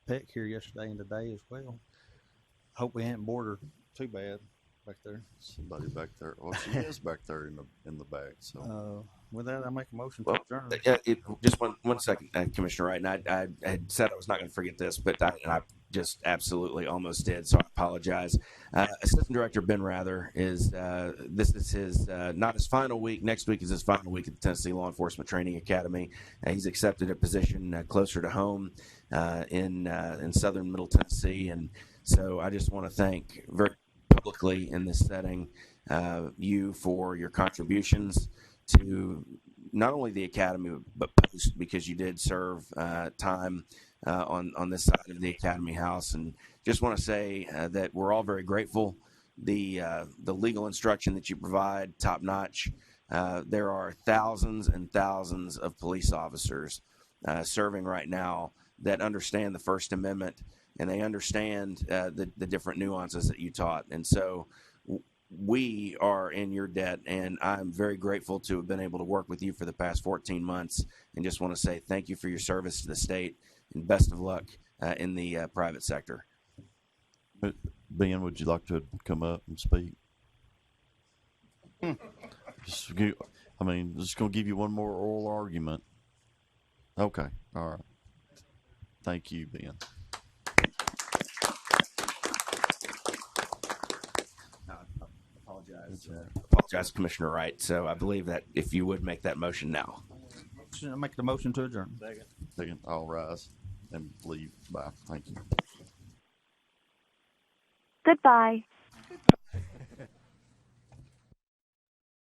Speaker 2: Peck here yesterday and today as well. Hope we hadn't bored her too bad back there.
Speaker 1: Somebody back there. Well, she is back there in the back. So
Speaker 2: with that, I make a motion to adjourn.
Speaker 3: Just one second, Commissioner Wright. And I had said I was not going to forget this, but I just absolutely almost did, so I apologize. Assistant Director Ben Rather is this is his not his final week. Next week is his final week at the Tennessee Law Enforcement Training Academy. He's accepted a position closer to home in southern Middle Tennessee, and so I just want to thank very publicly in this setting you for your contributions to not only the academy but post, because you did serve time on this side of the Academy House, and just want to say that we're all very grateful. The legal instruction that you provide, top notch. There are thousands and thousands of police officers serving right now that understand the First Amendment, and they understand the different nuances that you taught, and so we are in your debt, and I'm very grateful to have been able to work with you for the past 14 months, and just want to say thank you for your service to the state, and best of luck in the private sector.
Speaker 1: Ben, would you like to come up and speak? Just going to give you one more oral argument. Okay, all right. Thank you, Ben.
Speaker 3: Apologize, Commissioner Wright. So I believe that if you would make that motion now.
Speaker 2: I'll make the motion to adjourn.
Speaker 1: Second. I'll rise and leave. Bye. Thank you.
Speaker 20: Goodbye.